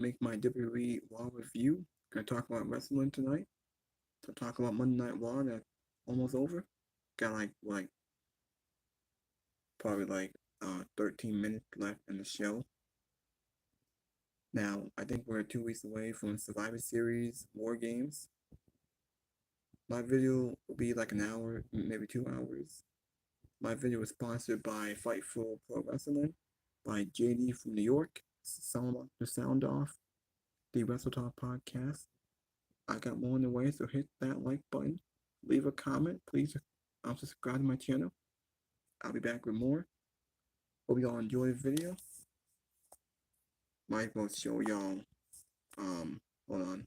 make my WWE Raw review. Gonna talk about wrestling tonight. So talk about Monday Night Raw that's almost over. Got like probably 13 minutes left in the show. Now I think we're 2 weeks away from Survivor Series War Games. My video will be like an hour, maybe 2 hours. My video is sponsored by Fightful Pro Wrestling, by JD from New York, the sound off, the Wrestle Talk podcast. I got more on the way, so hit that like button. Leave a comment. Please subscribe to my channel. I'll be back with more. Hope y'all enjoy the video. Might as well show y'all. Hold on.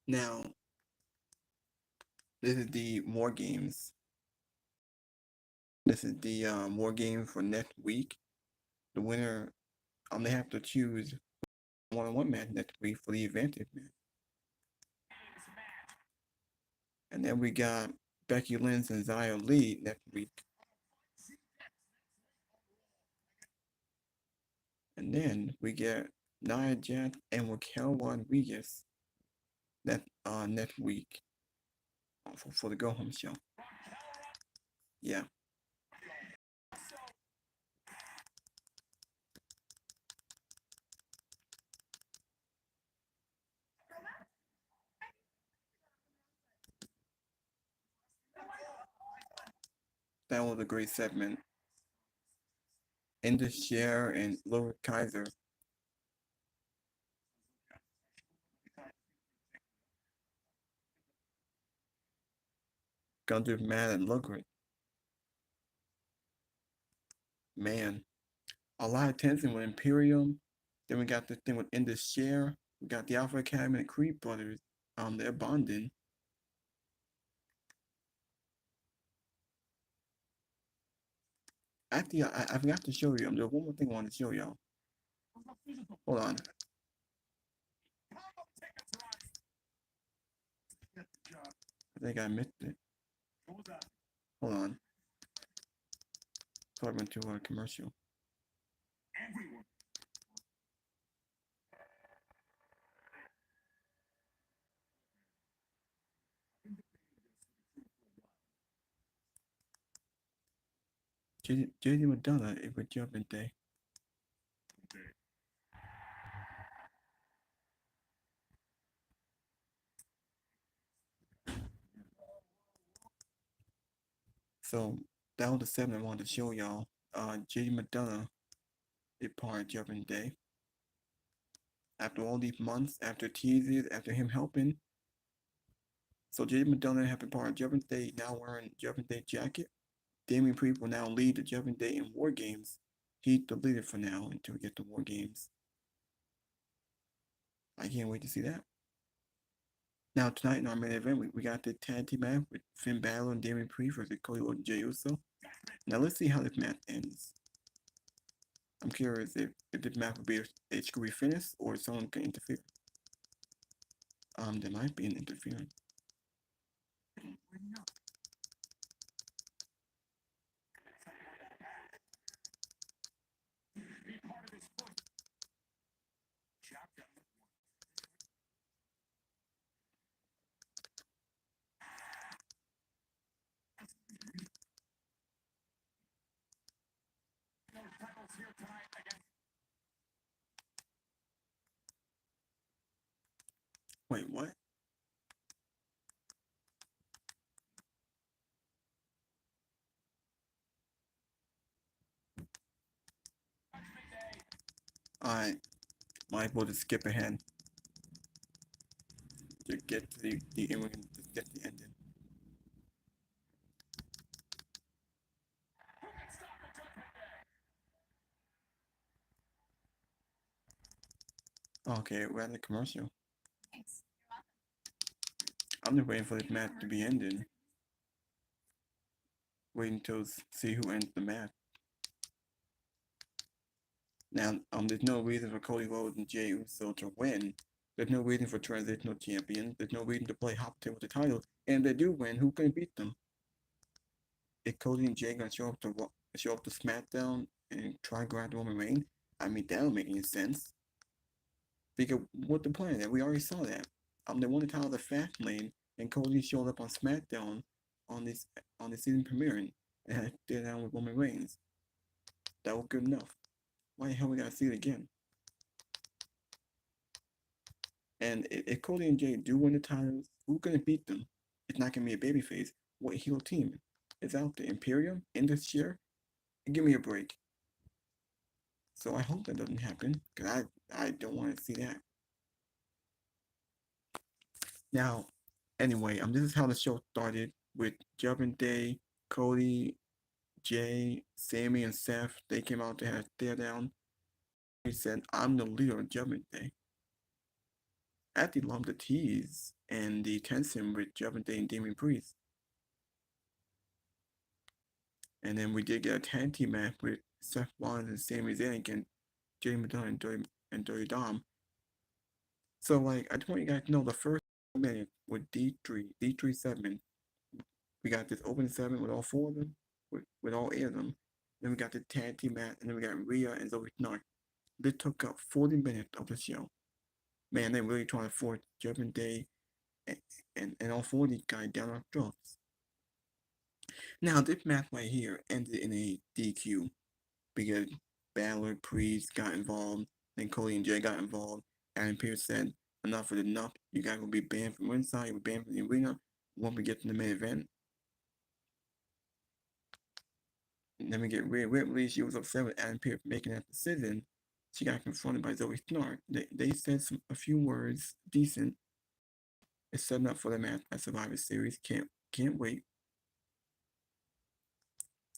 Now, this is the War Games. This is the War Game for next week. The winner, they have to choose one-on-one match next week for the advantage match. And then we got Becky Lynch and Xia Li next week. And then we get Nia Jax and Raquel Rodriguez next week for the Go Home show. Yeah. That was a great segment. Indus Sher and Laura Kaiser. Gunther Mad and Lugrid. Man, a lot of tension with Imperium. Then we got this thing with Indus Sher. We got the Alpha Academy and Creed brothers. They're bonding. Actually, I forgot to show you. There's one more thing I want to show y'all. Hold on. I think I missed it. Hold on. Probably went to a commercial. JD McDonough, it would Judgement Day. So that was the 7 I wanted to show y'all. JD McDonough is part of Judgement Day. After all these months, after teasers, after him helping. So JD McDonough have been part of Judgement Day, now wearing Judgement Day jacket. Damian Priest will now lead the Judgement Day in War Games. He's the leader for now until we get to War Games. I can't wait to see that. Now tonight in our main event, we got the tag team match with Finn Balor and Damian Priest versus Cody Rhodes and Jey Uso. Now let's see how this match ends. I'm curious if this match will be a screwy finish or someone can interfere. There might be an interference. Wait, what? Alright, might as well just skip ahead to get to the ending. Get the ending. Okay, we're at the commercial. I'm just waiting for this match to be ended. Waiting to see who ends the match. Now, there's no reason for Cody Rhodes and Jey Uso to win. There's no reason for transitional champions. There's no reason to play hot potato with the title. And if they do win, who can beat them? If Cody and Jay gonna show up to SmackDown and try to go after Roman Reigns, I mean that don't make any sense. Because what the plan? That we already saw that. They won the title of the Fast Lane, and Cody showed up on SmackDown on this on the season premiering and had to stare down with Roman Reigns. That was good enough. Why the hell we gotta see it again? And if Cody and Jay do win the titles, who's gonna beat them? It's not gonna be a babyface. What heel team is out there? Imperium in this year? Give me a break. So I hope that doesn't happen because I don't want to see that. Now, anyway, this is how the show started with Judgment Day, Cody, Jay, Sammy, and Seth. They came out to have stare down. He said, "I'm the leader of Judgment Day." I actually love the tease and the tension with Judgment Day and Damien Priest. And then we did get a tag team match with Seth Rollins and Sami Zayn against Jay McDonagh and Dirty Dom. So, like, I just want you guys to know the first minute with D3 segment, we got this opening segment with all four of them, with all eight of them. Then we got the tag team match, and then we got Rhea and Zoe Stark. This took up 40 minutes of the show. Man, they really trying to force Judgment Day and all four of these guys down our throats. Now, this match right here ended in a DQ because Balor, Priest got involved, then Cody and Jay got involved. Adam Pearce said, "Enough is enough. You guys will be banned from ringside, you'll be banned from the arena. Won't we get to the main event?" And then we get Rhea Ripley. She was upset with Adam Pearce making that decision. She got confronted by Zoe Stark. They said a few words, decent. It's setting up for the match at Survivor Series. Can't wait.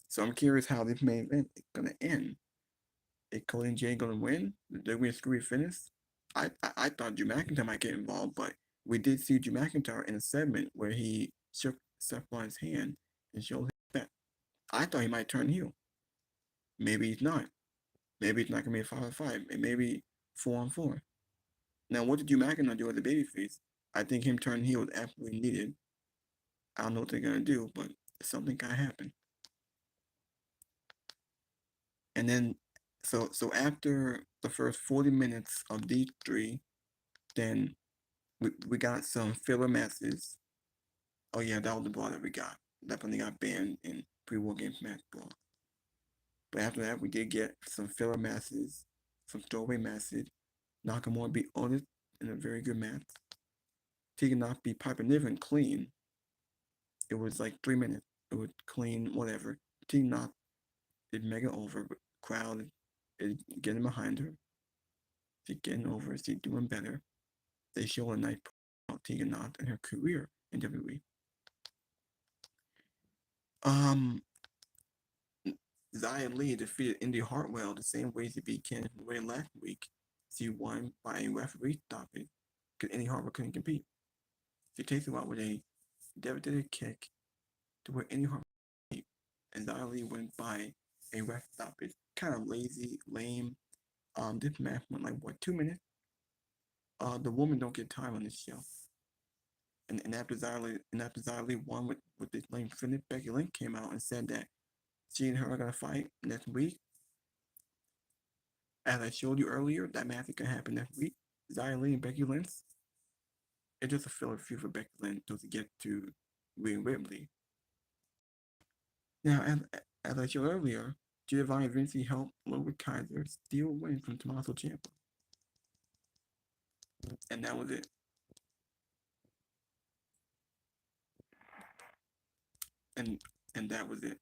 So I'm curious how this main event is gonna end. Is Cody and Jay gonna win? They're gonna screw finish? I thought Drew McIntyre might get involved, but we did see Drew McIntyre in a segment where he shook Seth Rollins' hand and showed him that. I thought he might turn heel. Maybe he's not. Maybe it's not gonna be a 5-on-5. It may be 4-on-4. Now, what did Drew McIntyre do as a babyface? I think him turning heel is absolutely needed. I don't know what they're gonna do, but something gotta happen. And then, so after the first 40 minutes of these three, then we got some filler matches. Oh yeah, that was the ball that we got. Definitely got banned in pre-war games match ball. But after that, we did get some filler matches, some throwaway matches. Nakamura beat Otis in a very good match. Tegan Knox beat Piper Niven clean. It was like 3 minutes. It was clean, whatever. Tegan Knox is mega over. But crowd is getting behind her. She's getting over. She's doing better. They show a night about Tegan Knox and her career in WWE. Xia Li defeated Indy Hartwell the same way she beat Candice LeRae last week. She won by a referee stoppage because Indy Hartwell couldn't compete. She takes him out with a devastating kick to where Indy Hartwell compete, and Xia Li went by a ref stoppage. Kind of lazy, lame. This match went like what, 2 minutes? The woman don't get time on this show. And after Xia Li won with this lame finish, Becky Lynch came out and said that she and her are gonna fight next week. As I showed you earlier, that match is gonna happen next week. Xia Li and Becky Lynch. It's just a filler feud for Becky Lynch to get to Rhea Ripley. Now, as I showed earlier, Giovanni Vinci helped Ludwig Kaiser steal a win from Tommaso Ciampa. And that was it. And that was it.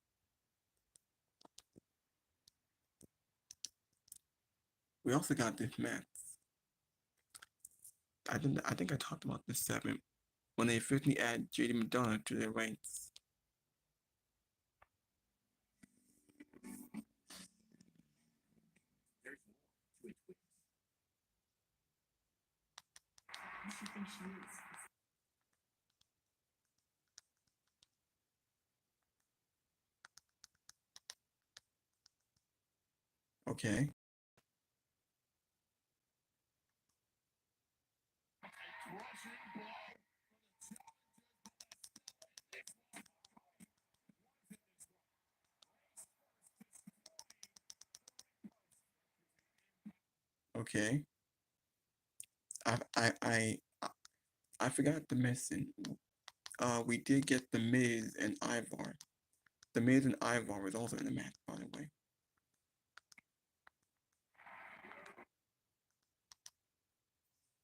We also got this match. I think I talked about this segment when they officially add JD McDonagh to their ranks. Okay. Okay. I forgot to mention. We did get the Miz and Ivar. The Miz and Ivar was also in the match, by the way.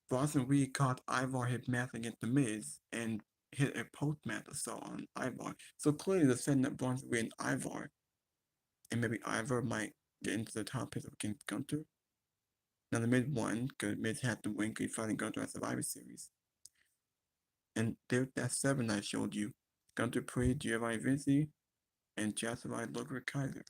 Bronson Reed caught Ivar hit match against the Miz and hit a post match assault on Ivar. So clearly they're setting up Bronson Reed and Ivar. And maybe Ivar might get into the top picks against Gunter. Now the Miz won because Miz had to win because he finally got to a Survivor Series. And there, that 7 I showed you. Gunter Priest, Giovanni Vinci, and Jasper Ludwig Kaiser.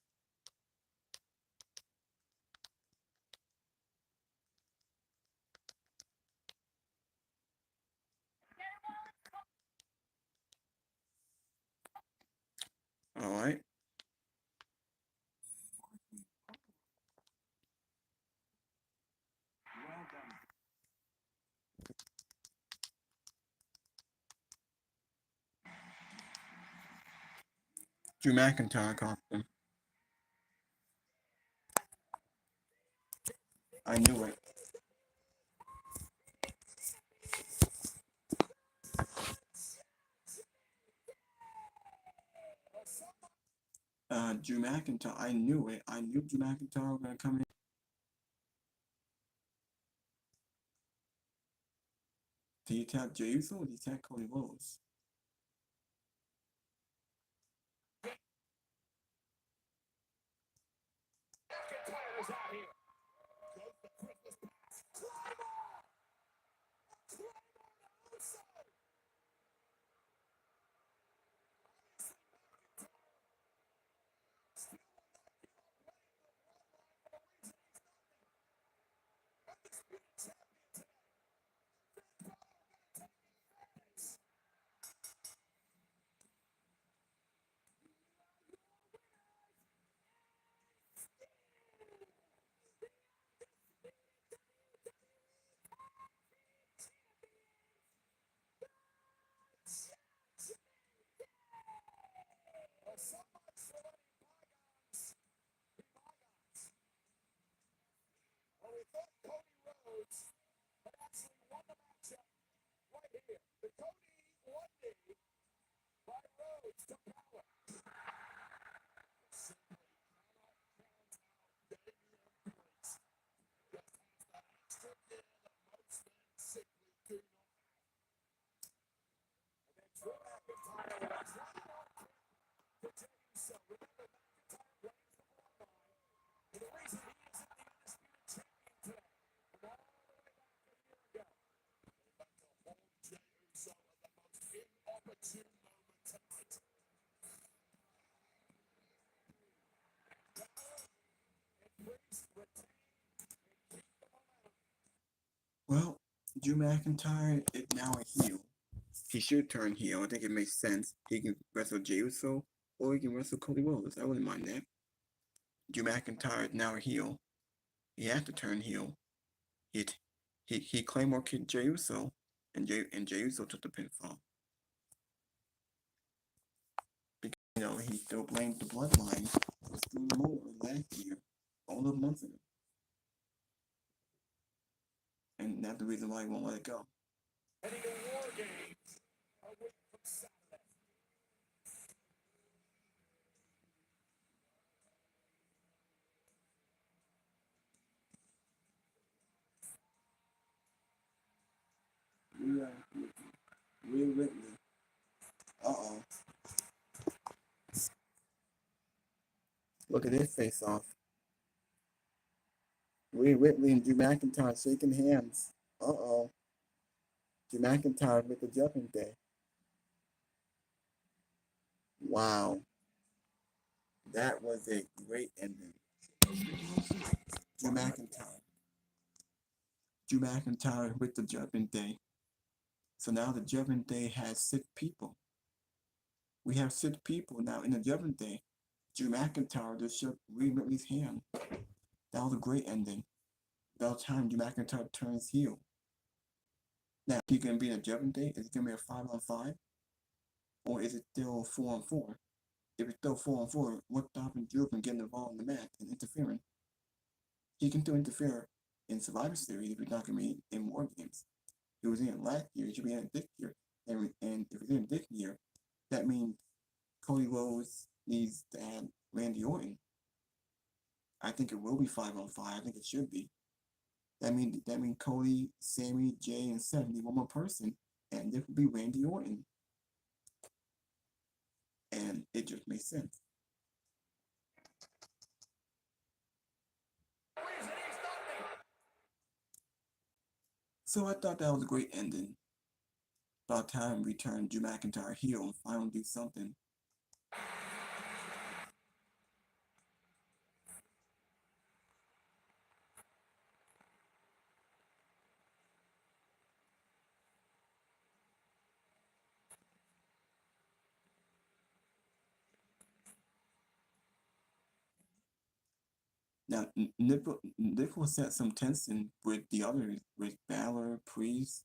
Alright. Drew McIntyre caught them. I knew it. Drew McIntyre, I knew it. I knew Drew McIntyre was going to come in. Did he tap Jey Uso or did he tap Cody Rhodes? Well, Drew McIntyre is now a heel. He should turn heel. I think it makes sense. He can wrestle Jey Uso or he can wrestle Cody Rhodes. I wouldn't mind that. Drew McIntyre is now a heel. He has to turn heel. He Claymore kicked Jey Uso and Jey Uso took the pinfall. Because he still blamed the bloodline for screwing him over last year, all those months ago. And that's the reason why he won't let it go. Rhea Ripley. Uh-oh. Look at this face off. Rhea Ripley and Drew McIntyre shaking hands. Uh-oh. Drew McIntyre with the Judgement Day. Wow. That was a great ending. Drew McIntyre. Drew McIntyre with the Judgement Day. So now the Judgement Day has 6 people. We have 6 people now in the Judgement Day. Drew McIntyre just shook Rhea Ripley's hand. That was a great ending. About time Drew McIntyre turns heel. Now, is he going to be in a Judgement Day? Is it going to be a 5-on-5? Or is it still 4-on-4? If it's still 4-on-4, what's stopping Drew from getting involved in the match and interfering? He can still interfere in Survivor Series if he's not going to be in War Games. He was in it last year. He should be in it this year. And if he's in it this year, that means Cody Rhodes needs to add Randy Orton. I think it will be 5-on-5. I think it should be. That means Cody, Sammy, Jay, and Seth need one more person, and this would be Randy Orton. And it just makes sense. So I thought that was a great ending. About time we turn Drew McIntyre heel and finally do something. Now, Nick will set some tension with the others, with Balor, Priest,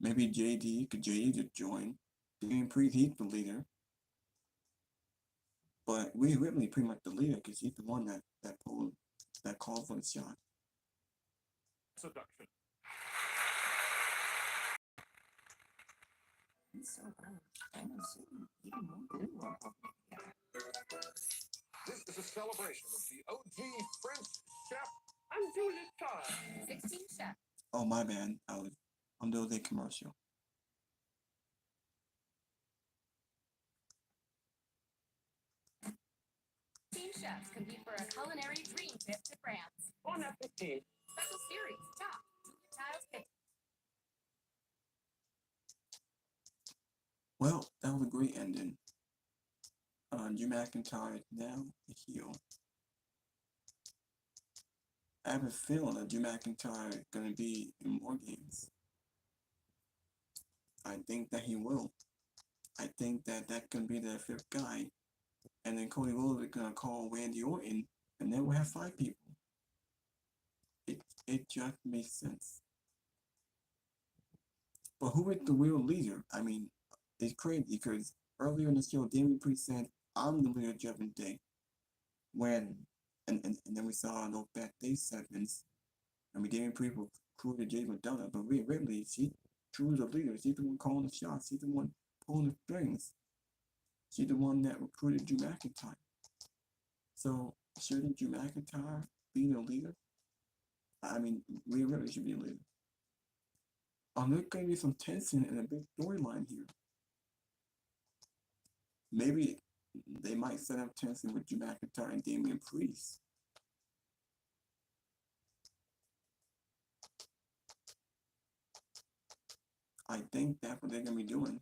maybe JD. Could JD just join? Damian Priest, he's the leader. But Rhea Ripley pretty much the leader because she's the one that called for the shot. Seduction. This is a celebration of the OG French chef. I'm doing it time. 16 chefs. Oh, my bad. I'm doing a commercial. 16 chefs compete for a culinary dream trip to France. Bon appetit. Special series, Top, Child's Kitchen. Well, that was a great ending. Drew McIntyre now the heel. I have a feeling that Drew McIntyre is going to be in more games. I think that he will. I think that that's going to be the fifth guy. And then Cody Rhodes is going to call Randy Orton, and then we'll have 5 people. It just makes sense. But who is the real leader? I mean, it's crazy because earlier in the show, Damian Priest said, I'm the leader of Judgment Day. And then we saw those backstage segments. I mean, Damian Priest recruited Jay McDonough, but Rhea Ripley, she's truly the leader. She's the one calling the shots. She's the one pulling the strings. She's the one that recruited Drew McIntyre. So, shouldn't Drew McIntyre be the leader? I mean, Rhea Ripley should be the leader. There's going to be some tension and a big storyline here. Maybe they might set up tension with Drew McIntyre and Damian Priest. I think that's what they're going to be doing.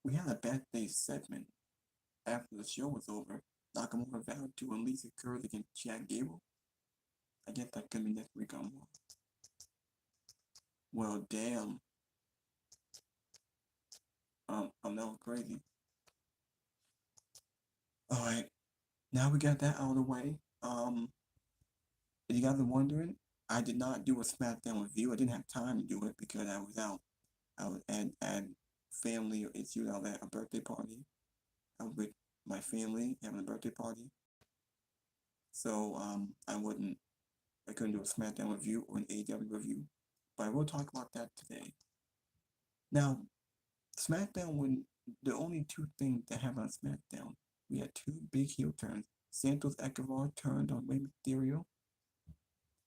We had a backstage segment after the show was over. Nakamura vowed to unleash his curse against Chad Gable. I guess that could be next week on Raw. Well, damn. I'm not crazy. Alright. Now we got that out of the way. If you guys are wondering, I did not do a SmackDown review. I didn't have time to do it because I was out. I was at family issues. I was at a birthday party. I was with my family having a birthday party. So I couldn't do a SmackDown review or an AEW review. But I will talk about that today. Now, SmackDown, the only 2 things that happened on SmackDown, we had 2 big heel turns. Santos Escobar turned on Rey Mysterio.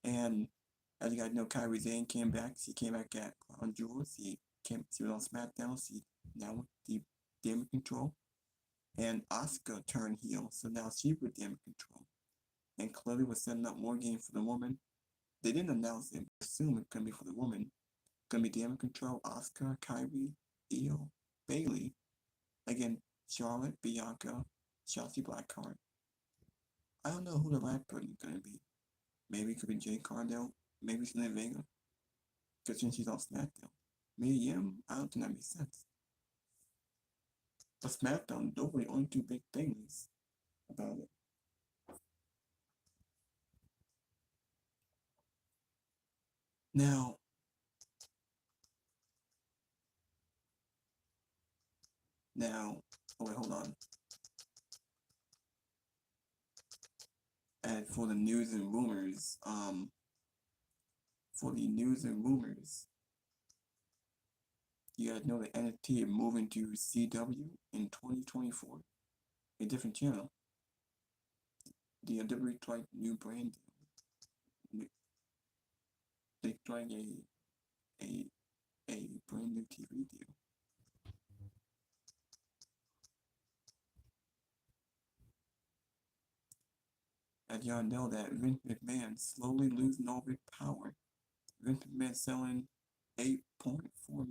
And as you guys know, Kairi Sane came back. She came back at Crown Jewels. She was on SmackDown. She now with the Damage Control. And Asuka turned heel. So now she's with Damage Control. And clearly was setting up more games for the woman. They didn't announce it, but assume it's going to be for the woman. It's going to be Damage Control, Asuka, Kairi, Io, Bayley. Again, Charlotte, Bianca, Shotzi Blackheart. I don't know who the last person is going to be. Maybe it could be Jade Cargill. Maybe it's Zelina Vega. Because since she's on SmackDown. Mia Yim, I don't think that makes sense. But SmackDown, those were the only 2 big things about it. Now, Oh wait, hold on. And for the news and rumors, you guys know that NXT is moving to CW in 2024, a different channel. The WWE tried new brand deal. They tried a brand new TV deal. As y'all know that Vince McMahon slowly losing all his power. Vince McMahon selling 8.4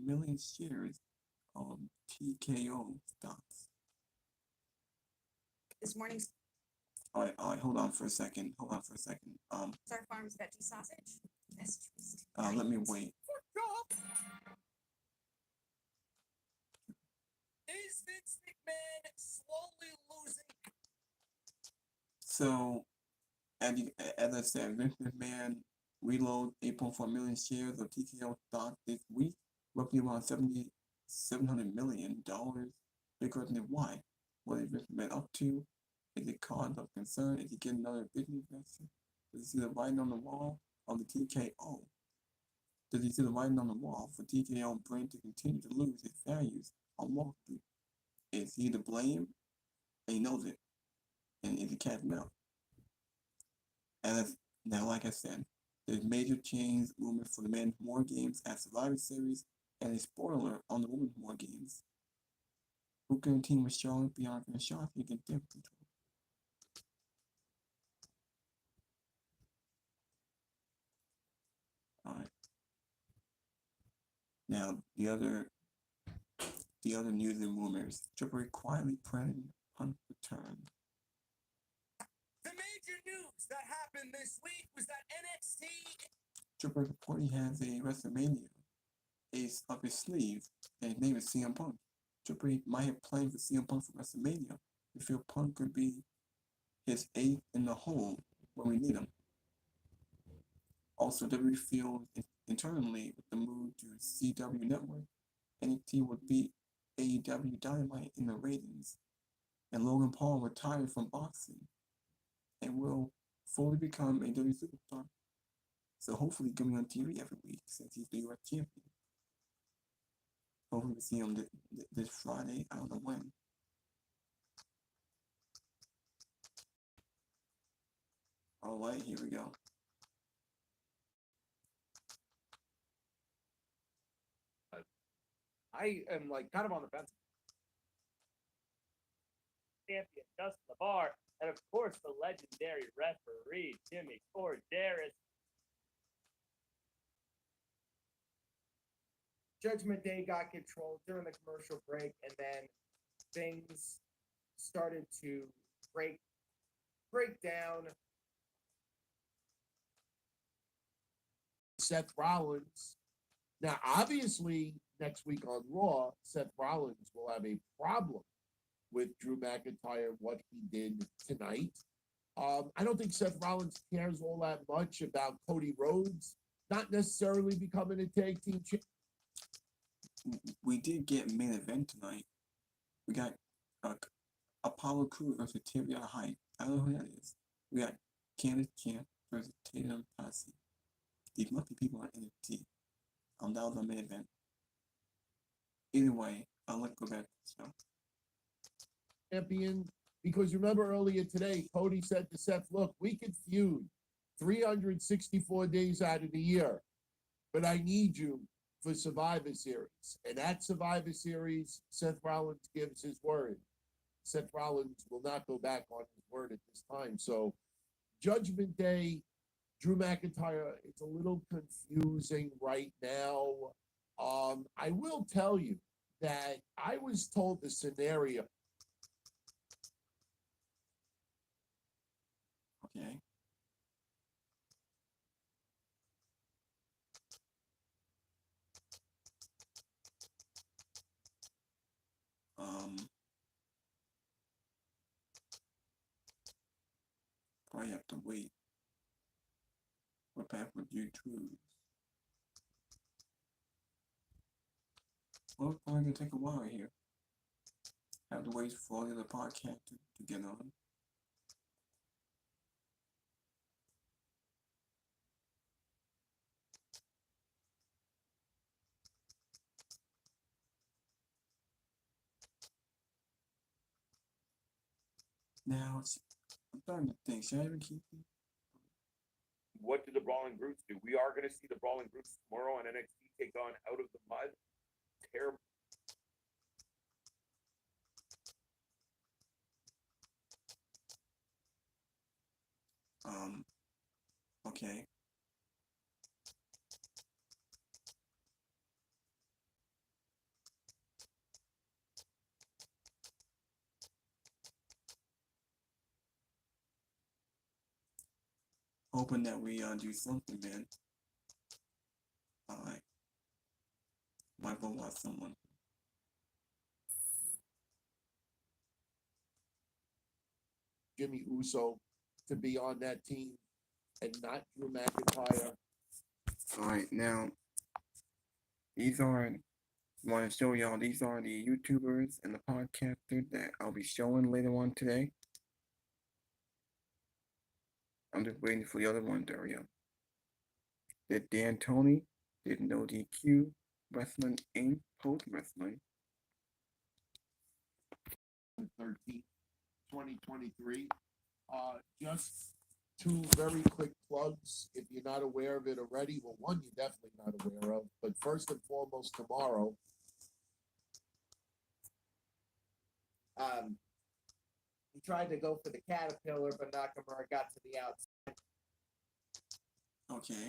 million shares of TKO stocks. This morning's All right, hold on for a second. Star Farms veggie sausage. Best choice. Let me wait. Is Vince McMahon slowly losing? So, as I said, Vince McMahon reload 8.4 million shares of TKO stock this week, roughly around $700 million. Big question is why? What is Vince McMahon up to? Is it cause of concern? Is he getting another business investor? Does he see the writing on the wall of the TKO? Does he see the writing on the wall for TKO brand to continue to lose its values on Wall Street? Is he to blame? And he knows it. And is he casting out? Now, like I said, there's major change movement for the men's War Games at Survivor Series and a spoiler on the women's War Games. Who can team with Charlotte, Bianca, and Shotzi against Damage Control? Alright. Now, the other news and rumors. Triple H quietly planning Punk's return. The major news that happened this week was that NXT. Triple H reportedly has a WrestleMania ace up his sleeve, and his name is CM Punk. Triple H might have planned for CM Punk for WrestleMania. We feel Punk could be his eighth in the hole when we need him. Also, WWE feels internally with the move to CW Network, NXT would beat AEW Dynamite in the ratings, and Logan Paul retired from boxing and will fully become a WWE superstar. So hopefully coming on TV every week since he's the US champion. Hopefully we see him this Friday. I don't know when. Alright, here we go. I am like kind of on the fence. Champion Dustin the Bar, and of course the legendary referee Jimmy Corderas. Judgment Day got controlled during the commercial break, and then things started to break down. Seth Rollins. Now, obviously, next week on Raw, Seth Rollins will have a problem with Drew McIntyre, what he did tonight. I don't think Seth Rollins cares all that much about Cody Rhodes not necessarily becoming a tag team champion. We did get main event tonight. We got Apollo Crews versus Tibia Hyde. I don't know who that is. We got Candice Champ versus Tatum Posse. These must be people on NXT. That was our main event. Either way, let's go back to the show. Champion, because remember earlier today, Cody said to Seth, look, we could feud 364 days out of the year, but I need you for Survivor Series. And at Survivor Series, Seth Rollins gives his word. Seth Rollins will not go back on his word at this time. So Judgment Day, Drew McIntyre, it's a little confusing right now. I will tell you that I was told the scenario. Okay. Probably have to wait. We're back with YouTube. Well, it's probably gonna take a while here. have to wait for the other podcast to get on. Now, I'm starting to think, should I even keep it? What did the Brawling Brutes do? We are going to see the Brawling Brutes tomorrow on NXT take on Out of the Mud. Terrible. Okay. Hoping that we do something, man. Alright. Might go watch someone. Jimmy Uso to be on that team and not Drew McIntyre. Alright, now these are want to show y'all these are the YouTubers and the podcasters that I'll be showing later on today. I'm just waiting for the other one to hurry up. Did Dan Tony, did No DQ, Wrestling Inc., Post Wrestling. 13th, 2023. Just two very quick plugs. If you're not aware of it already, well, one you're definitely not aware of. But first and foremost, tomorrow. He tried to go for the caterpillar, but Nakamura got to the outside. Okay.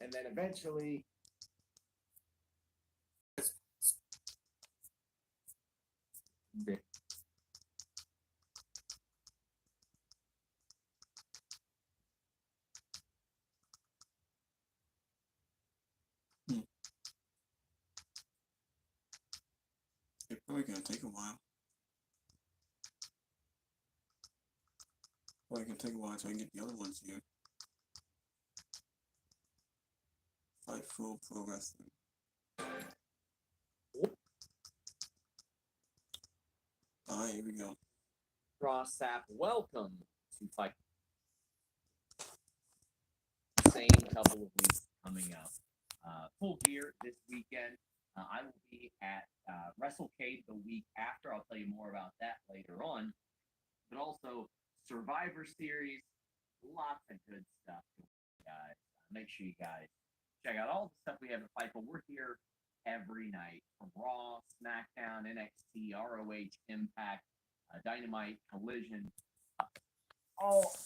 And then eventually, It's probably gonna take a while. Probably gonna take a while until I get the other ones here. Fightful Pro Wrestling. Alright, here we go. Ross Sapp, welcome to Fight. Same couple of weeks coming up. Full gear this weekend. I will be at WrestleCade the week after. I'll tell you more about that later on. But also Survivor Series, lots of good stuff, guys. Make sure you guys check out all the stuff we have at Fightful. We're here every night from Raw, SmackDown, NXT, ROH, Impact, Dynamite, Collision.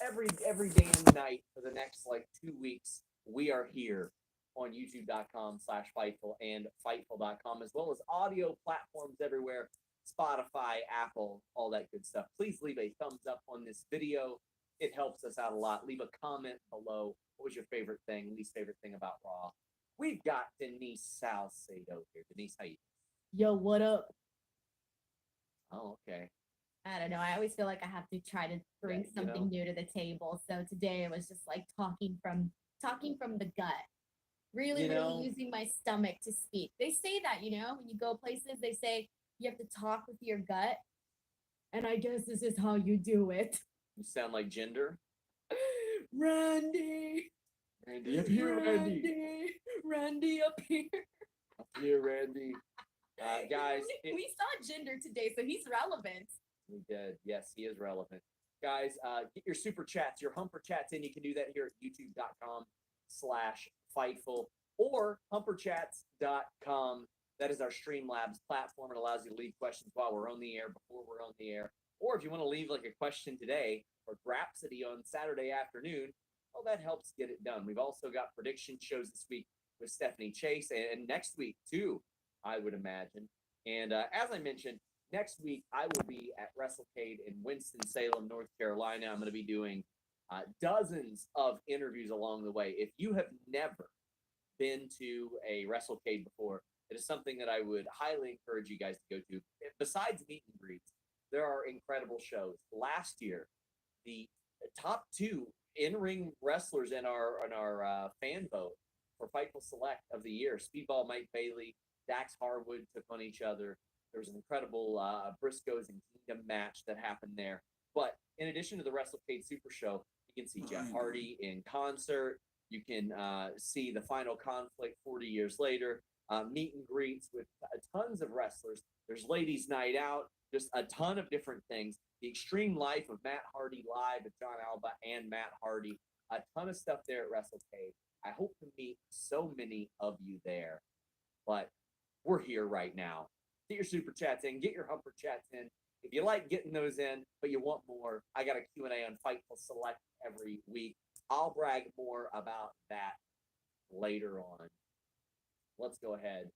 Every damn night for the next 2 weeks. We are here on youtube.com/Fightful and Fightful.com, as well as audio platforms everywhere, Spotify, Apple, all that good stuff. Please leave a thumbs up on this video. It helps us out a lot. Leave a comment below. What was your favorite thing, least favorite thing about Raw? We've got Denise Salcedo here. Denise, how you doing? Yo, what up? Oh, okay. I don't know. I always feel like I have to try to bring something new to the table. So today it was just like talking from the gut. Really using my stomach to speak. They say that, when you go places, they say you have to talk with your gut. And I guess this is how you do it. You sound like Gender. Randy. Randy up here, Randy. Randy up here. Up here, Randy. Guys. We saw Gender today, so he's relevant. We did. Yes, he is relevant. Guys, get your super chats, your humper chats in. You can do that here at youtube.com/Fightful or humperchats.com. That is our Streamlabs platform. It allows you to leave questions while we're on the air, before we're on the air. Or if you want to leave a question today or Grapsody on Saturday afternoon, well, that helps get it done. We've also got prediction shows this week with Stephanie Chase and next week too, I would imagine. And as I mentioned, next week I will be at WrestleCade in Winston-Salem, North Carolina. I'm going to be doing dozens of interviews along the way. If you have never been to a WrestleCade before, it is something that I would highly encourage you guys to go to. Besides meet and greets, there are incredible shows. Last year, the top 2 in-ring wrestlers in our fan vote for Fightful Select of the year, Speedball Mike Bailey, Dax Harwood took on each other. There was an incredible Briscoes and Kingdom match that happened there. But in addition to the WrestleCade Super Show, you can see Jeff Hardy in concert. You can see the Final Conflict 40 years later, meet and greets with tons of wrestlers. There's Ladies Night Out, just a ton of different things. The Extreme Life of Matt Hardy live with John Alba and Matt Hardy. A ton of stuff there at WrestleCade. I hope to meet so many of you there. But we're here right now. Get your super chats in. Get your humper chats in. If you like getting those in, but you want more, I got a Q&A on Fightful Select every week. I'll brag more about that later on. Let's go ahead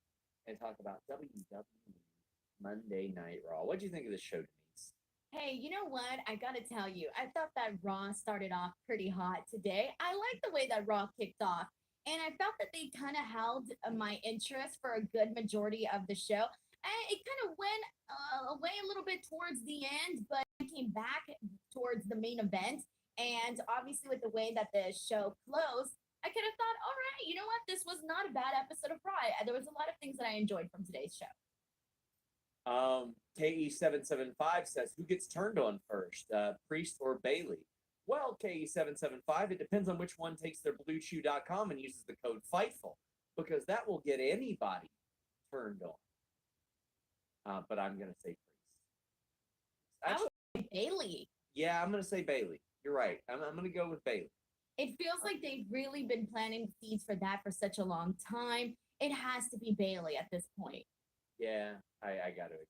and talk about WWE Monday Night Raw. What do you think of this show, Denise? Hey, you know what? I gotta tell you, I thought that Raw started off pretty hot today. I like the way that Raw kicked off, and I felt that they kind of held my interest for a good majority of the show. And it kind of went away a little bit towards the end, but it came back towards the main event. And obviously, with the way that the show closed, I could have thought, all right, you know what? This was not a bad episode of Raw. There was a lot of things that I enjoyed from today's show. KE775 says, who gets turned on first, Priest or Bailey? Well, KE775, it depends on which one takes their bluechew.com and uses the code FIGHTFUL, because that will get anybody turned on. But I'm going to say Priest. I would say Bailey. Yeah, I'm going to say Bailey. You're right. I'm going to go with Bailey. It feels like they've really been planting seeds for that for such a long time. It has to be Bailey at this point. Yeah, I got to agree.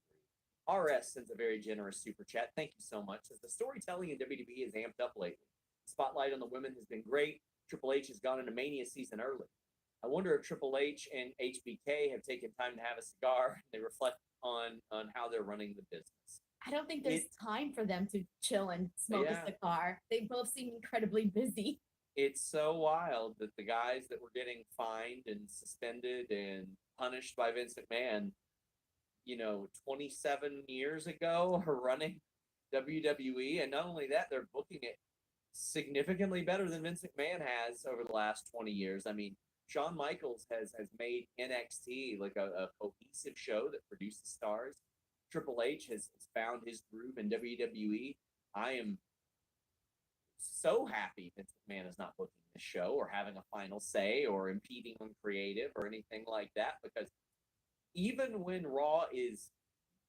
RS sends a very generous super chat. Thank you so much. As the storytelling in WWE is amped up lately. Spotlight on the women has been great. Triple H has gone into Mania season early. I wonder if Triple H and HBK have taken time to have a cigar and they reflect on how they're running the business. I don't think there's time for them to chill and smoke a cigar. They both seem incredibly busy. It's so wild that the guys that were getting fined and suspended and punished by Vince McMahon, 27 years ago are running WWE. And not only that, they're booking it significantly better than Vince McMahon has over the last 20 years. I mean, Shawn Michaels has made NXT like a cohesive show that produces stars. Triple H has found his groove in WWE. I am so happy Vince McMahon is not booking the show or having a final say or impeding on creative or anything like that, because even when Raw is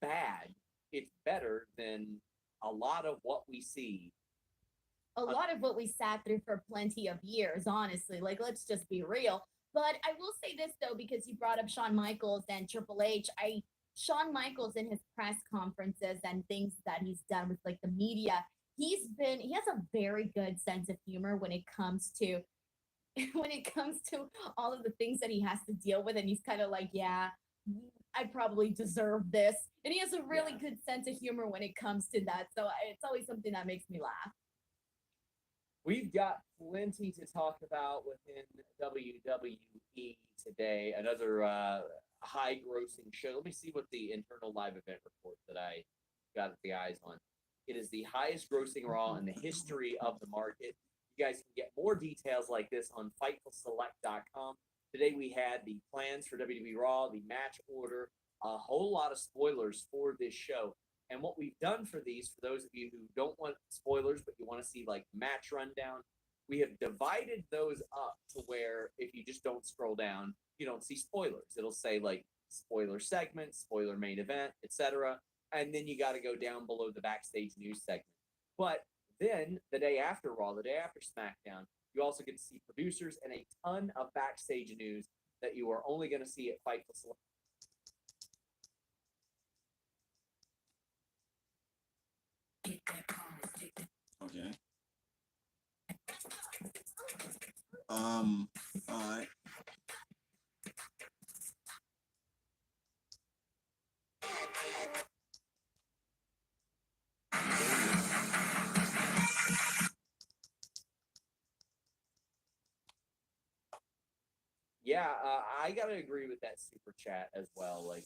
bad, it's better than a lot of what we see. A lot of what we sat through for plenty of years, honestly. Like, let's just be real. But I will say this, though, because you brought up Shawn Michaels and Triple H. Shawn Michaels in his press conferences and things that he's done with like the media, he has a very good sense of humor when it comes to all of the things that he has to deal with. And he's kind of like, yeah, I probably deserve this. And he has a really good sense of humor when it comes to that. So it's always something that makes me laugh. We've got plenty to talk about within WWE today. Another high-grossing show. Let me see what the internal live event report that I got the eyes on. It is the highest-grossing Raw in the history of the market. You guys can get more details like this on FightfulSelect.com. Today we had the plans for WWE Raw, the match order, a whole lot of spoilers for this show. And what we've done for these, for those of you who don't want spoilers, but you want to see like match rundown, we have divided those up to where if you just don't scroll down, you don't see spoilers. It'll say like spoiler segment, spoiler main event, etc. And then you got to go down below the backstage news segment. But then the day after Raw, the day after SmackDown, you also get to see producers and a ton of backstage news that you are only going to see at Fightful Select. Okay. Alright. Yeah, I gotta agree with that super chat as well. Like,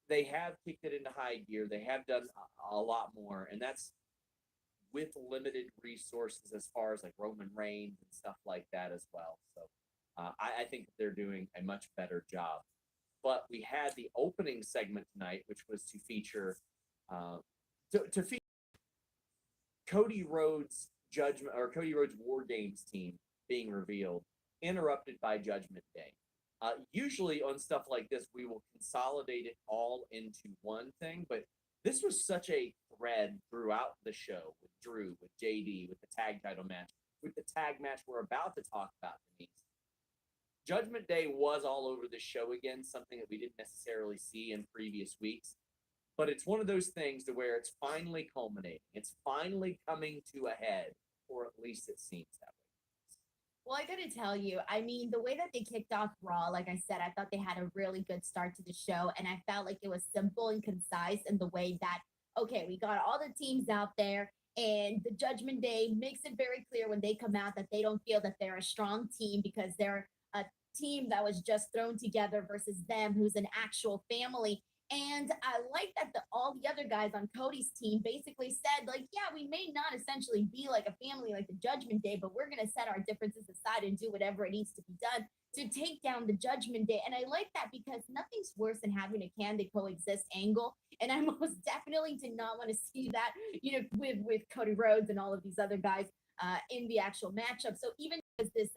they have kicked it into high gear. They have done a lot more, and that's with limited resources as far as like Roman Reigns and stuff like that as well. So I think they're doing a much better job. But we had the opening segment tonight, which was to feature to feature Cody Rhodes' Judgment or Cody Rhodes' War Games team being revealed, interrupted by Judgment Day. Usually on stuff like this, we will consolidate it all into one thing, but this was such a thread throughout the show with Drew, with JD, with the tag title match, with the tag match we're about to talk about, Denise. Judgment Day was all over the show again, something that we didn't necessarily see in previous weeks. But it's one of those things to where it's finally culminating. It's finally coming to a head, or at least it seems that way. Well, I gotta tell you, I mean, the way that they kicked off Raw, like I said, I thought they had a really good start to the show, and I felt like it was simple and concise in the way that, okay, we got all the teams out there, and the Judgment Day makes it very clear when they come out that they don't feel that they're a strong team because they're a team that was just thrown together versus them, who's an actual family. And I like that all the other guys on Cody's team basically said, like, yeah, we may not essentially be like a family like the Judgment Day, but we're going to set our differences aside and do whatever it needs to be done to take down the Judgment Day. And I like that because nothing's worse than having a can they coexist angle. And I most definitely did not want to see that, with Cody Rhodes and all of these other guys in the actual matchup. So even as this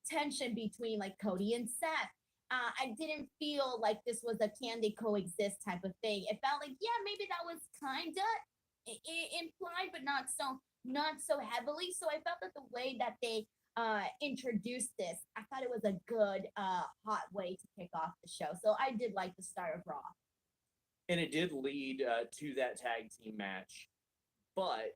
tension between like Cody and Seth, I didn't feel like this was a can they coexist type of thing. It felt like, yeah, maybe that was kind of implied, but not so heavily. So I felt that the way that they introduced this, I thought it was a good hot way to kick off the show. So I did like the start of Raw. And it did lead to that tag team match, but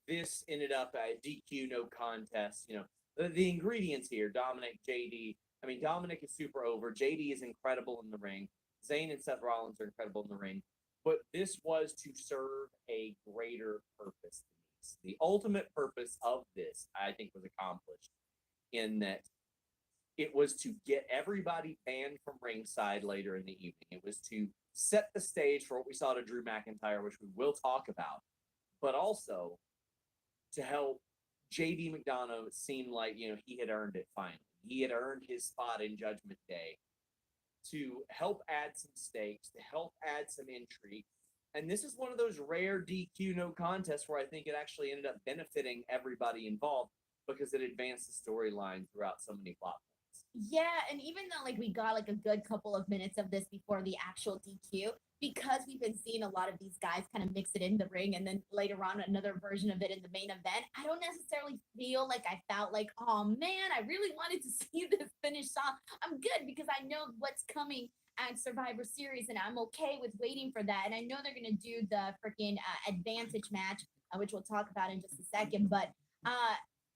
this ended up a DQ no contest. The ingredients here: Dominic, JD. I mean, Dominic is super over. JD is incredible in the ring. Zayn and Seth Rollins are incredible in the ring. But this was to serve a greater purpose. The ultimate purpose of this, I think, was accomplished in that it was to get everybody banned from ringside later in the evening. It was to set the stage for what we saw to Drew McIntyre, which we will talk about, but also to help JD McDonough seem like, he had earned it finally. He had earned his spot in Judgment Day, to help add some stakes, to help add some intrigue. And this is one of those rare DQ no contests where I think it actually ended up benefiting everybody involved because it advanced the storyline throughout so many plot points. Yeah, and even though like we got like a good couple of minutes of this before the actual DQ, because we've been seeing a lot of these guys kind of mix it in the ring and then later on another version of it in the main event, I don't necessarily feel like I felt like, oh man, I really wanted to see this finish off. I'm good because I know what's coming at Survivor Series and I'm okay with waiting for that. And I know they're going to do the freaking advantage match, which we'll talk about in just a second. But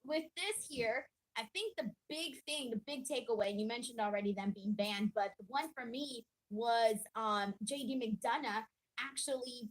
with this here, I think the big thing, the big takeaway, and you mentioned already them being banned, but the one for me was JD McDonough actually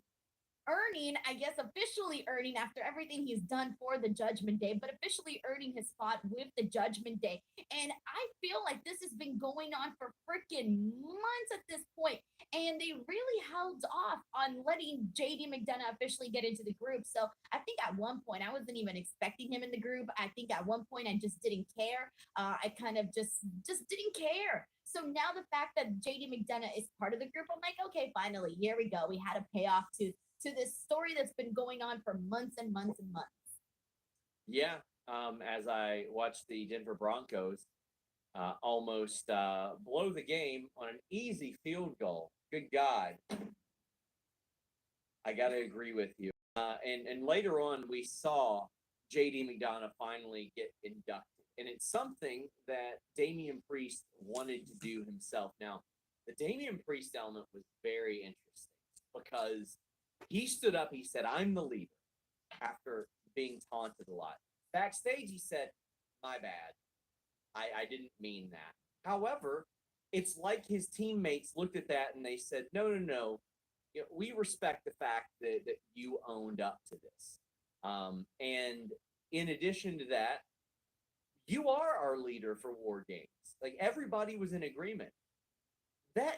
earning, I guess, officially earning after everything he's done for the Judgment Day, but officially earning his spot with the Judgment Day. And I feel like this has been going on for freaking months at this point, and they really held off on letting JD McDonough officially get into the group. So I think at one point I wasn't even expecting him in the group. I think at one point I just didn't care. I kind of just didn't care. So now the fact that JD McDonough is part of the group, I'm like, okay, finally, here we go. We had a payoff to this story that's been going on for months and months and months. Yeah, as I watched the Denver Broncos almost blow the game on an easy field goal. Good God. I got to agree with you. And later on, we saw JD McDonough finally get inducted. And it's something that Damian Priest wanted to do himself. Now, the Damian Priest element was very interesting because he stood up, he said, I'm the leader, after being taunted a lot. Backstage, he said, my bad. I didn't mean that. However, it's like his teammates looked at that and they said, no. We respect the fact that you owned up to this. And in addition to that, you are our leader for War Games. Like, everybody was in agreement. That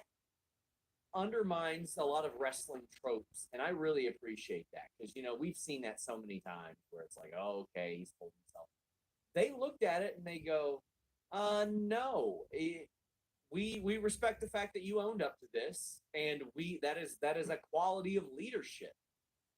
undermines a lot of wrestling tropes, and I really appreciate that because we've seen that so many times where it's like, oh, okay, he's pulled himself. They looked at it and they go, no, we respect the fact that you owned up to this, and that is a quality of leadership.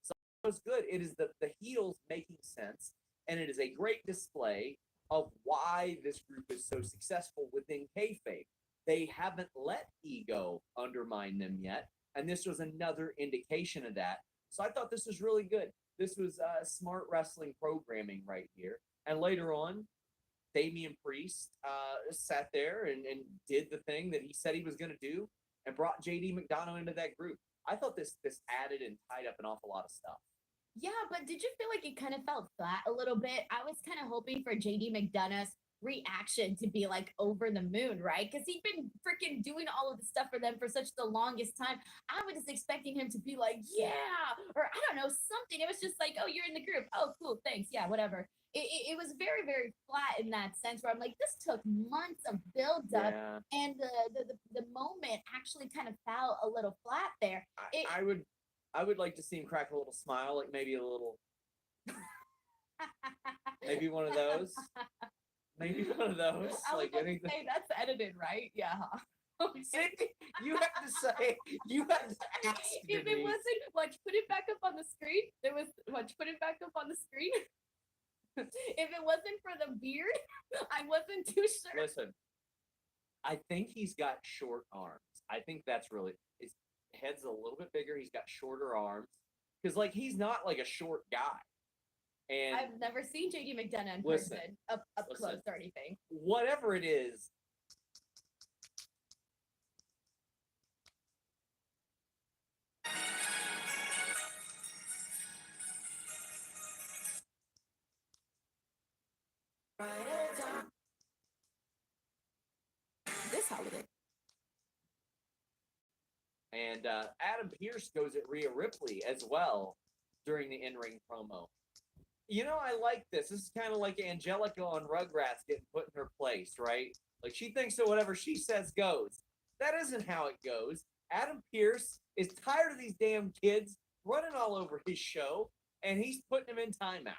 So it's good. It is the heels making sense, and it is a great display of why this group is so successful within kayfabe. They haven't let ego undermine them yet, and this was another indication of that. So I thought this was really good. This was smart wrestling programming right here. And later on, Damian Priest sat there and did the thing that he said he was going to do and brought JD McDonough into that group. I thought this added and tied up an awful lot of stuff. Yeah, but did you feel like it kind of felt flat a little bit? I was kind of hoping for JD McDonough's reaction to be like over the moon, right? Because he'd been freaking doing all of the stuff for them for such the longest time. I was just expecting him to be like, yeah, or I don't know, something. It was just like, oh, you're in the group. Oh, cool, thanks. Yeah, whatever. It was very, very flat in that sense where I'm like, this took months of build up, and the moment actually kind of fell a little flat there. I would like to see him crack a little smile, like maybe a little, maybe one of those. Maybe one of those. I like anything. Say that's edited, right? Yeah. See, you have to say, you have to ask. If it wasn't, watch, put it back up on the screen. Put it back up on the screen. If it wasn't for the beard, I wasn't too sure. Listen, I think he's got short arms. I think that's really, his head's a little bit bigger. He's got shorter arms. Because, like, he's not like a short guy. And I've never seen JD McDonough in person, up close or anything. Whatever it is, This holiday. and Adam Pearce goes at Rhea Ripley as well during the in-ring promo. I like this. This is kind of like Angelica on Rugrats getting put in her place, right? Like, she thinks that whatever she says goes. That isn't how it goes. Adam Pearce is tired of these damn kids running all over his show, and he's putting them in timeout.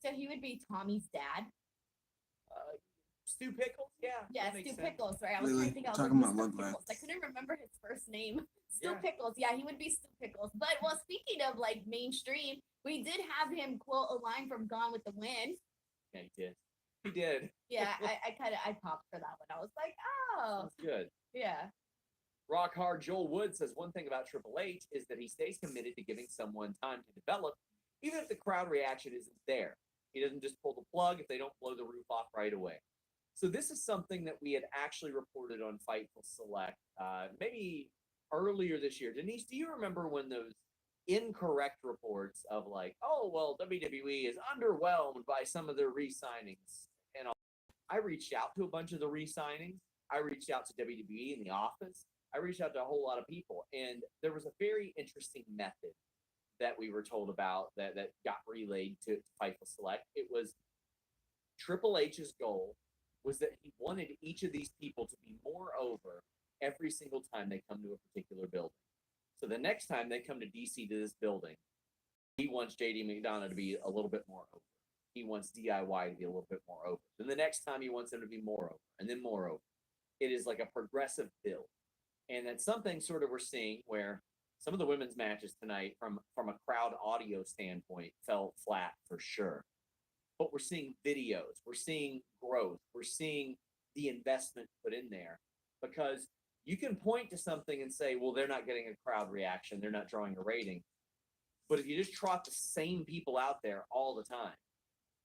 So he would be Tommy's dad? Stu Pickles? Yeah. Yeah, Stu Pickles, right? I was Really? trying to think. I was Talking like, about Mr. Rugrats. Pickles. I couldn't remember his first name. Stu Yeah. Pickles. Yeah, he would be Stu Pickles. But, well, speaking of, like, mainstream, we did have him quote a line from Gone with the Wind. Yeah, he did. He did. Yeah, I popped for that one. I was like, oh. That's good. Yeah. Rock Hard Joel Wood says one thing about Triple H is that he stays committed to giving someone time to develop, even if the crowd reaction isn't there. He doesn't just pull the plug if they don't blow the roof off right away. So this is something that we had actually reported on Fightful Select maybe earlier this year. Denise, do you remember when those incorrect reports of like, oh, well, WWE is underwhelmed by some of their re-signings and all? I reached out to a bunch of the re-signings. I reached out to WWE in the office. I reached out to a whole lot of people, and there was a very interesting method that we were told about that got relayed to Fightful Select. It was Triple H's goal was that he wanted each of these people to be more over every single time they come to a particular building. So the next time they come to DC to this building, he wants JD McDonough to be a little bit more over. He wants DIY to be a little bit more over. Then the next time he wants them to be more over, and then more over. It is like a progressive build. And that's something sort of we're seeing where some of the women's matches tonight from a crowd audio standpoint fell flat for sure. But we're seeing videos, we're seeing growth, we're seeing the investment put in there, because you can point to something and say, well, they're not getting a crowd reaction, they're not drawing a rating. But if you just trot the same people out there all the time,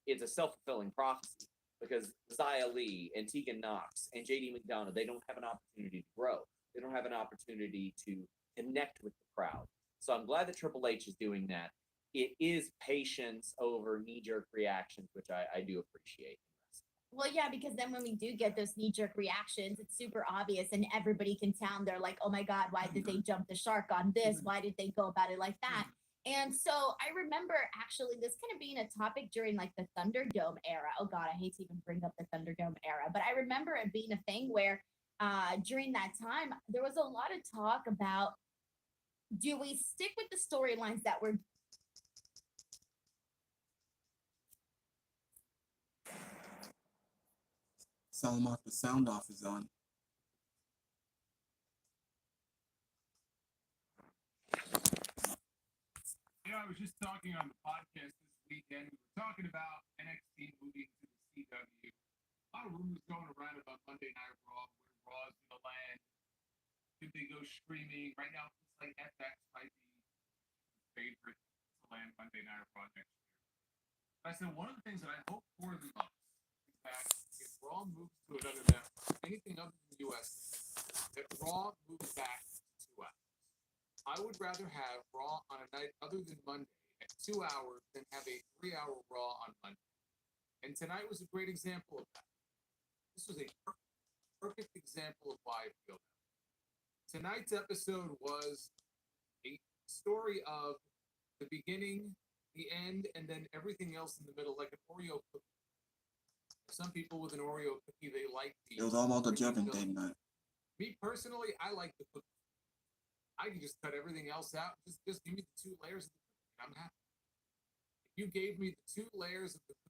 it's a self-fulfilling prophecy, because Xia Li and Tegan Knox and JD McDonough, they don't have an opportunity to grow. They don't have an opportunity to connect with the crowd. So I'm glad that Triple H is doing that. It is patience over knee-jerk reactions, which I do appreciate. Well, yeah, because then when we do get those knee-jerk reactions, it's super obvious, and everybody can tell. They're like, oh my God, why did they jump the shark on this? Why did they go about it like that? And so I remember actually this kind of being a topic during like the Thunderdome era. Oh God, I hate to even bring up the Thunderdome era, but I remember it being a thing where during that time, there was a lot of talk about do we stick with the storylines that were Salamat, the sound off is on. I was just talking on the podcast this weekend. We were talking about NXT moving to the CW. A lot of rumors going around about Monday Night Raw, where Raw's going to land. Should they go streaming? Right now, it's like FX might be the favorite to land Monday Night Raw next year. But I said one of the things that I hope for the most is that if Raw moves to another network, anything other than the US, that Raw moves back to 2 hours. I would rather have Raw on a night other than Monday at 2 hours than have a 3-hour Raw on Monday. And tonight was a great example of that. This was a perfect example of why I feel that. Tonight's episode was a story of the beginning, the end, and then everything else in the middle, like an Oreo cookie. Some people with an Oreo cookie, they like the... It was all about the Judgment Day night. Me personally, I like the cookie. I can just cut everything else out. Just give me the 2 layers of the cookie. I'm happy. If you gave me the 2 layers of the cookie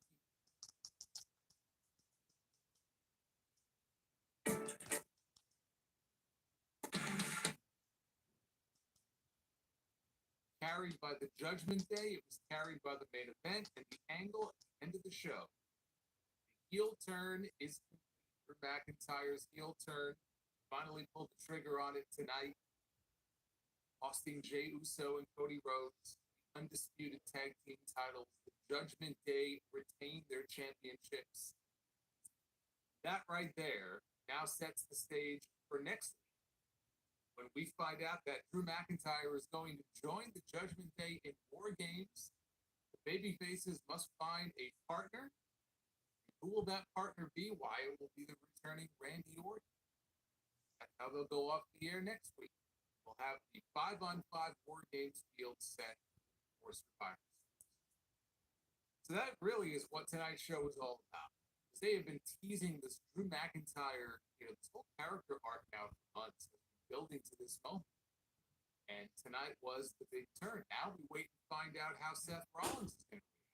carried by the Judgment Day, it was carried by the main event, and the angle at the end of the show. The heel turn is complete for McIntyre's heel turn. Finally pulled the trigger on it tonight. Costing Jey Uso and Cody Rhodes the undisputed tag team titles. The Judgment Day retained their championships. That right there now sets the stage for next week, when we find out that Drew McIntyre is going to join the Judgment Day in War Games. The babyfaces must find a partner. Who will that partner be? Why, it will be the returning Randy Orton. That's how they'll go off the air next week. We'll have the 5-on-5 War Games field set for Survivor Series. So that really is what tonight's show is all about. They have been teasing this Drew McIntyre, this whole character arc now for months, building to this moment. And tonight was the big turn. Now we wait to find out how Seth Rollins is going to react.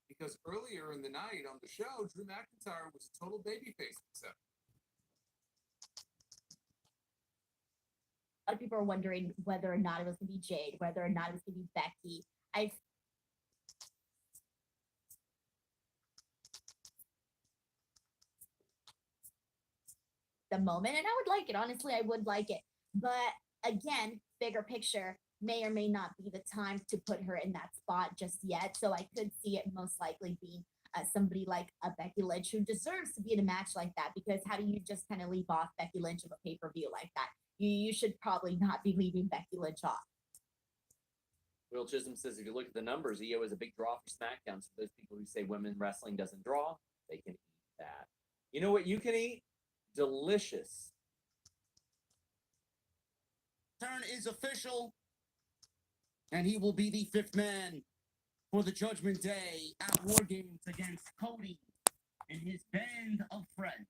Because earlier in the night on the show, Drew McIntyre was a total babyface himself. A lot of people are wondering whether or not it was going to be Jade, whether or not it was going to be Becky. The moment, and I would like it. Honestly, I would like it. But again, bigger picture, may or may not be the time to put her in that spot just yet. So I could see it most likely being somebody like a Becky Lynch, who deserves to be in a match like that, because how do you just kind of leave off Becky Lynch of a pay-per-view like that? You should probably not be leaving Becky Lynch off. Will Chisholm says if you look at the numbers, EO is a big draw for SmackDown. So those people who say women wrestling doesn't draw, they can eat that. You know what you can eat? Delicious. Turn is official, and he will be the 5th man for the Judgment Day at War Games against Cody and his band of friends.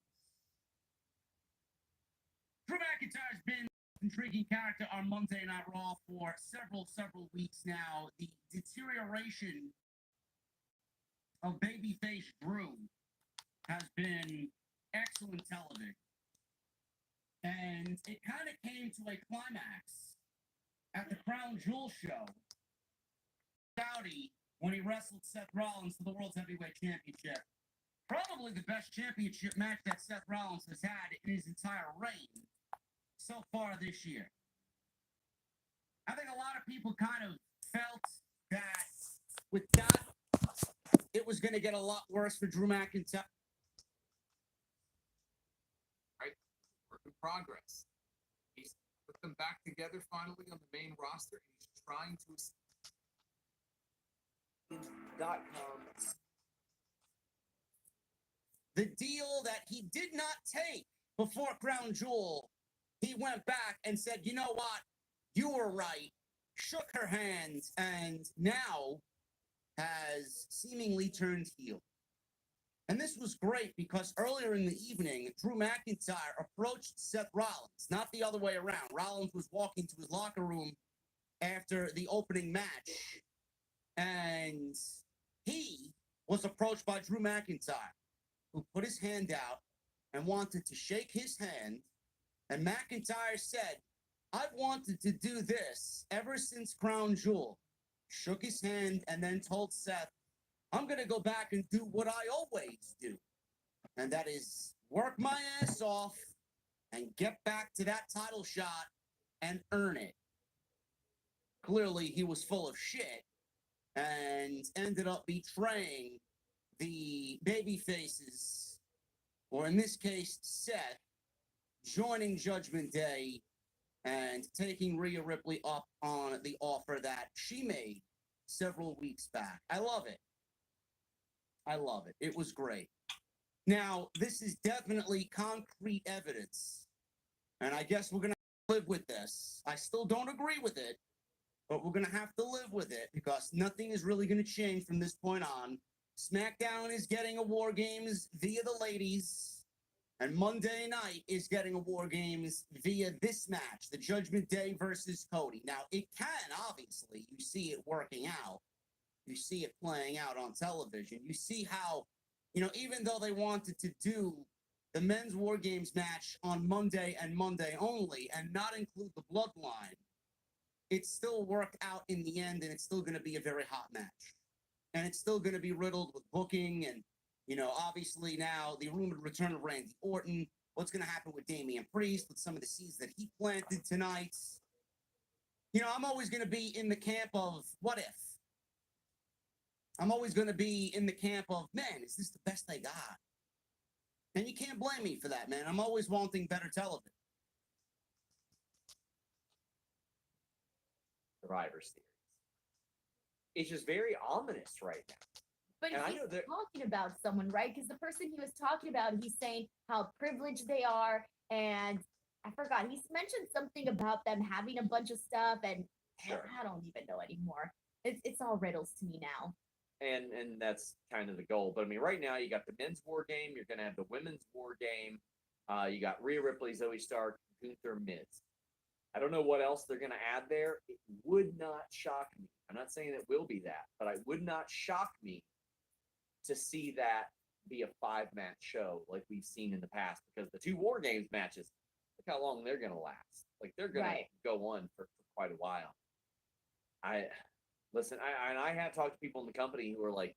Drew McIntyre's been an intriguing character on Monday Night Raw for several weeks now. The deterioration of babyface Drew has been excellent television. And it kind of came to a climax at the Crown Jewel show. Saudi, when he wrestled Seth Rollins for the World Heavyweight Championship. Probably the best championship match that Seth Rollins has had in his entire reign so far this year. I think a lot of people kind of felt that with that, it was going to get a lot worse for Drew McIntyre. Right? Work in progress. He's put them back together finally on the main roster, and he's trying to... The deal that he did not take before Crown Jewel, he went back and said, you know what? You were right. Shook her hand, and now has seemingly turned heel. And this was great because earlier in the evening, Drew McIntyre approached Seth Rollins, not the other way around. Rollins was walking to his locker room after the opening match, and he was approached by Drew McIntyre, who put his hand out and wanted to shake his hand, and McIntyre said, "I've wanted to do this ever since Crown Jewel." Shook his hand and then told Seth, "I'm going to go back and do what I always do, and that is work my ass off and get back to that title shot and earn it." Clearly, he was full of shit and ended up betraying the baby faces, or in this case, Seth, joining Judgment Day and taking Rhea Ripley up on the offer that she made several weeks back. I love it. I love it. It was great. Now, this is definitely concrete evidence, and I guess we're going to live with this. I still don't agree with it, but we're going to have to live with it because nothing is really going to change from this point on. SmackDown is getting a War Games via the ladies, and Monday night is getting a War Games via this match, the Judgment Day versus Cody. Now, it can, obviously, you see it working out. You see it playing out on television. You see how, even though they wanted to do the men's War Games match on Monday and Monday only and not include the Bloodline, it still worked out in the end, and it's still going to be a very hot match. And it's still going to be riddled with booking and, obviously now the rumored return of Randy Orton. What's going to happen with Damian Priest, with some of the seeds that he planted tonight? I'm always going to be in the camp of what if? I'm always going to be in the camp of, man, is this the best they got? And you can't blame me for that, man. I'm always wanting better television. Survivor Series. It's just very ominous right now. But And I he's know that- talking about someone, right? Because the person he was talking about, he's saying how privileged they are, and I forgot, he's mentioned something about them having a bunch of stuff, and Sure. I don't even know anymore. It's all riddles to me now. And that's kind of the goal. But I mean, right now you got the men's war game. You're going to have the women's war game. You got Rhea Ripley, Zoe Stark, Gunther, Miz. I don't know what else they're going to add there. It would not shock me. I'm not saying it will be that, but it would not shock me to see that be a 5-match show like we've seen in the past, because the 2 War Games matches, look how long they're going to last. Like, they're going to go on for quite a while. Listen, I have talked to people in the company who are like,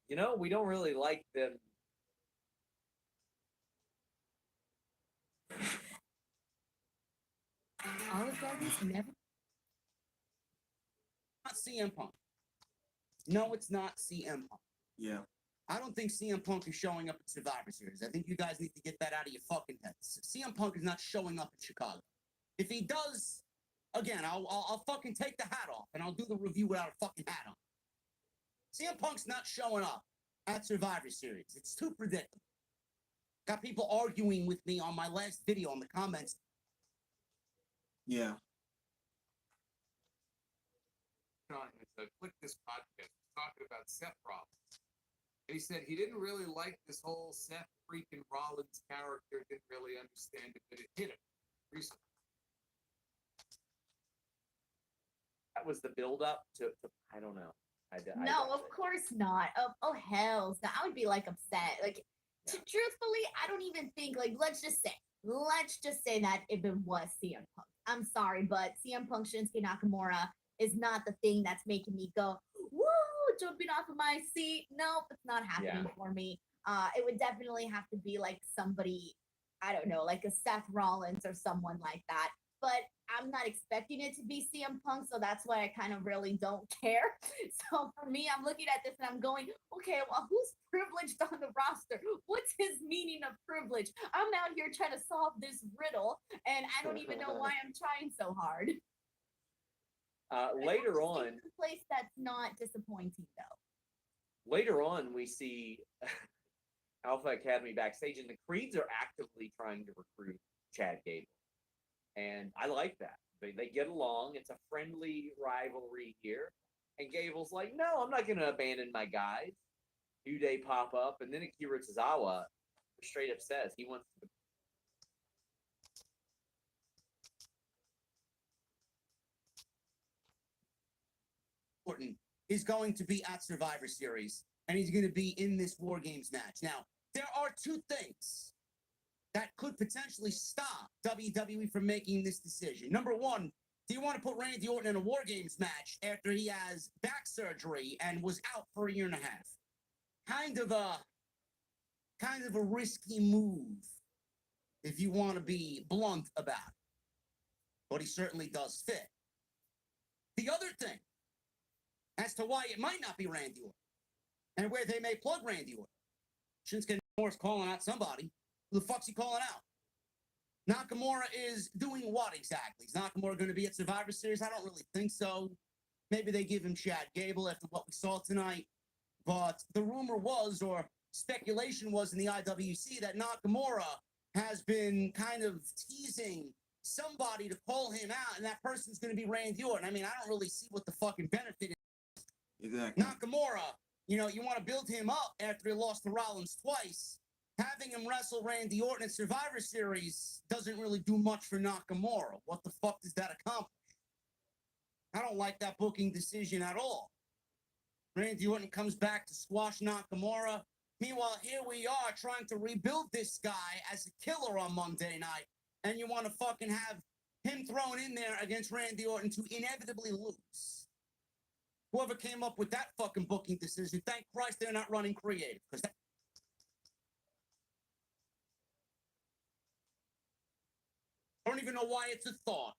we don't really like them. Olive Gardens never. Not CM Punk. No, it's not CM Punk. Yeah. I don't think CM Punk is showing up at Survivor Series. I think you guys need to get that out of your fucking heads. CM Punk is not showing up in Chicago. If he does, again, I'll fucking take the hat off and I'll do the review without a fucking hat on. CM Punk's not showing up at Survivor Series. It's too predictable. Got people arguing with me on my last video in the comments. Yeah. On his Click This podcast, talking about Seth Rollins. And he said he didn't really like this whole Seth freaking Rollins character, didn't really understand it, but it hit him recently. That was the build-up to I don't know. No, of course not. Oh hells, no, I would be like upset. Like, truthfully, I don't even think, like, let's just say that if it was CM Punk. I'm sorry, but CM Punk Shinsuke Nakamura is not the thing that's making me go, woo, jumping off of my seat. Nope, it's not happening for me. It would definitely have to be like somebody, I don't know, like a Seth Rollins or someone like that. But I'm not expecting it to be CM Punk, so that's why I kind of really don't care. So for me, I'm looking at this and I'm going, okay, well, who's privileged on the roster? What's his meaning of privilege? I'm out here trying to solve this riddle, and I don't even know why I'm trying so hard. Later on, a place that's not disappointing though. Later on, we see Alpha Academy backstage, and the Creeds are actively trying to recruit Chad Gable. And I like that. They get along. It's a friendly rivalry here. And Gable's like, no, I'm not going to abandon my guys. New Day pop up. And then Akira Tozawa straight up says he wants to. Orton is going to be at Survivor Series, and he's going to be in this War Games match. Now, there are two things that could potentially stop WWE from making this decision. Number one, do you want to put Randy Orton in a War Games match after he has back surgery and was out for a year and a half? Kind of a risky move, if you want to be blunt about it. But he certainly does fit. The other thing, as to why it might not be Randy Orton, and where they may plug Randy Orton. Shinsuke Nakamura's calling out somebody. Who the fuck's he calling out? Nakamura is doing what exactly? Is Nakamura going to be at Survivor Series? I don't really think so. Maybe they give him Chad Gable after what we saw tonight. But the rumor was, or speculation was in the IWC, that Nakamura has been kind of teasing somebody to call him out, and that person's going to be Randy Orton. I mean, I don't really see what the fucking benefit is. Exactly. Nakamura, you know, you want to build him up after he lost to Rollins twice. Having him wrestle Randy Orton at Survivor Series doesn't really do much for Nakamura. What the fuck does that accomplish? I don't like that booking decision at all. Randy Orton comes back to squash Nakamura. Meanwhile, here we are trying to rebuild this guy as a killer on Monday night, and you want to fucking have him thrown in there against Randy Orton to inevitably lose. Whoever came up with that fucking booking decision, thank Christ they're not running creative, because that... I don't even know why it's a thought.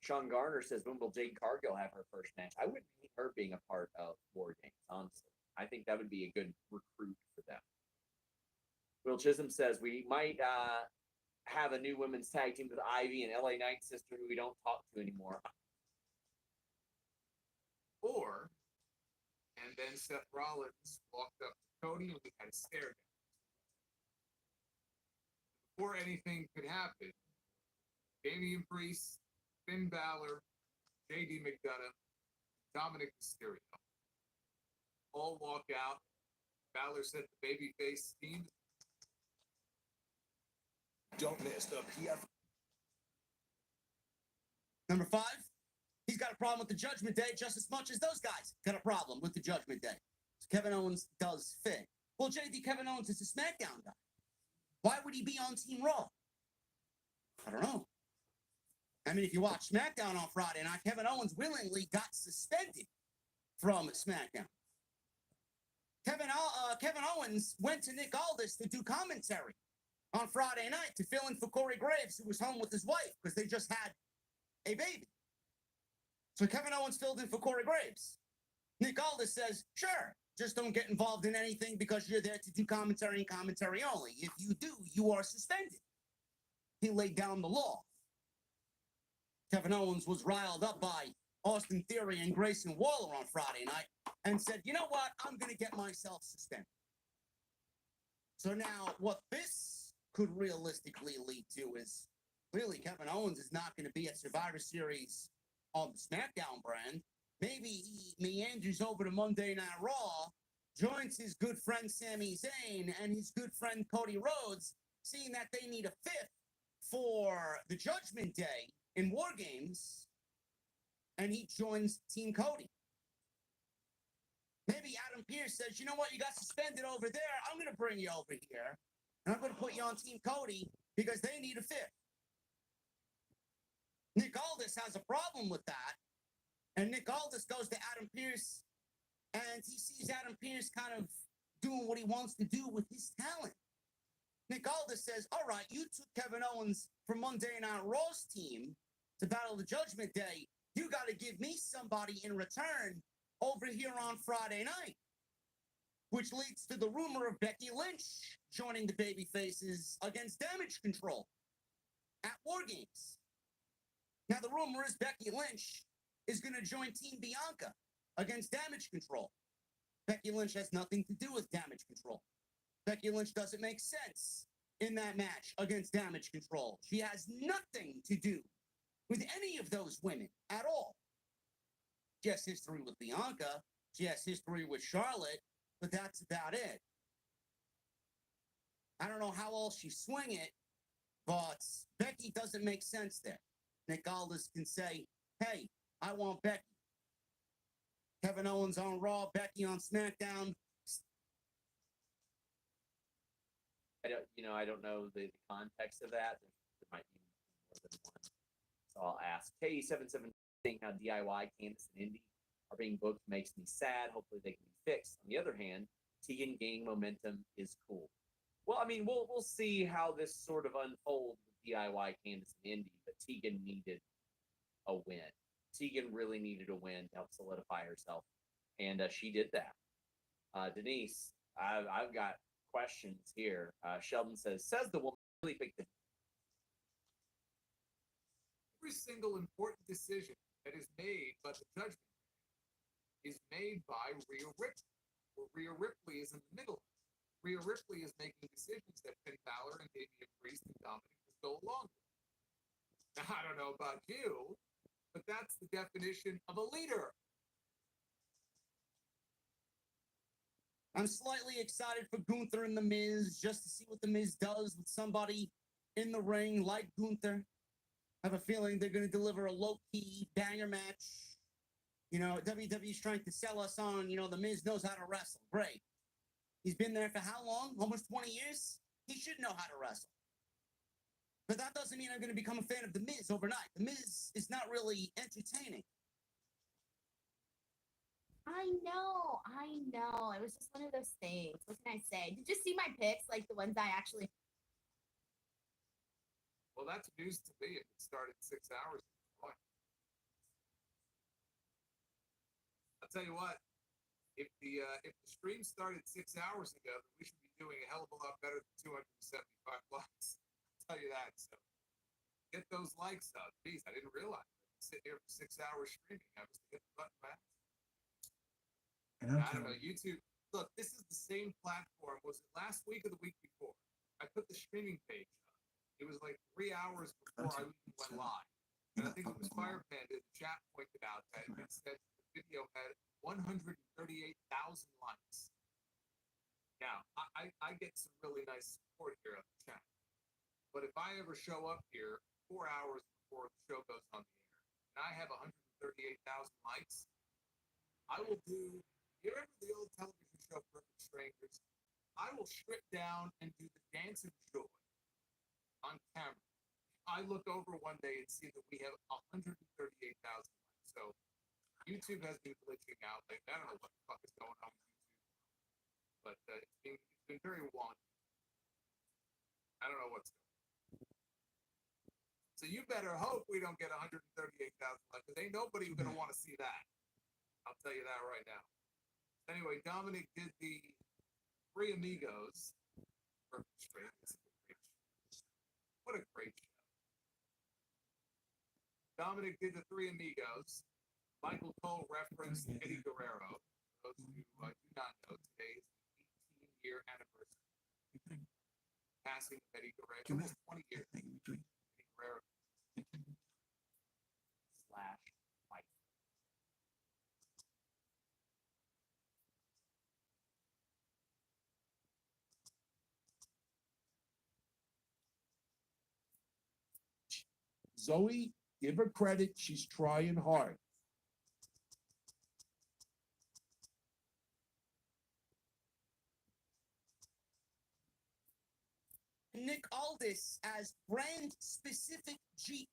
Sean Garner says, when will Jade Cargill have her first match? I wouldn't hate her being a part of War Games, honestly. I think that would be a good recruit for them. Will Chisholm says, we might have a new women's tag team with Ivy and LA Knight sister who we don't talk to anymore. Or, and then Seth Rollins walked up to Cody and we had a stare down. Before anything could happen, Damian Priest, Finn Balor, JD McDonough, Dominic Mysterio all walk out. Balor said the babyface team. Don't miss the PF. Number 5, he's got a problem with the Judgment Day just as much as those guys got a problem with the Judgment Day. So Kevin Owens does fit. Well, JD, Kevin Owens is a SmackDown guy. Why would he be on Team Raw? I don't know. I mean, if you watch SmackDown on Friday night, Kevin Owens willingly got suspended from SmackDown. Kevin Owens went to Nick Aldis to do commentary on Friday night to fill in for Corey Graves, who was home with his wife because they just had a baby. So Kevin Owens filled in for Corey Graves. Nick Aldis says, sure, just don't get involved in anything because you're there to do commentary and commentary only. If you do, you are suspended. He laid down the law. Kevin Owens was riled up by Austin Theory and Grayson Waller on Friday night and said, you know what, I'm going to get myself suspended. So now what this could realistically lead to is clearly Kevin Owens is not going to be at Survivor Series on the SmackDown brand. Maybe he meanders over to Monday Night Raw, joins his good friend Sami Zayn and his good friend Cody Rhodes, seeing that they need a fifth for the Judgment Day in War Games, and he joins Team Cody. Maybe Adam Pearce says, you know what, you got suspended over there, I'm going to bring you over here, and I'm going to put you on Team Cody because they need a fifth. Nick Aldis has a problem with that, and Nick Aldis goes to Adam Pearce, and he sees Adam Pearce kind of doing what he wants to do with his talent. Nick Aldis says, all right, you took Kevin Owens from Monday Night Raw's team to battle the Judgment Day. You got to give me somebody in return over here on Friday night, which leads to the rumor of Becky Lynch joining the babyfaces against Damage Control at War Games. Now, the rumor is Becky Lynch is going to join Team Bianca against Damage Control. Becky Lynch has nothing to do with Damage Control. Becky Lynch doesn't make sense in that match against Damage Control. She has nothing to do with any of those women at all. She has history with Bianca. She has history with Charlotte, but that's about it. I don't know how else you swing it, but Becky doesn't make sense there. Nick Aldis can say, hey, I want Becky. Kevin Owens on Raw, Becky on SmackDown. I don't know the context of that. There might be more than one. So I'll ask. K77 saying how DIY, Candice, and Indy are being booked makes me sad. Hopefully they can be fixed. On the other hand, Tegan gaining momentum is cool. Well, I mean, we'll see how this sort of unfolds with DIY, Candice, and Indy, but Tegan needed a win. Tegan really needed a win to help solidify herself, and she did that. Denise, I've got questions here. Sheldon says the woman really picked the. Every single important decision that is made by the judgment is made by Rhea Ripley, where Rhea Ripley is in the middle. Rhea Ripley is making decisions that Finn Balor and Damian Priest and Dominic just go along with. Now, I don't know about you, but that's the definition of a leader. I'm slightly excited for Gunther and The Miz just to see what The Miz does with somebody in the ring like Gunther. I have a feeling they're going to deliver a low-key banger match. WWE's trying to sell us on, The Miz knows how to wrestle. Great. He's been there for how long? Almost 20 years? He should know how to wrestle. But that doesn't mean I'm going to become a fan of The Miz overnight. The Miz is not really entertaining. I know. It was just one of those things. What can I say? Did you see my picks? Like the ones I actually. Well, that's news to me. If it started 6 hours ago. I'll tell you what. If the stream started 6 hours ago, then we should be doing a hell of a lot better than 275 likes. I'll tell you that. So get those likes up. Jeez, I didn't realize. Sit here for 6 hours streaming. I was to hit the button fast. I don't know. YouTube. Look, this is the same platform. Was it last week or the week before? I put the streaming page up. It was like 3 hours before I even went live. And I think it was Fire Panda. The chat pointed out that it said the video had 138,000 likes. Now, I get some really nice support here on the chat. But if I ever show up here 4 hours before the show goes on the air, and I have 138,000 likes, I will do. You remember the old television show Perfect Strangers? I will strip down and do the dance of joy on camera. I look over one day and see that we have 138,000 likes. So YouTube has been glitching out. Like, I don't know what the fuck is going on with YouTube, but it's been very wonky. I don't know what's going on. So you better hope we don't get 138,000 likes, because ain't nobody going to want to see that. I'll tell you that right now. Anyway, Dominic did the Three Amigos. Perfect Strangers. What a great show. Dominic did the Three Amigos. Michael Cole referenced Eddie Guerrero. For those who do not know, today is the 18-year anniversary. Passing of Eddie Guerrero. Almost 20 years. Eddie Guerrero. Slash fight. Zoe, give her credit. She's trying hard. Nick Aldis as brand specific Jeep.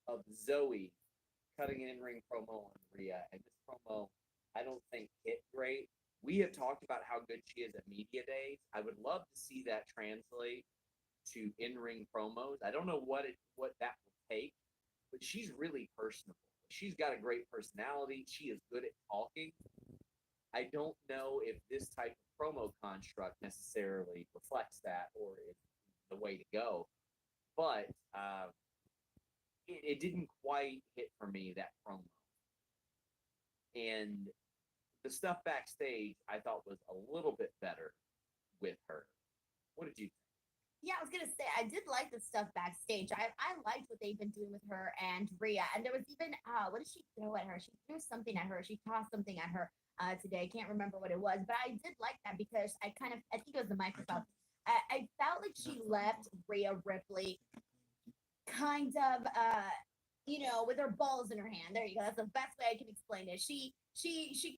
Of Zoe cutting an in-ring promo on Rhea, and this promo I don't think hit great. We have talked about how good she is at media days. I would love to see that translate to in-ring promos. I don't know what that will take, but she's really personable. She's got a great personality. She is good at talking. I don't know if this type of promo construct necessarily reflects that or is the way to go, but it didn't quite hit for me, that promo. And the stuff backstage I thought was a little bit better with her. What did you think? Yeah, I was gonna say I did like the stuff backstage. I liked what they've been doing with her and Rhea. And there was even what did she throw at her? She threw something at her. She tossed something at her today. I can't remember what it was, but I did like that because I think it was the microphone. I felt like she left Rhea Ripley kind of with her balls in her hand. There you go. That's the best way I can explain it. She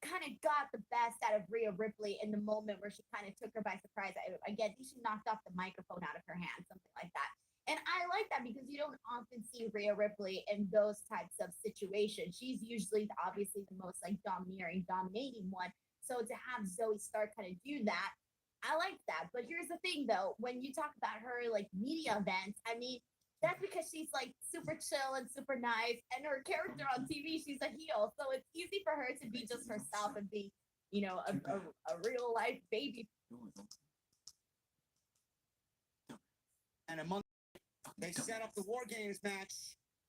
kind of got the best out of Rhea Ripley in the moment where she kind of took her by surprise. I think she knocked off the microphone out of her hand, something like that. And I like that because you don't often see Rhea Ripley in those types of situations. She's usually obviously the most like dominating one. So to have Zoe Stark kind of do that, I like that. But here's the thing though, when you talk about her like media events, I mean, that's because she's like super chill and super nice, and her character on TV, she's a heel, so it's easy for her to be just herself and be, a real life baby. And a month, they set up the War Games match.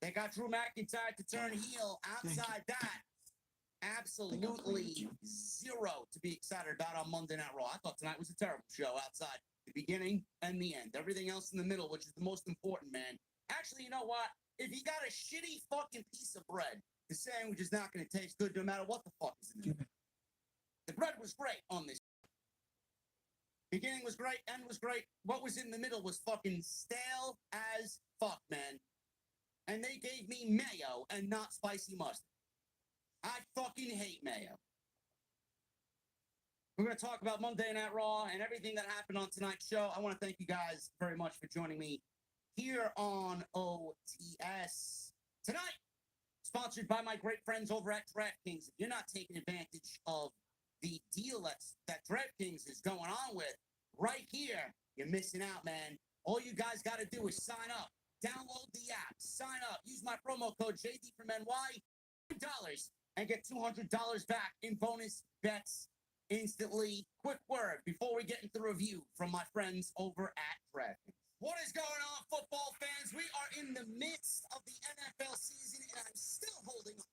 They got Drew McIntyre to turn heel. Outside that, absolutely zero to be excited about on Monday Night Raw. I thought tonight was a terrible show outside the beginning and the end. Everything else in the middle, which is the most important, man. Actually, you know what? If you got a shitty fucking piece of bread, the sandwich is not going to taste good no matter what the fuck is in the middle. The bread was great on this. Beginning was great, end was great. What was in the middle was fucking stale as fuck, man. And they gave me mayo and not spicy mustard. I fucking hate mayo. We're going to talk about Monday Night Raw and everything that happened on tonight's show. I want to thank you guys very much for joining me here on OTS. Tonight, sponsored by my great friends over at DraftKings. If you're not taking advantage of the deal that DraftKings is going on with right here, you're missing out, man. All you guys got to do is sign up. Download the app. Sign up. Use my promo code JD from NY. $2 and get $200 back in bonus bets instantly. Quick word before we get into the review from my friends over at DraftKings. What is going on, football fans? We are in the midst of the NFL season, and I'm still holding on.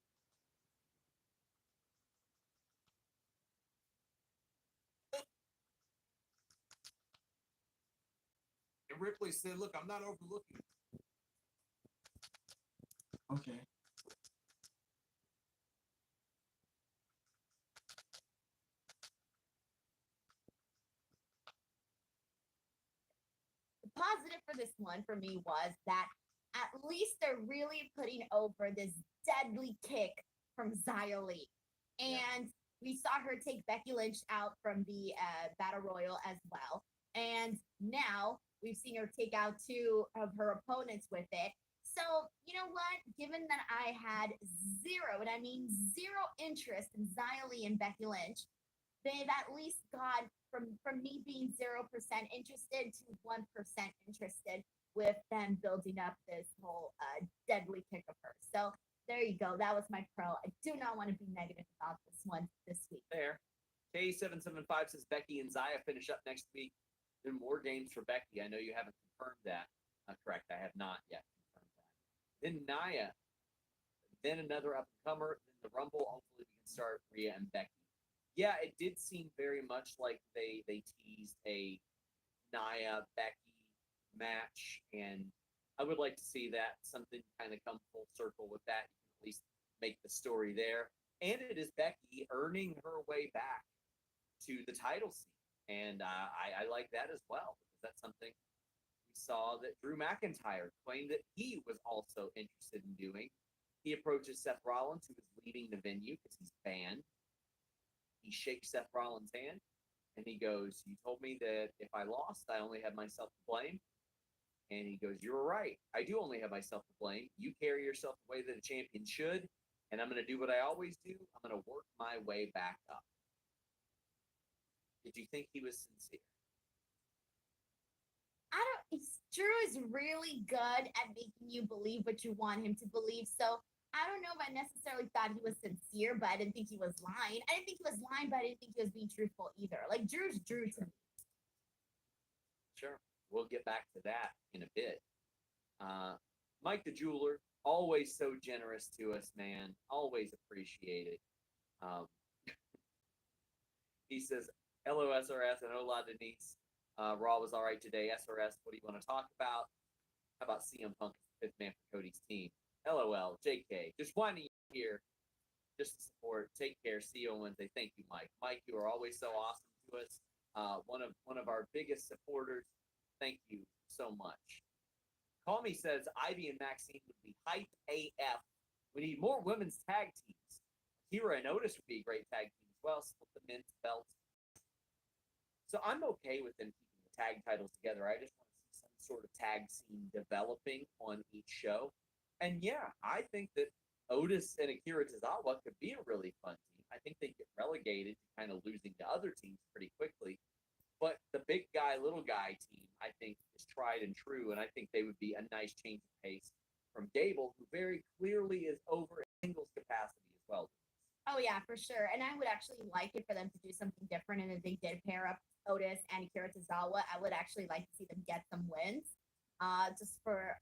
And Ripley said, look, I'm not overlooking. Okay. The positive for this one for me was that at least they're really putting over this deadly kick from Xia Li. And we saw her take Becky Lynch out from the Battle Royal as well. And now we've seen her take out two of her opponents with it. So, you know what? Given that I had zero, and I mean zero interest in Xia Li and Becky Lynch, they've at least gone from me being 0% interested to 1% interested with them building up this whole deadly kick of hers. So there you go. That was my pro. I do not want to be negative about this one this week. There. K775 says Becky and Xia finish up next week. There are more games for Becky. I know you haven't confirmed that. Correct. I have not yet confirmed that. Then Nia. Then another up-and-comer. Then the Rumble. Hopefully we can start Rhea and Becky. Yeah, it did seem very much like they teased a Nia Becky match, and I would like to see that something kind of come full circle with that. You can at least make the story there, and it is Becky earning her way back to the title scene, and I like that as well because that's something we saw that Drew McIntyre claimed that he was also interested in doing. He approaches Seth Rollins, who is leaving the venue because he's banned. He shakes Seth Rollins' hand, and he goes, you told me that if I lost, I only have myself to blame. And he goes, you're right. I do only have myself to blame. You carry yourself the way that a champion should, and I'm going to do what I always do. I'm going to work my way back up. Did you think he was sincere? Drew is really good at making you believe what you want him to believe. So I don't know if I necessarily thought he was sincere, but I didn't think he was lying. I didn't think he was lying, but I didn't think he was being truthful either. Like Drew's Drew to me. Sure. We'll get back to that in a bit. Mike the Jeweler, always so generous to us, man. Always appreciate it. He says, LOSRS and hola, Denise. Raw was all right today. SRS, what do you want to talk about? How about CM Punk as the fifth man for Cody's team? LOL, JK, just winding you here, just to support. Take care. See you on Wednesday. Thank you, Mike. Mike, you are always so awesome to us. One of our biggest supporters. Thank you so much. Call Me says Ivy and Maxine would be hype AF. We need more women's tag teams. Kira and Otis would be a great tag team as well. Split the men's belts. So I'm okay with them keeping the tag titles together. I just want to see some sort of tag scene developing on each show. And yeah, I think that Otis and Akira Tozawa could be a really fun team. I think they get relegated to kind of losing to other teams pretty quickly. But the big guy, little guy team, I think, is tried and true. And I think they would be a nice change of pace from Gable, who very clearly is over in singles capacity as well. Oh, yeah, for sure. And I would actually like it for them to do something different. And if they did pair up Otis and Akira Tozawa, I would actually like to see them get some wins just for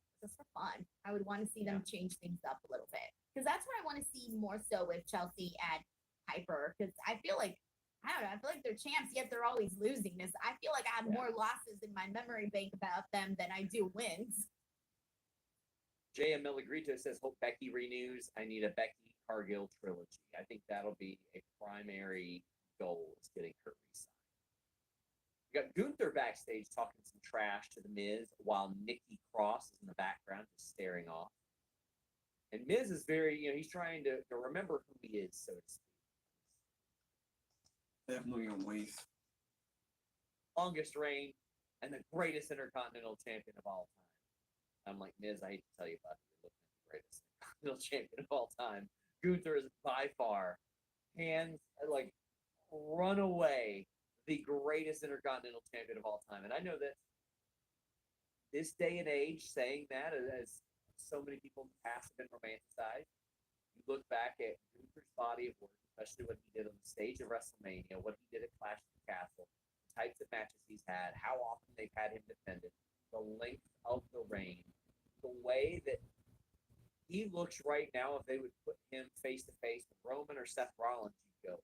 fun. I would want to see them change things up a little bit. Because that's what I want to see more so with Chelsea and Piper. Because I feel like, I don't know, I feel like they're champs, yet they're always losing. I feel like I have more losses in my memory bank about them than I do wins. J.M. Milagrito says, hope Becky renews. I need a Becky Cargill trilogy. I think that'll be a primary goal, is getting her re-signed. We got Gunther backstage talking some trash to The Miz while Nikki Cross is in the background just staring off. And Miz is very, he's trying to remember who he is, so to speak. Definitely on waste. Longest reign and the greatest Intercontinental Champion of all time. I'm like, Miz, I hate to tell you about it. You're looking at the greatest Intercontinental Champion of all time. Gunther is by far, hands, like, run away, the greatest Intercontinental Champion of all time. And I know that this day and age, saying that, as so many people in the past have been romanticized, you look back at Gunther's body of work, especially what he did on the stage of WrestleMania, what he did at Clash of the Castle, the types of matches he's had, how often they've had him defended, the length of the reign, the way that he looks right now. If they would put him face to face with Roman or Seth Rollins, you'd go,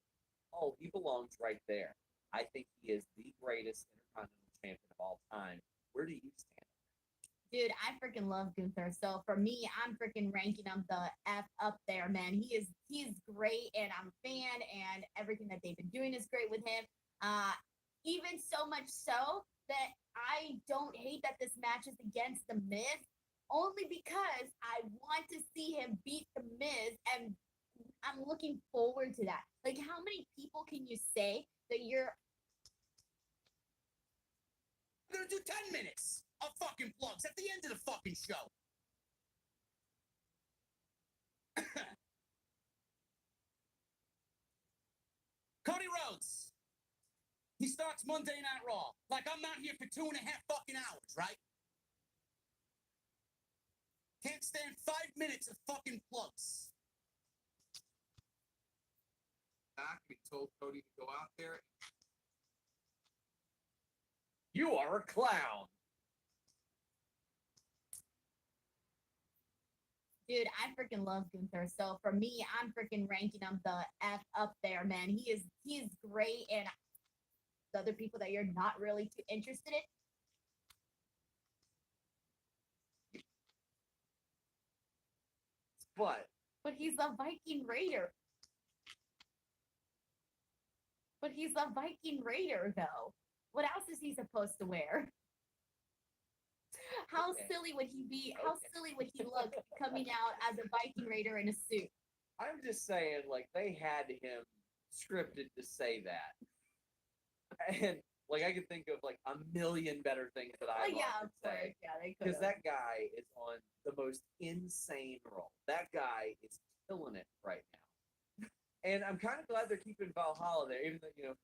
oh, he belongs right there. I think he is the greatest Intercontinental Champion of all time. Where do you stand? Dude, I freaking love Gunther. So for me, I'm freaking ranking him the F up there, man. He's great, and I'm a fan, and everything that they've been doing is great with him. Even so much so that I don't hate that this match is against The Miz, only because I want to see him beat The Miz, and I'm looking forward to that. Like, how many people can you say that you're... I'm gonna do 10 minutes of fucking plugs at the end of the fucking show. Cody Rhodes. He starts Monday Night Raw. Like, I'm not here for 2.5 fucking hours, right? Can't stand 5 minutes of fucking plugs. Back, we told Cody to go out there. You are a clown. Dude, I freaking love Gunther. So for me, I'm freaking ranking him the F up there, man. He is great, and the other people that you're not really too interested in. But he's a Viking Raider. Though. What else is he supposed to wear? How silly would he be? How silly would he look coming out as a Viking Raider in a suit? I'm just saying, like, they had him scripted to say that. And, like, I could think of, like, a million better things that I Yeah, could say. Yeah, they could. Because that guy is on the most insane roll. That guy is killing it right now. And I'm kind of glad they're keeping Valhalla there, even though,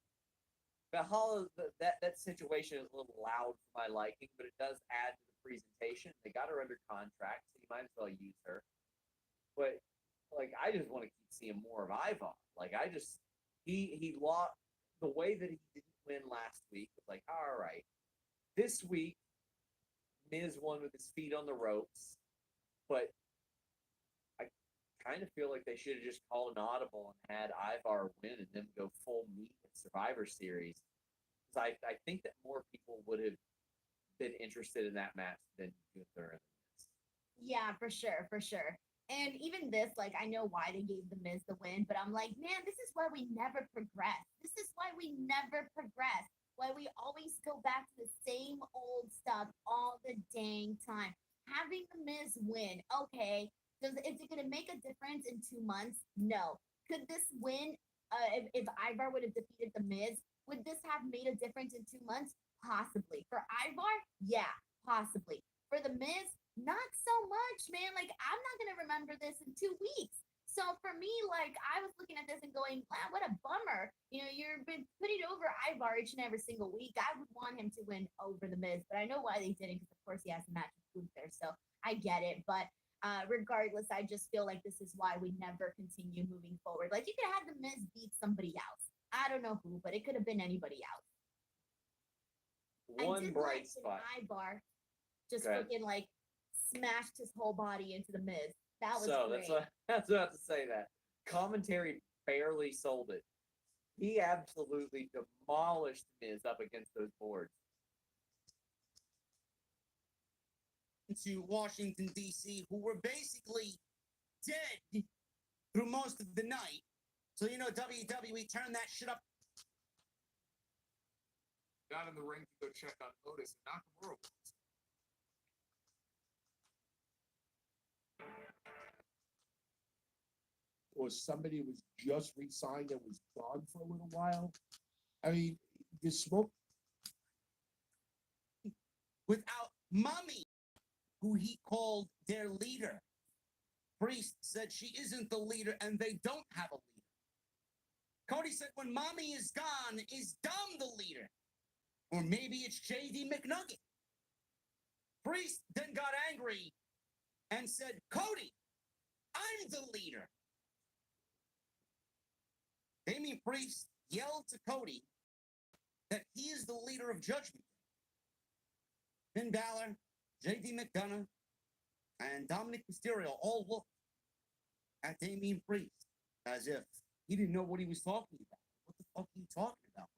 Valhalla, that situation is a little loud for my liking, but it does add to the presentation. They got her under contract, so you might as well use her. But, like, I just want to keep seeing more of Ivar. Like, he lost the way that he didn't win last week. Was like, all right, this week, Miz won with his feet on the ropes, but I kind of feel like they should have just called an audible and had Ivar win and then go full meat at Survivor Series. because I think that more people would have been interested in that match than Gunther and Miz. Yeah, for sure, for sure. And even this, like, I know why they gave the Miz the win, but I'm like, man, this is why we never progress. This is why we never progress. Why we always go back to the same old stuff all the dang time. Having the Miz win, okay. Is it gonna make a difference in 2 months? No. Could this win, if Ivar would have defeated the Miz, would this have made a difference in 2 months? Possibly. For Ivar, yeah, possibly. For the Miz, not so much, man. Like, I'm not gonna remember this in 2 weeks. So for me, like, I was looking at this and going, wow, what a bummer. You know, you've been putting over Ivar each and every single week. I would want him to win over the Miz, but I know why they didn't, because of course he has a match with Gunther, so I get it. But regardless, I just feel like this is why we never continue moving forward. Like, you could have the Miz beat somebody else. I don't know who, but it could have been anybody else. One bright spot. Ivar just Go ahead. freaking like smashed his whole body into the Miz. That was So great. that's what I have to say. That commentary barely sold it. He absolutely demolished Miz up against those boards. To Washington, D.C., who were basically dead through most of the night. So, you know, WWE turned that shit up. Got in the ring to go check on Otis, and Nakamura was. Or somebody was just re-signed and was gone for a little while. I mean, the smoke. Without Mommy, who he called their leader. Priest said she isn't the leader and they don't have a leader. Cody said when Mommy is gone, is Dom the leader? Or maybe it's JD McNugget. Priest then got angry and said, Cody, I'm the leader. Damian Priest yelled to Cody that he is the leader of Judgment. Finn Balor, JD McDonough, and Dominic Mysterio all looked at Damian Priest as if he didn't know what he was talking about. What the fuck are you talking about,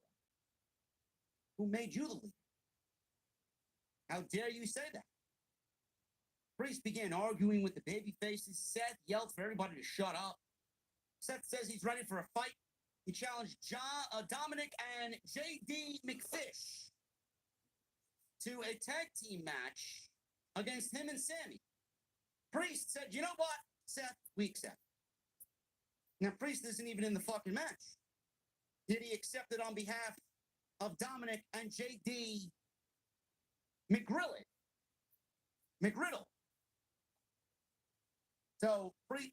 bro? Who made you the leader? How dare you say that? Priest began arguing with the baby faces. Seth yelled for everybody to shut up. Seth says he's ready for a fight. He challenged Dominic and JD McFish to a tag team match against him and Sammy. Priest said, you know what, Seth, we accept. Now, Priest isn't even in the fucking match. Did he accept it on behalf of Dominic and JD McGriddle? So, Priest.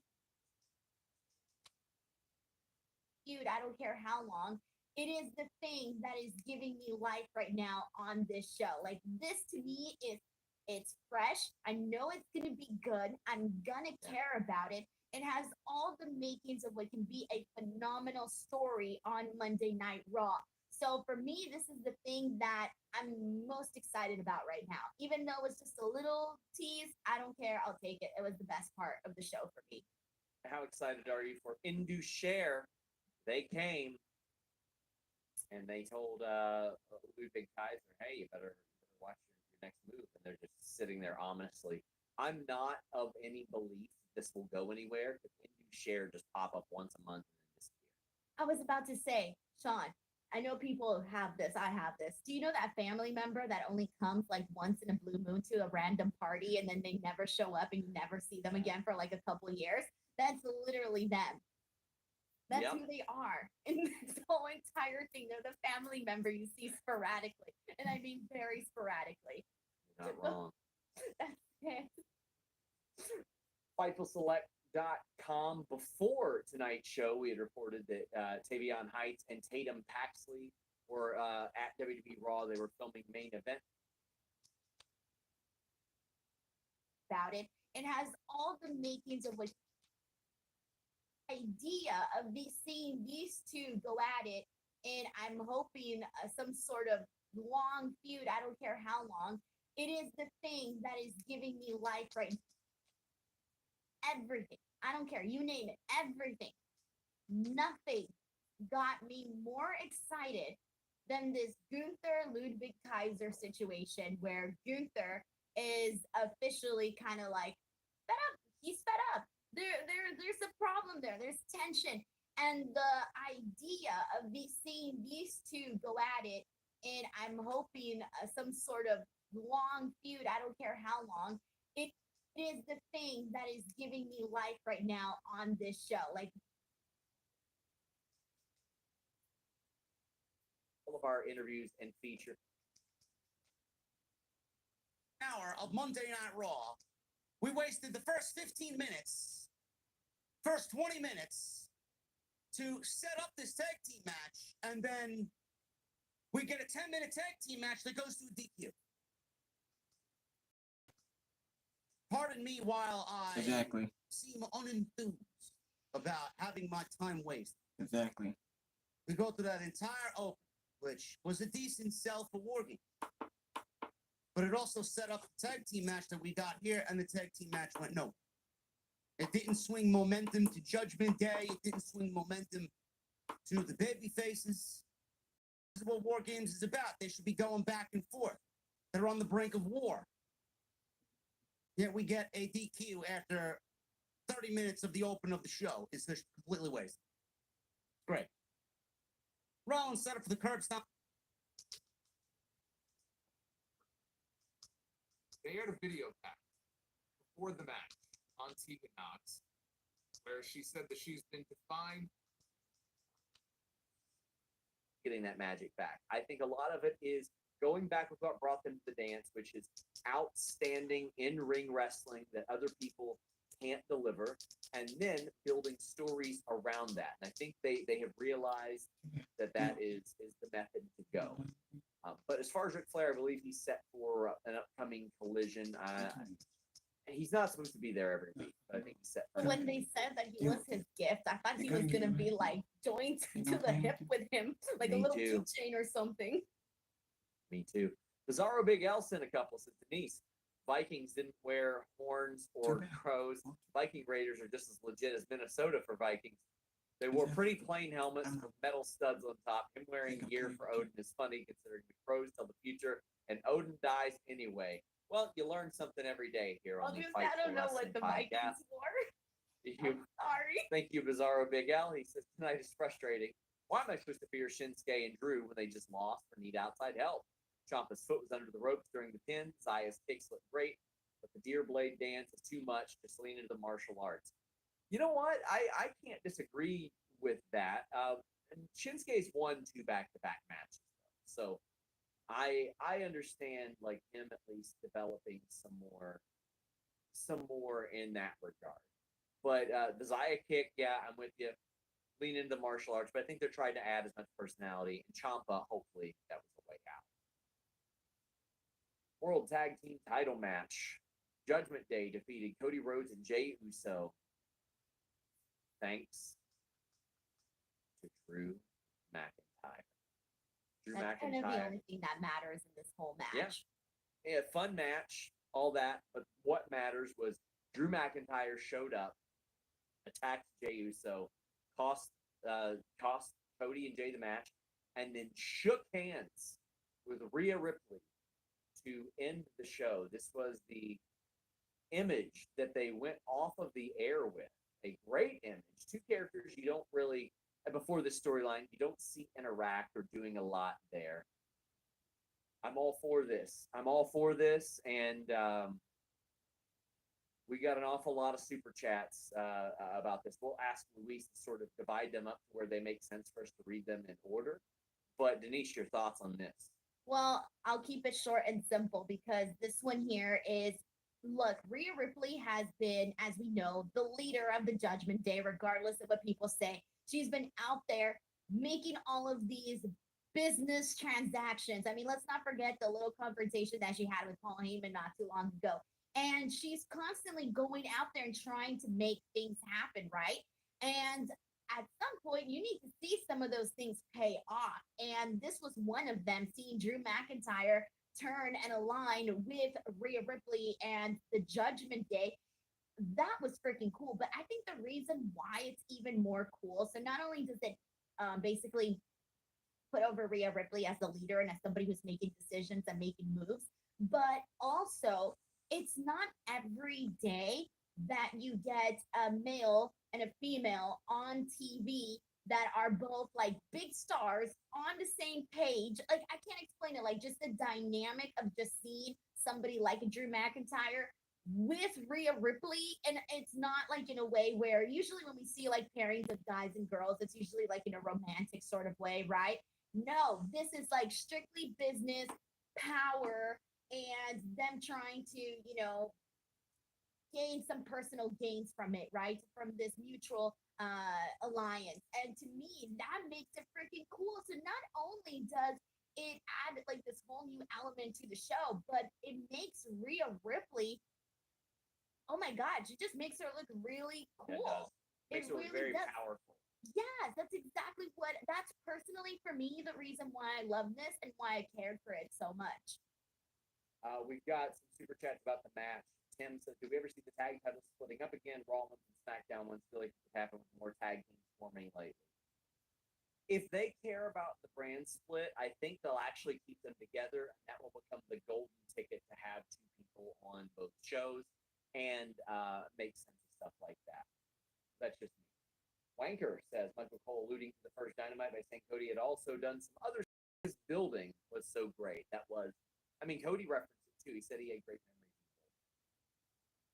Dude, I don't care how long. It is the thing that is giving me life right now on this show. Like, this to me is, it's fresh. I know it's gonna be good. I'm gonna care about it. It has all the makings of what can be a phenomenal story on Monday Night Raw. So for me, this is the thing that I'm most excited about right now. Even though it's just a little tease, I don't care. I'll take it. It was the best part of the show for me. How excited are you for Indu Share? They came and they told Ludwig Kaiser, hey, you better watch your next move. And they're just sitting there ominously. I'm not of any belief this will go anywhere. If Indu Share just pop up once a month and then disappear. I was about to say, Sean, I know people have this. I have this. Do you know that family member that only comes like once in a blue moon to a random party and then they never show up and you never see them again for like a couple years? That's literally them. That's who they are. And this whole entire thing, they're the family member you see sporadically. And I mean very sporadically. You're not wrong. That's it. FightfulSelect.com. Before tonight's show, we had reported that Tavion Heights and Tatum Paxley were at WWE Raw. They were filming main event. About it. It has all the makings of what idea of seeing these two go at it, and I'm hoping some sort of long feud. I don't care how long. It is the thing that is giving me life right now. Everything. I don't care. You name it. Everything. Nothing got me more excited then this Gunther Ludwig Kaiser situation where Gunther is officially kind of like fed up. He's fed up. There's a problem there. There's tension, and the idea of seeing these two go at it, and I'm hoping some sort of long feud. I don't care how long. It is the thing that is giving me life right now on this show. Like, All of our interviews and features. Hour of Monday Night Raw. We wasted the first 15 minutes, first 20 minutes to set up this tag team match, and then we get a 10-minute tag team match that goes to a DQ. Pardon me while I Exactly. seem unenthused about having my time wasted. Exactly. We go through that entire open, which was a decent sell for War Games. But it also set up the tag team match that we got here, and the tag team match went no. It didn't swing momentum to Judgment Day. It didn't swing momentum to the baby faces. This is what War Games is about. They should be going back and forth. They're on the brink of war. Yet we get a DQ after 30 minutes of the open of the show. It's just completely wasted. Great. Rollins set up for the curb stomp. They aired a video pack before the match on mcdonagh, where she said that she's been defined. Getting that magic back. I think a lot of it is going back with what brought them to the dance, which is outstanding in-ring wrestling that other people can't deliver, and then building stories around that. And I think they have realized that is the method to go. But as far as Ric Flair, I believe he's set for an upcoming collision. He's not supposed to be there every week, but I think he's set. when they said that he was his gift, I thought he was gonna be like joined to the hip with him, like a Me little too. keychain or something. Me too. Bizarro Big L sent a couple. Said Denise, Vikings didn't wear horns or crows. Viking Raiders are just as legit as Minnesota for Vikings. They wore pretty plain helmets with metal studs on top. Him wearing gear for Odin is funny considering the crows tell the future, and Odin dies anyway. Well, you learn something every day here on the Obviously, Fight I don't for know what Wrestling the podcast. Vikings wore. You, Sorry. thank you, Bizarro Big L. He says tonight is frustrating. Why am I supposed to fear Shinsuke and Drew when they just lost or need outside help? Ciampa's foot was under the ropes during the pin. Zaya's kicks looked great, but the deer blade dance is too much. Just lean into the martial arts. You know what? I can't disagree with that. And Shinsuke's won 2 back-to-back matches, so I understand like him at least developing some more in that regard. But the Zaya kick, yeah, I'm with you. Lean into the martial arts, but I think they're trying to add as much personality. And Ciampa, hopefully, that was the way out. World Tag Team Title match. Judgment Day defeated Cody Rhodes and Jey Uso. Thanks to Drew McIntyre. That's kind of the only thing that matters in this whole match. Yeah, fun match, all that. But what matters was Drew McIntyre showed up, attacked Jey Uso, cost Cody and Jey the match, and then shook hands with Rhea Ripley to end the show. This was the image that they went off of the air with. A great image. 2 characters you don't really, before this storyline, you don't see interact or doing a lot there. I'm all for this. And we got an awful lot of super chats about this. We'll ask Luis to sort of divide them up to where they make sense for us to read them in order. But Denise, your thoughts on this? Well, I'll keep it short and simple because this one here is, look, Rhea Ripley has been, as we know, the leader of the Judgment Day, regardless of what people say. She's been out there making all of these business transactions. I mean, let's not forget the little confrontation that she had with Paul Heyman not too long ago. And she's constantly going out there and trying to make things happen, right? And at some point, you need to see some of those things pay off. And this was one of them, seeing Drew McIntyre turn and align with Rhea Ripley and the Judgment Day. That was freaking cool. But I think the reason why it's even more cool, so not only does it basically put over Rhea Ripley as the leader and as somebody who's making decisions and making moves. But also, it's not every day that you get a male and a female on TV that are both like big stars on the same page. Like, I can't explain it. Like, just the dynamic of just seeing somebody like a Drew McIntyre with Rhea Ripley. And it's not like in a way where usually when we see like pairings of guys and girls, it's usually like in a romantic sort of way, right? No, this is like strictly business, power, and them trying to, gain some personal gains from it, right? From this mutual alliance. And to me, that makes it freaking cool. So not only does it add like this whole new element to the show, but it makes Rhea Ripley, oh my god, she just makes her look really cool. Makes her look very powerful. Yes, that's exactly that's personally for me the reason why I love this and why I cared for it so much. We've got some super chats about the match. Tim says, "Do we ever see the tag titles splitting up again? Raw ones and SmackDown ones feel like it could happen with more tag teams forming lately." If they care about the brand split, I think they'll actually keep them together, and that will become the golden ticket to have two people on both shows and make sense of stuff like that. That's just me. Wanker says, Michael Cole alluding to the first Dynamite by saying Cody had also done some other stuff. His building was so great. Cody referenced it too. He said he had great memories.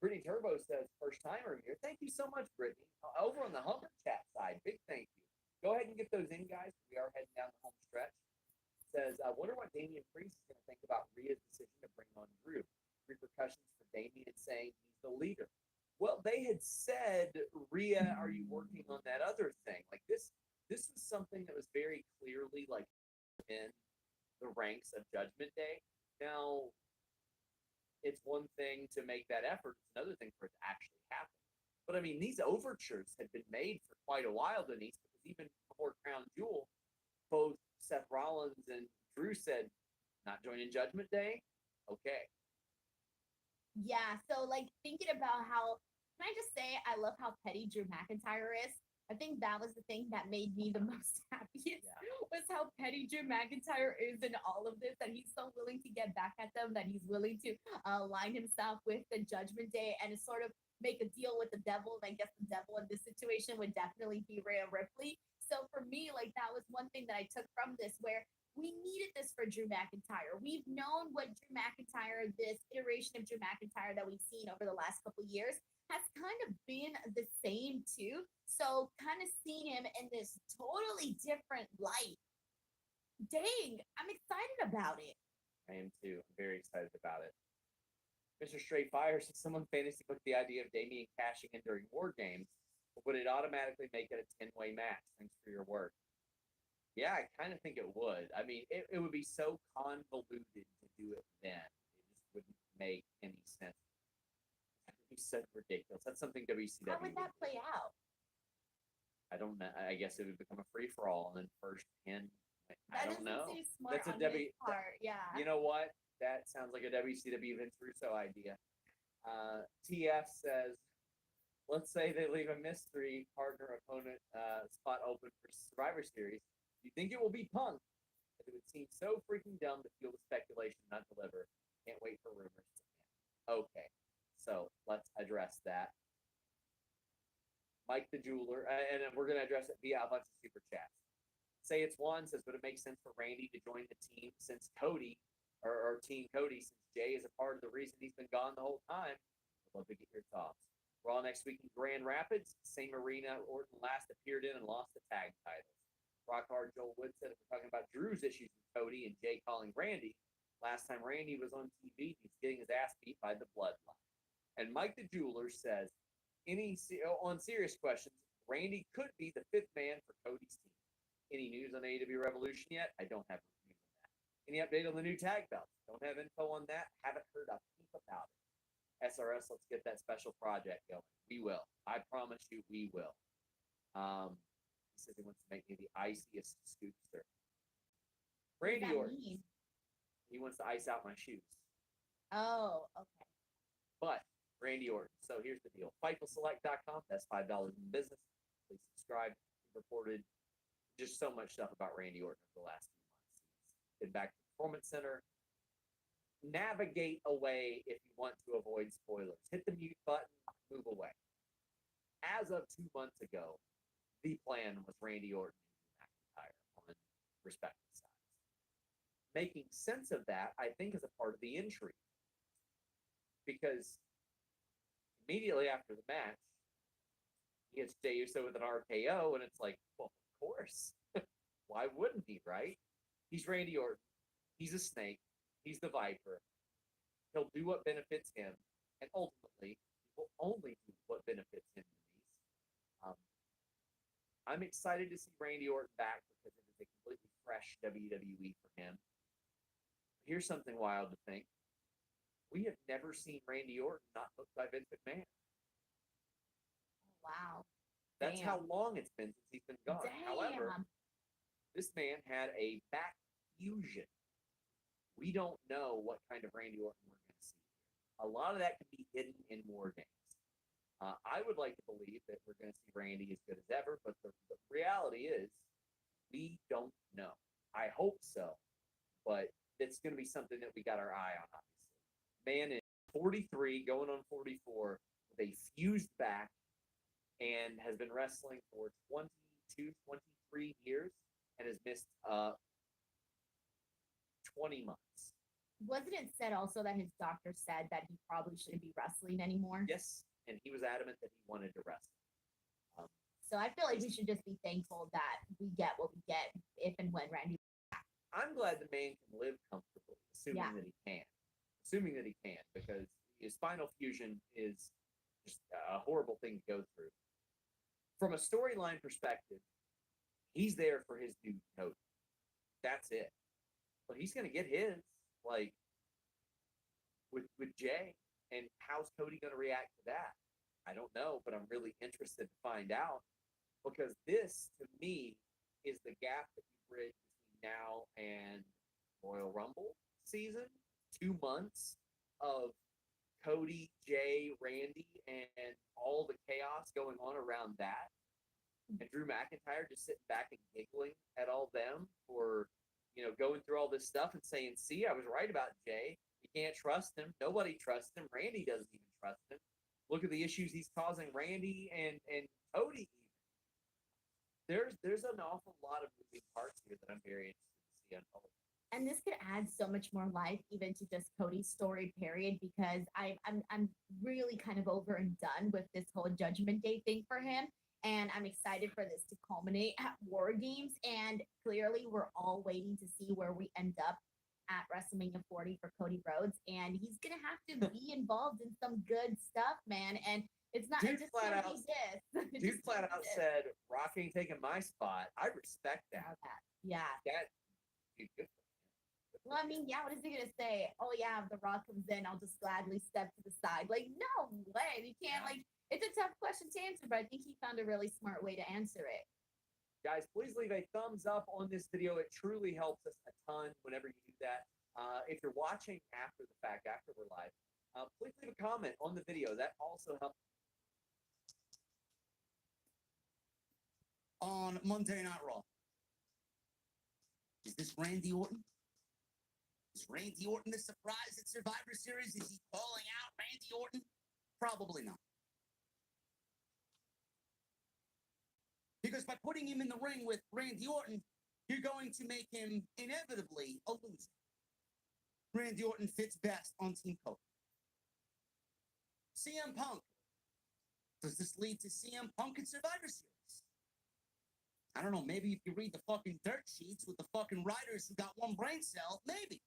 Brittany Turbo says, first timer here. Thank you so much, Brittany. Over on the Hummer chat side, big thank you. Go ahead and get those in, guys. We are heading down the home stretch. Says, I wonder what Damian Priest is going to think about Rhea's decision to bring on Drew. Repercussions for Damian saying he's the leader. Well, they had said, Rhea, are you working on that other thing? Like this was something that was very clearly like in the ranks of Judgment Day. Now, it's one thing to make that effort. It's another thing for it to actually happen. But I mean, these overtures had been made for quite a while, Denise, because even before Crown Jewel, both Seth Rollins and Drew said, not joining Judgment Day? Okay. Yeah, so like thinking about how, can I just say, I love how petty Drew McIntyre is. I think that was the thing that made me the most happiest was how petty Drew McIntyre is in all of this, that he's so willing to get back at them, that he's willing to align himself with the Judgment Day and sort of make a deal with the devil. And I guess the devil in this situation would definitely be Rhea Ripley. So for me, like that was one thing that I took from this, where we needed this for Drew McIntyre. We've known what Drew McIntyre, this iteration of Drew McIntyre that we've seen over the last couple of years, has kind of been the same too. So kind of seeing him in this totally different light. Dang, I'm excited about it. I am too. I'm very excited about it. Mr. Straight Fire says someone fantasy booked the idea of Damian cashing in during War Games, but would it automatically make it a 10-way match? Thanks for your work. Yeah, I kind of think it would. I mean, it would be so convoluted to do it then. It just wouldn't make any sense. It would be so ridiculous. That's something WCW. How would that play out? I don't know. I guess it would become a free for all, and then first 10. I don't know. Seem smart That's a on his part. Yeah. You know what? That sounds like a WCW Vince Russo idea. TF says, let's say they leave a mystery partner opponent spot open for Survivor Series. You think it will be Punk? But it would seem so freaking dumb to fuel the speculation, not deliver. Can't wait for rumors to end. Okay, so let's address that. Mike the Jeweler, and we're going to address it via a bunch of super chats. Say It's One says, would it make sense for Randy to join the team since Cody, or Team Cody, since Jay is a part of the reason he's been gone the whole time? I'd love to get your thoughts. Raw next week in Grand Rapids, same arena Orton last appeared in and lost the tag titles. Rock Hard Joel Wood said, if we're talking about Drew's issues with Cody and Jay calling Randy, last time Randy was on TV, he's getting his ass beat by the Bloodline. And Mike the Jeweler says, on serious questions, Randy could be the fifth man for Cody's team. Any news on AEW Revolution yet? I don't have news on that. Any update on the new tag belts? Don't have info on that. Haven't heard a peep about it. SRS, let's get that special project going. We will. I promise you, we will. He says he wants to make me the iciest scoopster. Randy Orton. He wants to ice out my shoes. Oh, okay. But Randy Orton. So here's the deal. FightfulSelect.com. That's $5 in business. Please subscribe. He reported just so much stuff about Randy Orton over the last few months. He's been back to the Performance Center. Navigate away if you want to avoid spoilers. Hit the mute button, move away. As of 2 months ago, the plan was Randy Orton and McIntyre on respective sides. Making sense of that, I think, is a part of the intrigue. Because immediately after the match, he hits Jey Uso with an RKO, and it's like, well, of course. Why wouldn't he, right? He's Randy Orton. He's a snake. He's the Viper. He'll do what benefits him, and ultimately, he will only do what benefits him the least. I'm excited to see Randy Orton back because it is a completely fresh WWE for him. Here's something wild to think. We have never seen Randy Orton not booked by Vince McMahon. Wow. That's how long it's been since he's been gone. Damn. However, this man had a back fusion. We don't know what kind of Randy Orton we're going to see. A lot of that can be hidden in War Games. I would like to believe that we're going to see Randy as good as ever, but the reality is we don't know. I hope so, but it's going to be something that we got our eye on, obviously. Man is 43, going on 44, with a fused back, and has been wrestling for 22, 23 years, and has missed 20 months. Wasn't it said also that his doctor said that he probably shouldn't be wrestling anymore? Yes, and he was adamant that he wanted to wrestle. So I feel like we should just be thankful that we get what we get if and when Randy. I'm glad the man can live comfortably, assuming Yeah. that he can. Assuming that he can, because his spinal fusion is just a horrible thing to go through. From a storyline perspective, he's there for his dude Cody. That's it. But he's going to get his, like, with Jay. And how's Cody going to react to that? I don't know, but I'm really interested to find out, because this, to me, is the gap that you bridge between now and Royal Rumble season. 2 months of Cody, Jay, Randy, and all the chaos going on around that. And Drew McIntyre just sitting back and giggling at all them for, going through all this stuff and saying, see, I was right about Jay. You can't trust him. Nobody trusts him. Randy doesn't even trust him. Look at the issues he's causing Randy and Cody even. There's an awful lot of moving parts here that I'm very interested to see unfold. And this could add so much more life even to just Cody's story, period, because I'm really kind of over and done with this whole Judgment Day thing for him. And I'm excited for this to culminate at War Games. And clearly we're all waiting to see where we end up at WrestleMania 40 for Cody Rhodes. And he's going to have to be involved in some good stuff, man. And it's not Dude it just flat can't out- be this. It Dude just flat can't be out this. said, Rock ain't taking my spot. I respect that. Yeah. That, dude, good for him. Well, I mean, yeah, what is he gonna say? Oh yeah, if The Rock comes in, I'll just gladly step to the side. Like, no way. You can't it's a tough question to answer, but I think he found a really smart way to answer it. Guys, please leave a thumbs up on this video. It truly helps us a ton whenever you do that. If you're watching after the fact, after we're live, please leave a comment on the video. That also helps. On Monday Night Raw. Is this Randy Orton? Is Randy Orton the surprise at Survivor Series? Is he calling out Randy Orton? Probably not. Because by putting him in the ring with Randy Orton, you're going to make him inevitably a loser. Randy Orton fits best on Team Cody. CM Punk. Does this lead to CM Punk in Survivor Series? I don't know, maybe if you read the fucking dirt sheets with the fucking writers who got one brain cell, maybe.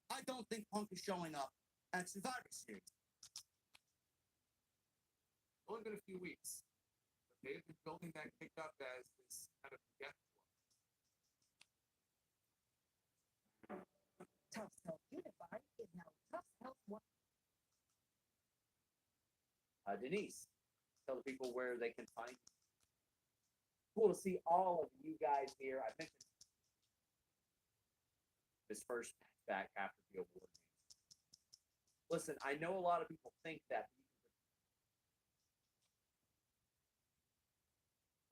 I don't think Punk is showing up at Survivor Series. Only been a few weeks, but they've been building that pickup as this kind of forget. Tough Self Unified is now Tough Self One. Denise, tell the people where they can find you. Cool to see all of you guys here. I mentioned this first back after the award games. Listen, I know a lot of people think that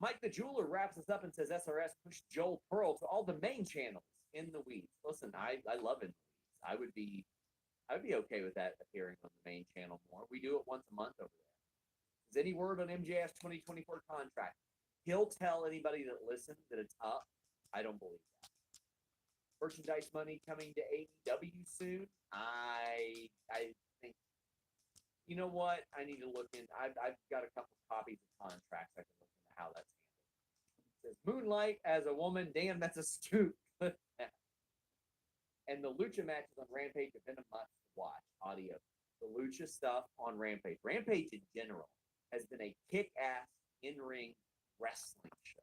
Mike the Jeweler wraps us up and says SRS pushed Joel Pearl to all the main channels in the weeds. Listen, I love it. I would be okay with that appearing on the main channel more. We do it once a month over there. Is any word on MJF's 2024 contract? He'll tell anybody that listens that it's up. I don't believe that. Merchandise money coming to AEW soon. I think, you know what? I need to look in. I've got a couple copies of contracts. I can look into how that's handled. It says Moonlight as a woman. Damn, that's a scoop. And the Lucha matches on Rampage have been a must-watch. Audio. The Lucha stuff on Rampage. Rampage in general has been a kick-ass in-ring wrestling show.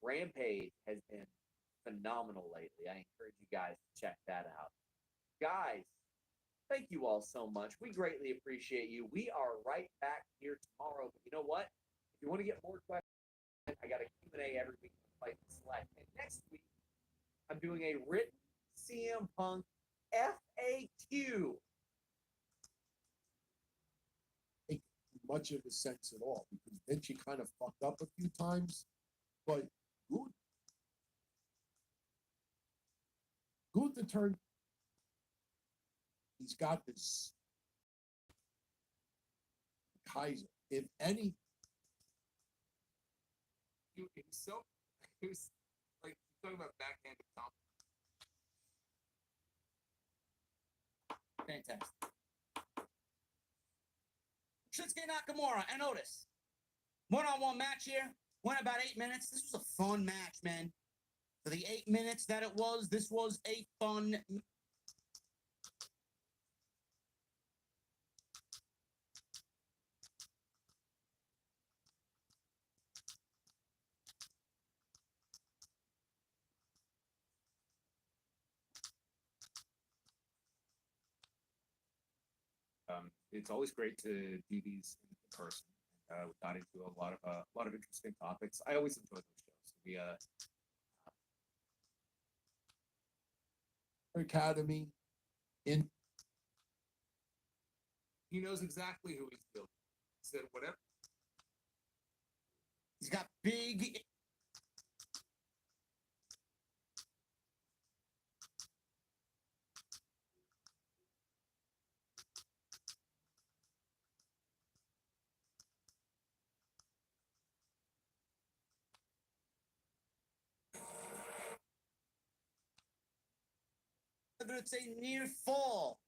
Rampage has been phenomenal lately. I encourage you guys to check that out. Guys, thank you all so much. We greatly appreciate you. We are right back here tomorrow. But you know what? If you want to get more questions, I got a Q&A every week on Fight Select. And next week, I'm doing a written CM Punk FAQ. Make much of a sense at all because Vinci kind of fucked up a few times, but Gunther turned. He's got this Kaiser. If any, He was like talking about backhanded compliment. Fantastic. Shinsuke Nakamura and Otis. One-on-one match here. Went about 8 minutes. This was a fun match, man. For the 8 minutes that it was, this was a fun. It's always great to do these in person. We got into a lot of interesting topics. I always enjoy those shows. We Academy in he knows exactly who he's building. He said whatever. He's got big. Whether it's a near fall.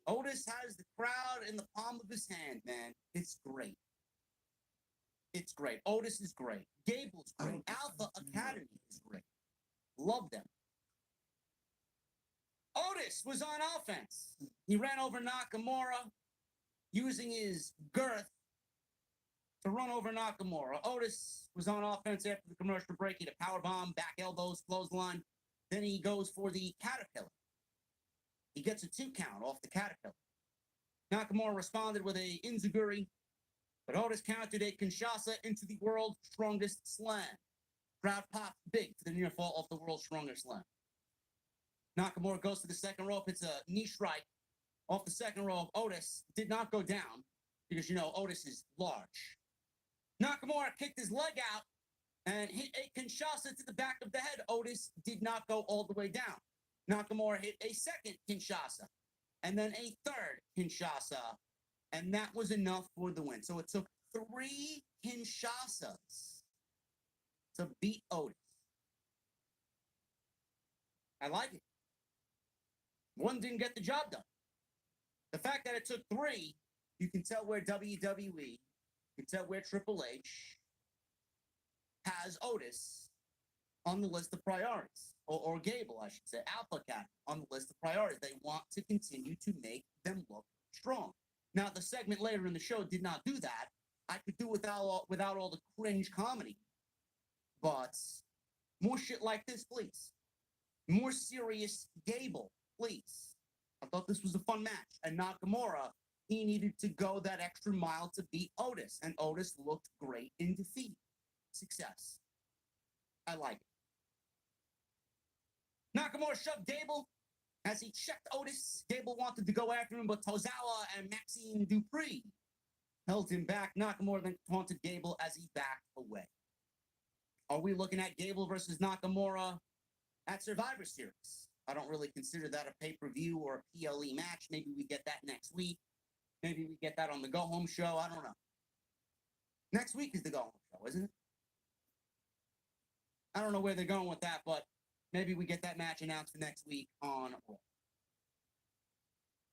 Otis has the crowd in the palm of his hand, man. It's great. It's great. Otis is great. Gable's great. Alpha Academy is great. Love them. Otis was on offense. He ran over Nakamura using his girth to run over Nakamura. Otis was on offense after the commercial break. He had a powerbomb, back elbows, clothesline. Then he goes for the Caterpillar. He gets a 2 count off the Caterpillar. Nakamura responded with a Inzaguri, but Otis countered a Kinshasa into the world's strongest slam. Crowd popped big for the near fall off the world's strongest slam. Nakamura goes to the second rope. It's a knee strike off the second rope. Otis did not go down because, you know, Otis is large. Nakamura kicked his leg out and hit a Kinshasa to the back of the head. Otis did not go all the way down. Nakamura hit a second Kinshasa and then a third Kinshasa, and that was enough for the win. So it took 3 Kinshasas to beat Otis. I like it. One didn't get the job done. The fact that it took 3, you can tell where WWE, you can tell where Triple H has Otis on the list of priorities, or Gable, I should say, Alpha Cat on the list of priorities. They want to continue to make them look strong. Now, the segment later in the show did not do that. I could do without all the cringe comedy. But more shit like this, please. More serious Gable, please. I thought this was a fun match. And Nakamura, he needed to go that extra mile to beat Otis. And Otis looked great in defeat. Success. I like it. Nakamura shoved Gable as he checked Otis. Gable wanted to go after him, but Tozawa and Maxine Dupree held him back. Nakamura then taunted Gable as he backed away. Are we looking at Gable versus Nakamura at Survivor Series? I don't really consider that a pay-per-view or a PLE match. Maybe we get that next week. Maybe we get that on the go-home show. I don't know. Next week is the go-home show, isn't it? I don't know where they're going with that, but maybe we get that match announced for next week on Raw.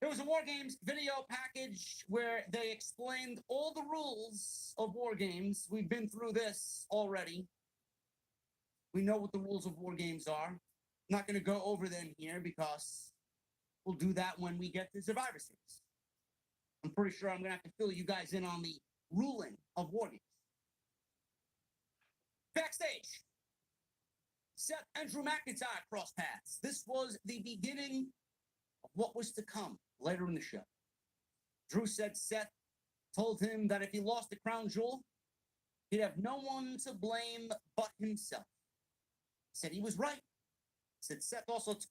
There was a War Games video package where they explained all the rules of War Games. We've been through this already. We know what the rules of War Games are. I'm not going to go over them here because we'll do that when we get to Survivor Series. I'm pretty sure I'm going to have to fill you guys in on the ruling of War Games. Backstage, Seth and Drew McIntyre cross paths. This was the beginning of what was to come later in the show. Drew said Seth told him that if he lost the crown jewel, he'd have no one to blame but himself. Said he was right. Said Seth also at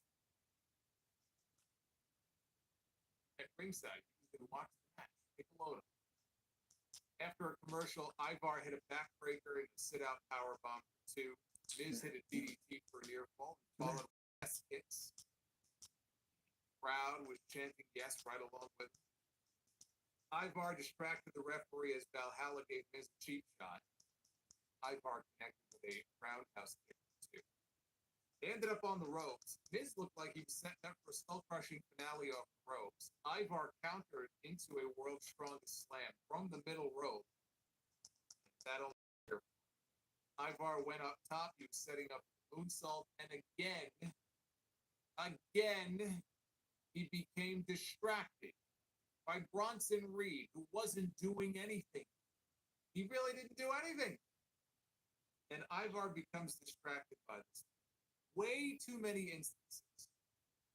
ringside. You can watch the match. Take a load of it. After a commercial, Ivar hit a backbreaker and a sit-out powerbomb for 2. Miz hit a DDT for a near fall, followed by yes hits. Crowd was chanting yes right along with it. Ivar distracted the referee as Valhalla gave Miz a cheap shot. Ivar connected with a roundhouse kick too. They ended up on the ropes. Miz looked like he was setting up for a skull-crushing finale off the ropes. Ivar countered into a world's strongest slam from the middle rope. That only Ivar went up top. He was setting up the moonsault, and again, he became distracted by Bronson Reed, who wasn't doing anything. He really didn't do anything. And Ivar becomes distracted by this. Way too many instances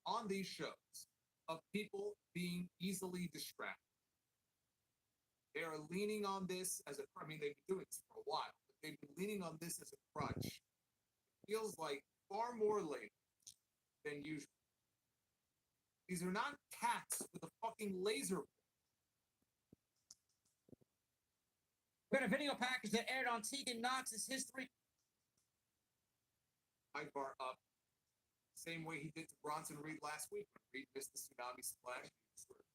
on these shows of people being easily distracted. They are leaning on this as they've been doing this for a while, but they've been leaning on this as a crutch. It feels like far more late than usual. These are not cats with a fucking laser. We got a video package that aired on Tegan Knox's history. Ivar up. Same way he did to Bronson Reed last week when Reed missed the tsunami splash. He sort of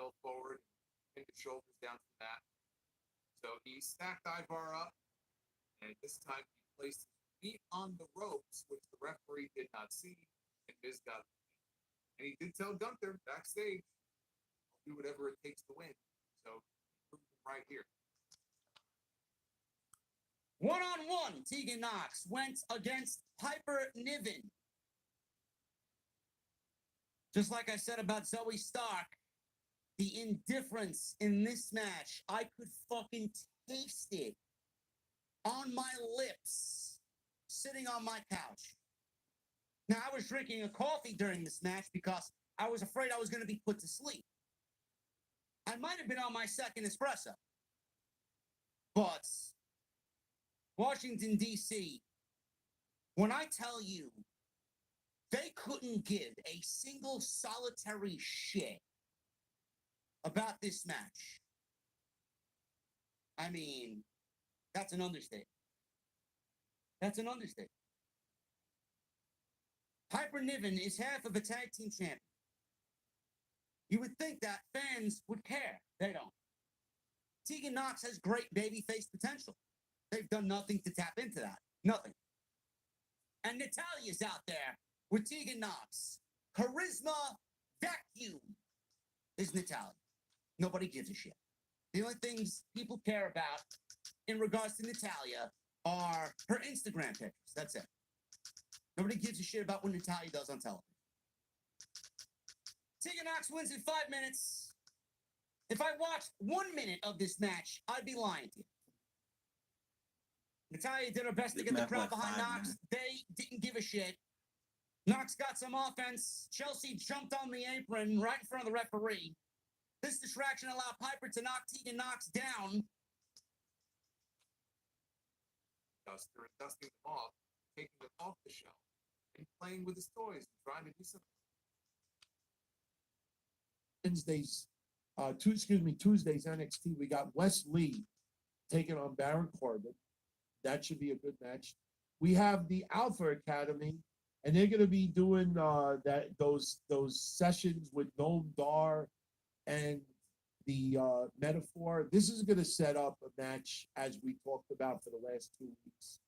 fell forward and pinned his shoulders down to the mat. So he stacked Ivar up, and this time he placed his feet on the ropes, which the referee did not see, and Miz got it. And he did tell Gunther backstage, I'll do whatever it takes to win. So he proved him right here. One-on-one, Tegan Knox went against Piper Niven. Just like I said about Zoe Stark, the indifference in this match, I could fucking taste it on my lips, sitting on my couch. Now, I was drinking a coffee during this match because I was afraid I was going to be put to sleep. I might have been on my second espresso. But Washington, D.C., when I tell you they couldn't give a single solitary shit about this match, I mean, that's an understatement. That's an understatement. Piper Niven is half of a tag team champion. You would think that fans would care. They don't. Tegan Knox has great babyface potential. They've done nothing to tap into that. Nothing. And Natalia's out there with Tegan Knox. Charisma vacuum is Natalia. Nobody gives a shit. The only things people care about in regards to Natalia are her Instagram pictures. That's it. Nobody gives a shit about what Natalia does on television. Tegan Knox wins in 5 minutes. If I watched 1 minute of this match, I'd be lying to you. Natalia did her best to get the crowd behind Knox. They didn't give a shit. Knox got some offense. Chelsea jumped on the apron right in front of the referee. This distraction allowed Piper to knock Tegan Knox down. Dusting them off, taking them off the shelf, and playing with his toys and trying to do something. Tuesday's NXT, we got Wes Lee taking on Baron Corbin. That should be a good match. we have the Alpha Academy, and they're going to be doing those sessions with Noam Dar and the Metaphor. This is going to set up a match as we talked about for the last 2 weeks.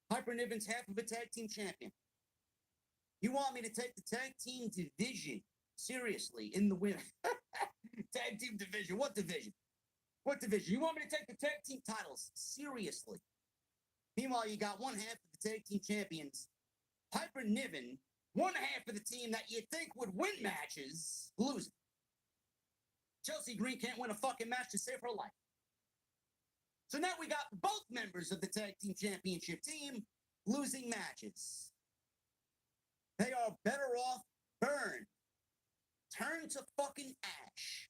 Piper Niven's half of a tag team champion. You want me to take the tag team division seriously in the win? Tag team division? What division? What division? You want me to take the tag team titles seriously? Meanwhile, you got one half of the tag team champions, Piper Niven, one half of the team that you think would win matches, losing. Chelsea Green can't win a fucking match to save her life. So now we got both members of the tag team championship team losing matches. They are better off burned, turned to fucking ash,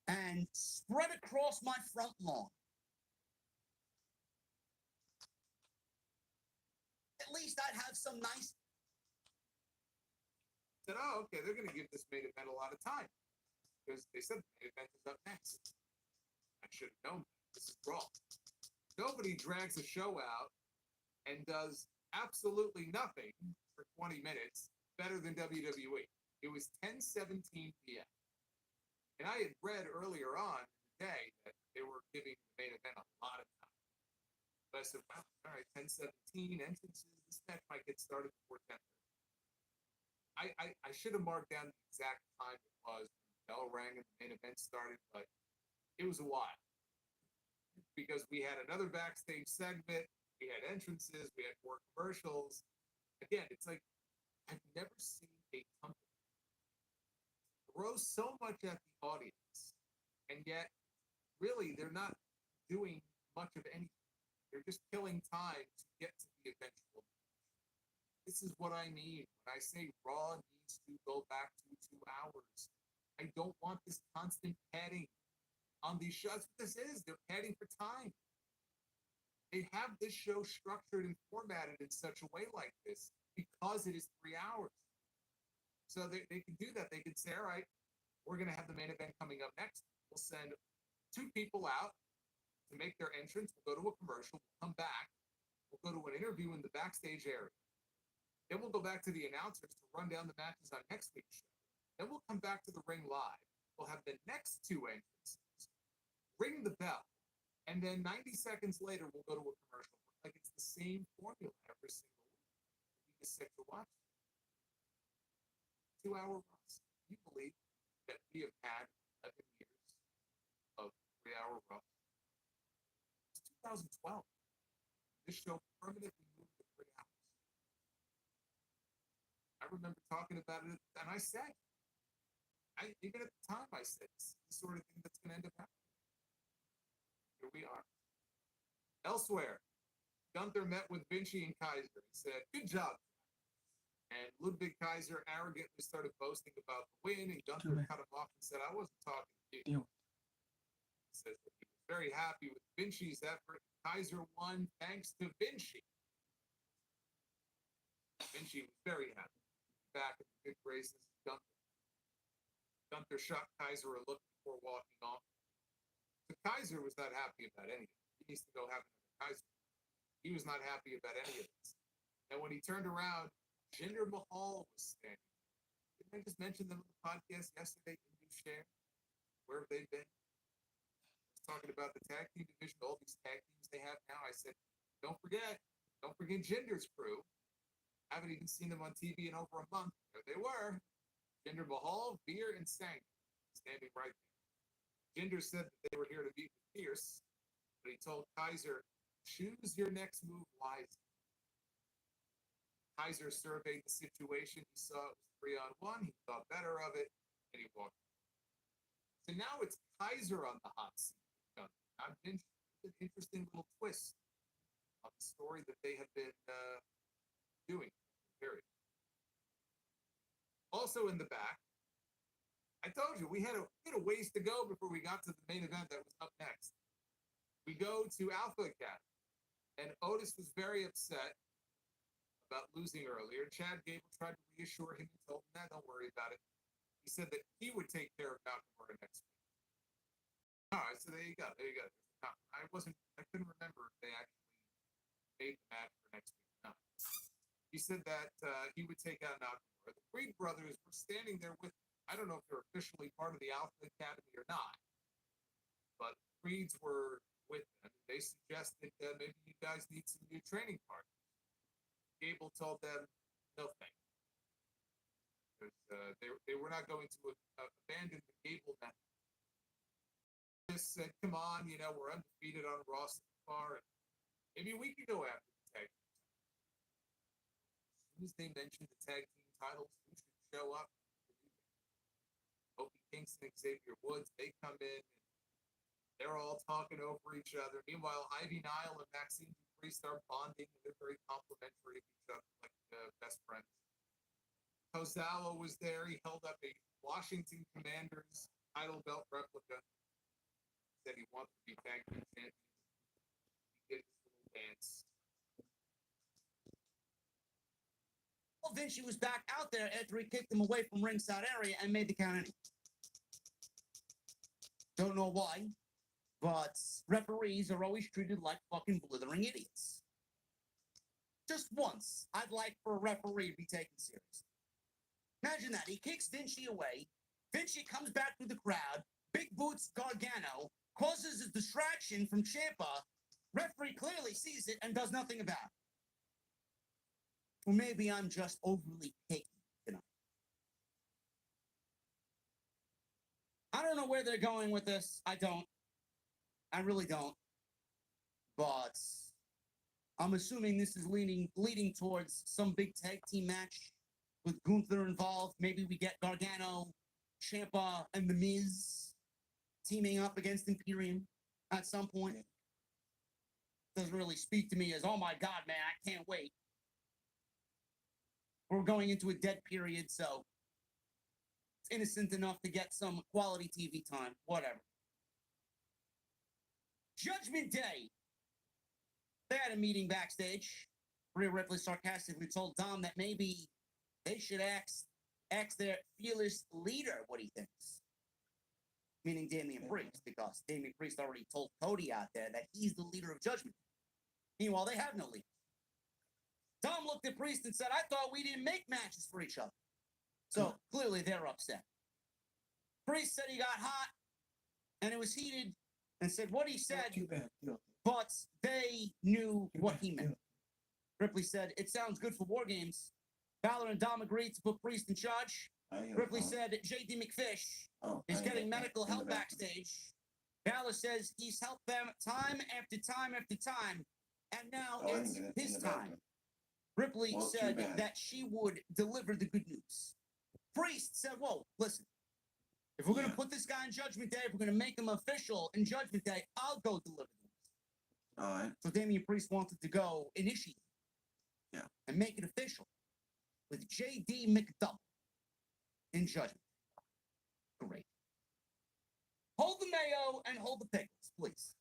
and spread across my front lawn. At least I'd have some nice. Said, oh, okay, they're going to give this main event a lot of time because they said the main event is up next. I should have known that. This is Raw. Nobody drags a show out and does absolutely nothing for 20 minutes better than WWE. It was 10:17 p.m. And I had read earlier on in the day that they were giving the main event a lot of time. But I said, well, all right, 10:17 entrances. This match might get started before 10:30. I should have marked down the exact time it was when the bell rang and the main event started, but it was a while. Because we had another backstage segment, we had entrances, we had more commercials. Again, it's like I've never seen a company throw so much at the audience, and yet really they're not doing much of anything. They're just killing time to get to the eventual match. This is what I mean when I say Raw needs to go back to 2 hours. I don't want this constant padding on these shows. That's what this is. They're padding for time. They have this show structured and formatted in such a way like this because it is 3 hours. So they can do that. They can say, all right, we're going to have the main event coming up next. We'll send 2 people out to make their entrance. We'll go to a commercial. We'll come back. We'll go to an interview in the backstage area. Then we'll go back to the announcers to run down the matches on next week's show. Then we'll come back to the ring live. We'll have the next 2 entrances, ring the bell, and then 90 seconds later, we'll go to a commercial. Like it's the same formula every single week. We just sit to watch it. 2-hour runs. You believe that we have had 11 years of 3-hour runs? It's 2012. This show permanently moved to 3 hours. I remember talking about it, and I said, even at the time, I said, this is the sort of thing that's going to end up happening. Here we are. Elsewhere, Gunther met with Vinci and Kaiser and said, good job. And Ludwig Kaiser arrogantly started boasting about the win, and Gunther cut him off and said, I wasn't talking to you. He says that he was very happy with Vinci's effort. Kaiser won thanks to Vinci. Vinci was very happy. Back in the good graces of Gunther. Gunther shot Kaiser a look before walking off. So Kaiser was not happy about anything. He needs to go have another Kaiser. He was not happy about any of this. And when he turned around, Jinder Mahal was standing. Didn't I just mention them on the podcast yesterday in New Share? Where have they been? I was talking about the tag team division, all these tag teams they have now. I said, don't forget Jinder's crew. I haven't even seen them on TV in over a month. There they were. Jinder Mahal, Veer, and Sang standing right there. Jinder said that they were here to meet with Pierce, but he told Kaiser, choose your next move wisely. Kaiser surveyed the situation. He saw it was 3-on-1. He thought better of it, and he walked away. So now it's Kaiser on the hot seat. It's an interesting little twist on the story that they have been doing. Period. Also in the back, I told you we had a ways to go before we got to the main event that was up next. We go to Alpha Academy, and Otis was very upset about losing earlier. Chad Gable tried to reassure him and told him, don't worry about it. He said that he would take care of Nakamura next week. All right, so there you go. I I couldn't remember if they actually made the match for next week or not. He said that he would take out Nakamura. The Creed brothers were standing there with him. I don't know if they're officially part of the Alpha Academy or not, but Creeds were with them. They suggested that maybe you guys need some new training partners. Gable told them, no thank you. Because they were not going to abandon the Gable method. Just said, come on, we're undefeated on Raw so far, and maybe we could go after the tag team titles. As soon as they mentioned the tag team titles, who should show up? Kofi Kingston and Xavier Woods, they come in, and they're all talking over each other. Meanwhile, Ivy Nile and Maxine Dupree are bonding, and they're very complimentary of each other, like best friends. Tozawa was there. He held up a Washington Commanders title belt replica. Said he wanted to be tag team champion. He did his little dance. Well, Vinci was back out there after he kicked him away from ringside area and made the count anyway. Don't know why, but referees are always treated like fucking blithering idiots. Just once, I'd like for a referee to be taken seriously. Imagine that. He kicks Vinci away. Vinci comes back through the crowd. Big Boots Gargano causes a distraction from Ciampa. Referee clearly sees it and does nothing about it. Or maybe I'm just overly picky tonight. I don't know where they're going with this. I don't. I really don't. But I'm assuming this is leading towards some big tag team match with Gunther involved. Maybe we get Gargano, Ciampa, and The Miz teaming up against Imperium at some point. Doesn't really speak to me as, oh my God, man, I can't wait. We're going into a dead period, so it's innocent enough to get some quality TV time. Whatever. Judgment Day. They had a meeting backstage. Rhea Ripley sarcastically told Dom that maybe they should ask their fearless leader what he thinks. Meaning Damian Priest, because Damian Priest already told Cody out there that he's the leader of Judgment. Meanwhile, they have no leader. Dom looked at Priest and said, I thought we didn't make matches for each other. So clearly they're upset. Priest said he got hot and it was heated and said what he said, but they knew what he meant. Ripley said, it sounds good for War Games. Balor and Dom agreed to put Priest in charge. Ripley said J.D. McFish is getting medical help backstage. Balor says he's helped them time after time after time, and now it's his time. Ripley said that she would deliver the good news. Priest said, whoa, listen, if we're going to put this guy in Judgment Day, if we're going to make him official in Judgment Day, I'll go deliver the news. All right. So Damian Priest wanted to go initiate and make it official with J.D. McDouble in Judgment. Great. Hold the mayo and hold the pickles, please.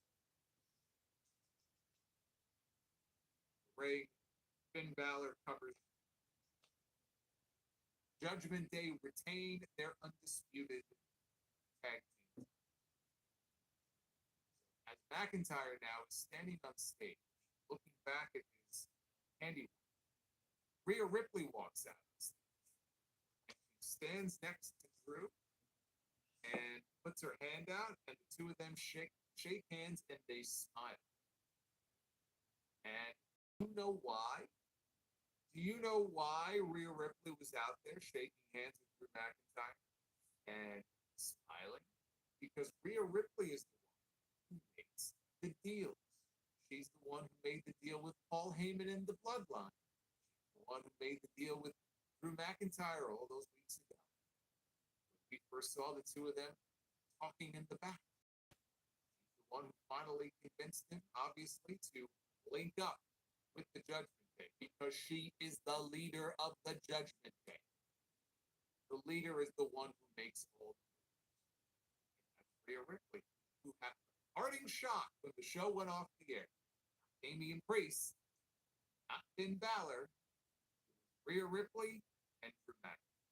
Ray, Finn Balor covers. Judgment Day retain their undisputed tag team. As McIntyre now is standing on stage, looking back at his handiwork, Rhea Ripley walks out on stage. And she stands next to Drew and puts her hand out, and the two of them shake hands and they smile. And you know why? Do you know why Rhea Ripley was out there shaking hands with Drew McIntyre and smiling? Because Rhea Ripley is the one who makes the deals. She's the one who made the deal with Paul Heyman and the Bloodline. She's the one who made the deal with Drew McIntyre all those weeks ago. When we first saw the two of them talking in the back. She's the one who finally convinced him, obviously, to link up with the Judgment Day, because she is the leader of the Judgment Day. The leader is the one who makes all the moves. And that's Rhea Ripley, who had the parting shot when the show went off the air. Damian Priest, not Finn Balor, Rhea Ripley, and Drew McIntyre.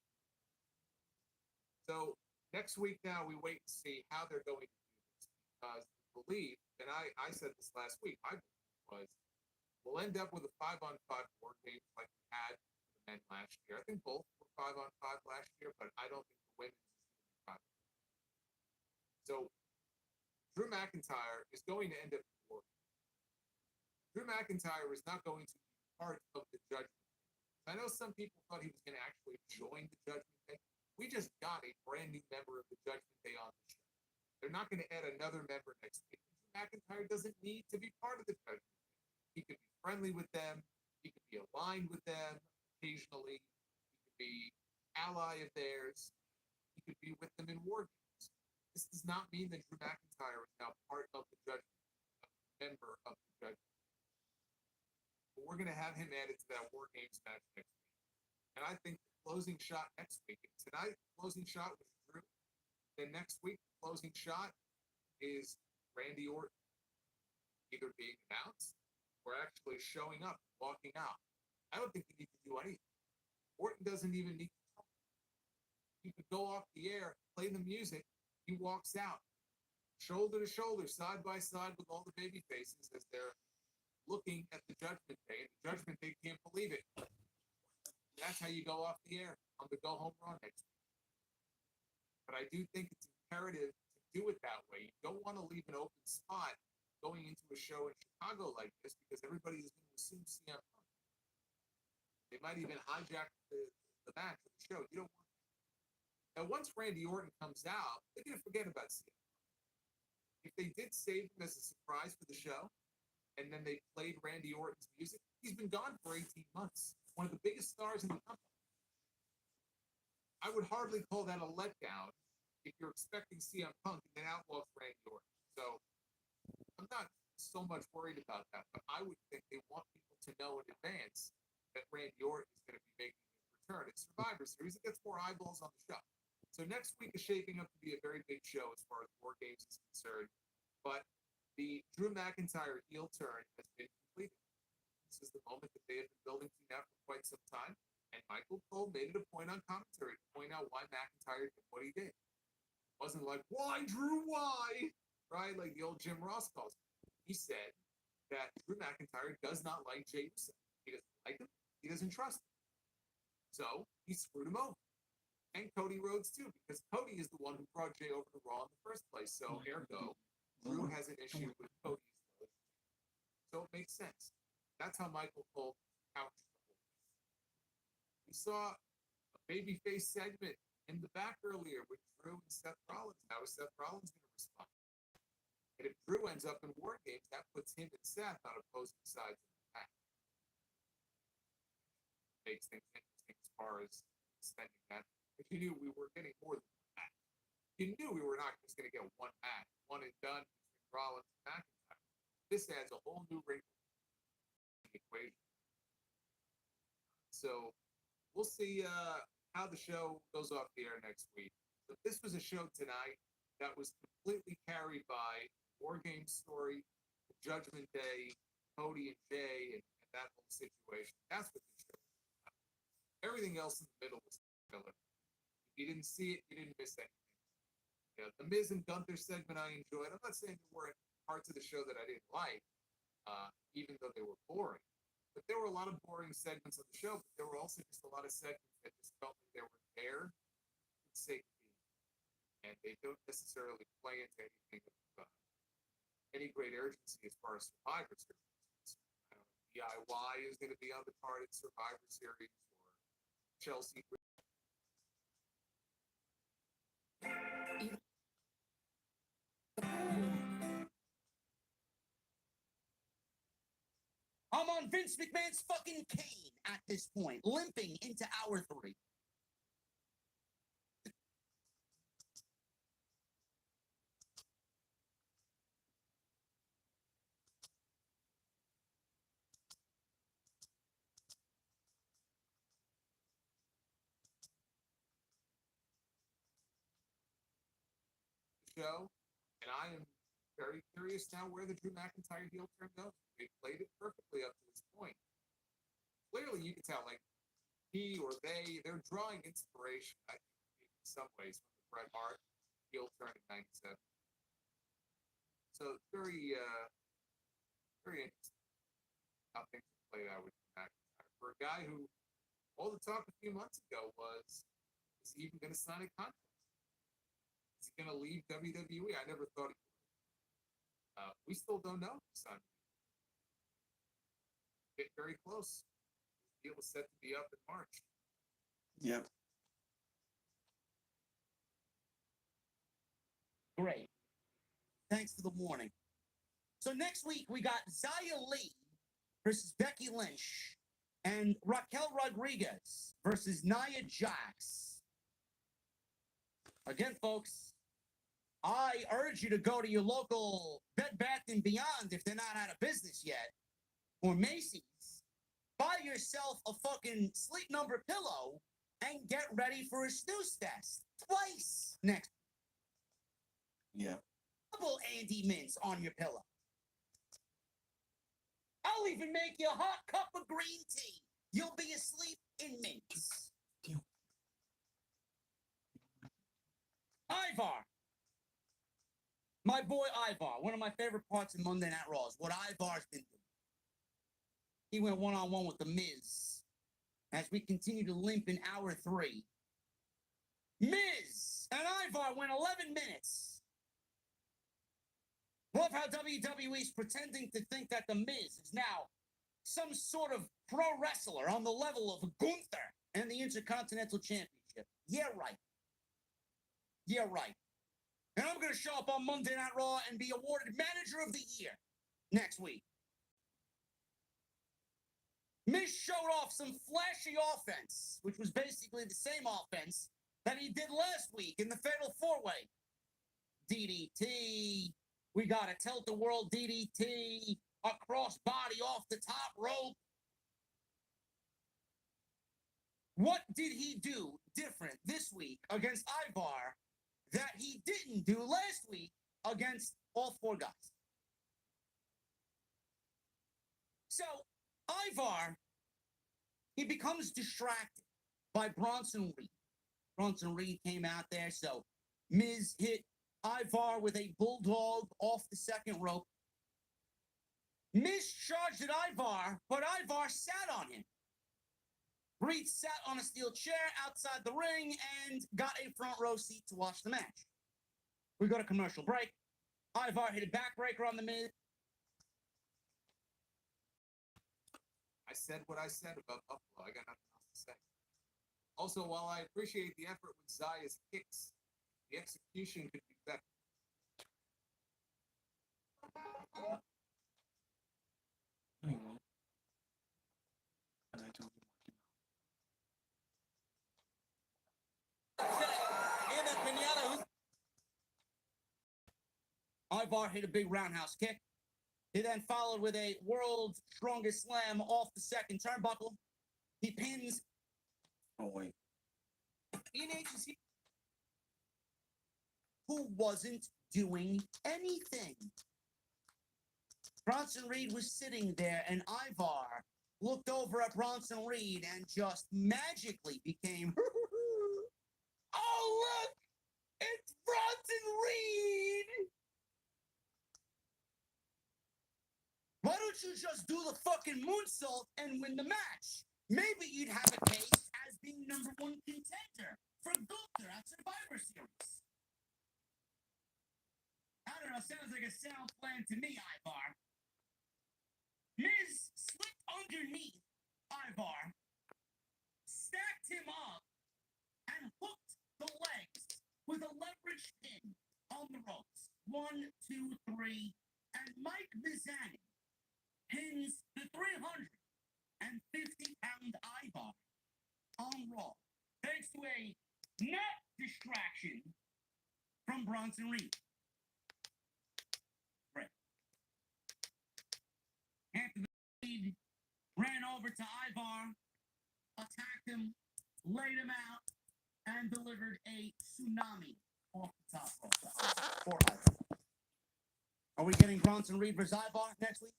So next week now we wait to see how they're going to do this, because the believe, and I said this last week, my belief was we'll end up with a 5-on-5 war game like we had for the men last year. I think both were 5-on-5 last year, but I don't think the women's is going to be 5. So Drew McIntyre is going to end up in war. Drew McIntyre is not going to be part of the Judgment Day. I know some people thought he was going to actually join the Judgment Day. We just got a brand new member of the Judgment Day on the show. They're not going to add another member next week. Drew McIntyre doesn't need to be part of the Judgment Day. He could be friendly with them. He could be aligned with them occasionally. He could be ally of theirs. He could be with them in war games. This does not mean that Drew McIntyre is now part of the Judgment Day, a member of the Judgment Day. But we're going to have him added to that war games match next week. And I think the closing shot next week, if tonight closing shot was Drew, then next week closing shot is Randy Orton either being announced or actually showing up, walking out. I don't think you need to do anything. Orton doesn't even need to talk. He could go off the air, play the music, he walks out, shoulder to shoulder, side by side with all the baby faces as they're looking at the Judgment Day. And the Judgment Day can't believe it. That's how you go off the air on the Go Home Raw next week. But I do think it's imperative to do it that way. You don't want to leave an open spot going into a show in Chicago like this because everybody is going to assume CM Punk. They might even hijack the match of the show. You don't want that. Now, once Randy Orton comes out, they're going to forget about CM Punk. If they did save him as a surprise for the show, and then they played Randy Orton's music, he's been gone for 18 months. One of the biggest stars in the company. I would hardly call that a letdown if you're expecting CM Punk and then out walks Randy Orton. So I'm not so much worried about that, but I would think they want people to know in advance that Randy Orton is going to be making his return. It's Survivor Series. It gets more eyeballs on the show. So next week is shaping up to be a very big show as far as War Games is concerned. But the Drew McIntyre heel turn has been completed. This is the moment that they have been building to now for quite some time. And Michael Cole made it a point on commentary to point out why McIntyre did what he did. It wasn't like, why, Drew, why? Right? Like the old Jim Ross calls it. He said that Drew McIntyre does not like Jey Uso. He doesn't like him. He doesn't trust him. So he screwed him over. And Cody Rhodes, too, because Cody is the one who brought Jey over to Raw in the first place. So, ergo, Drew has an issue with Cody's relationship. So it makes sense. That's how Michael Cole couched the whole thing. We saw a babyface segment in the back earlier with Drew and Seth Rollins. How is Seth Rollins going to respond? And if Drew ends up in War Games, that puts him and Seth on opposing sides of the back. Makes things interesting as far as extending that. But you knew we were getting more than one match. You knew we were not just going to get one match, one and done between Rollins and McIntyre. This adds a whole new wrinkle equation. So we'll see how the show goes off the air next week. But this was a show tonight that was completely carried by War Games story, the Judgment Day, Cody and Jey, and that whole situation. That's what the show was about. Everything else in the middle was filler. If you didn't see it, you didn't miss anything. You know, the Miz and Gunther segment I enjoyed. I'm not saying there weren't parts of the show that I didn't like, even though they were boring. But there were a lot of boring segments of the show, but there were also just a lot of segments that just felt like they were there for the sake of being. And they don't necessarily play into anything of any great urgency as far as Survivor Series is concerned. I don't know, DIY is going to be on the card at Survivor Series, or Chelsea. I'm on Vince McMahon's fucking cane at this point, limping into hour 3. Show, and I am very curious now where the Drew McIntyre heel turn goes. They played it perfectly up to this point. Clearly, you can tell, like, he or they're drawing inspiration, I think, in some ways, from the Bret Hart heel turn in '97. So very, very interesting how things played out with McIntyre. For a guy who, all the talk a few months ago was, is he even going to sign a contract? Is he going to leave WWE? I never thought he would. We still don't know, son. Get very close. The deal was set to be up in March. Yep. Great. Thanks for the warning. So next week we got Xia Li versus Becky Lynch and Raquel Rodriguez versus Nia Jax. Again, folks, I urge you to go to your local Bed Bath & Beyond if they're not out of business yet, or Macy's. Buy yourself a fucking Sleep Number pillow and get ready for a snooze fest twice next. Yeah. Double Andy Mints on your pillow. I'll even make you a hot cup of green tea. You'll be asleep in mints. Ivar. My boy Ivar. One of my favorite parts of Monday Night Raw is what Ivar's been doing. He went one-on-one with The Miz as we continue to limp in hour 3. Miz and Ivar went 11 minutes. Love how WWE's pretending to think that The Miz is now some sort of pro wrestler on the level of Gunther and the Intercontinental Championship. Yeah, right. Yeah, right. And I'm going to show up on Monday Night Raw and be awarded Manager of the Year next week. Miz showed off some flashy offense, which was basically the same offense that he did last week in the Fatal 4-Way. DDT. We got a tilt-the-world DDT, a crossbody off the top rope. What did he do different this week against Ivar that he didn't do last week against all 4 guys? So, Ivar, he becomes distracted by Bronson Reed. Bronson Reed came out there, so Miz hit Ivar with a bulldog off the second rope. Miz charged at Ivar, but Ivar sat on him. Reed sat on a steel chair outside the ring and got a front row seat to watch the match. We go to commercial break. Ivar hit a backbreaker on the Miz. I said what I said about Buffalo. I got nothing else to say. Also, while I appreciate the effort with Zaya's kicks, the execution could be better. And I told you. Ivar hit a big roundhouse kick. He then followed with a world's strongest slam off the second turnbuckle. He pins. Oh, wait. Ian Agency, who wasn't doing anything. Bronson Reed was sitting there, and Ivar looked over at Bronson Reed and just magically became, oh, look! It's Bronson Reed! Why don't you just do the fucking moonsault and win the match? Maybe you'd have a case as being #1 contender for Gunther at Survivor Series. I don't know, sounds like a sound plan to me, Ivar. Miz slipped underneath Ivar, stacked him up, and hooked the legs with a leverage pin on the ropes. 1, 2, 3, and Mike Mizanin pins the 350-pound Ivar on Raw, thanks to a net distraction from Bronson Reed. Right. Anthony Reed ran over to Ivar, attacked him, laid him out, and delivered a tsunami off the top rope for Ivar. Are we getting Bronson Reed versus Ivar next week?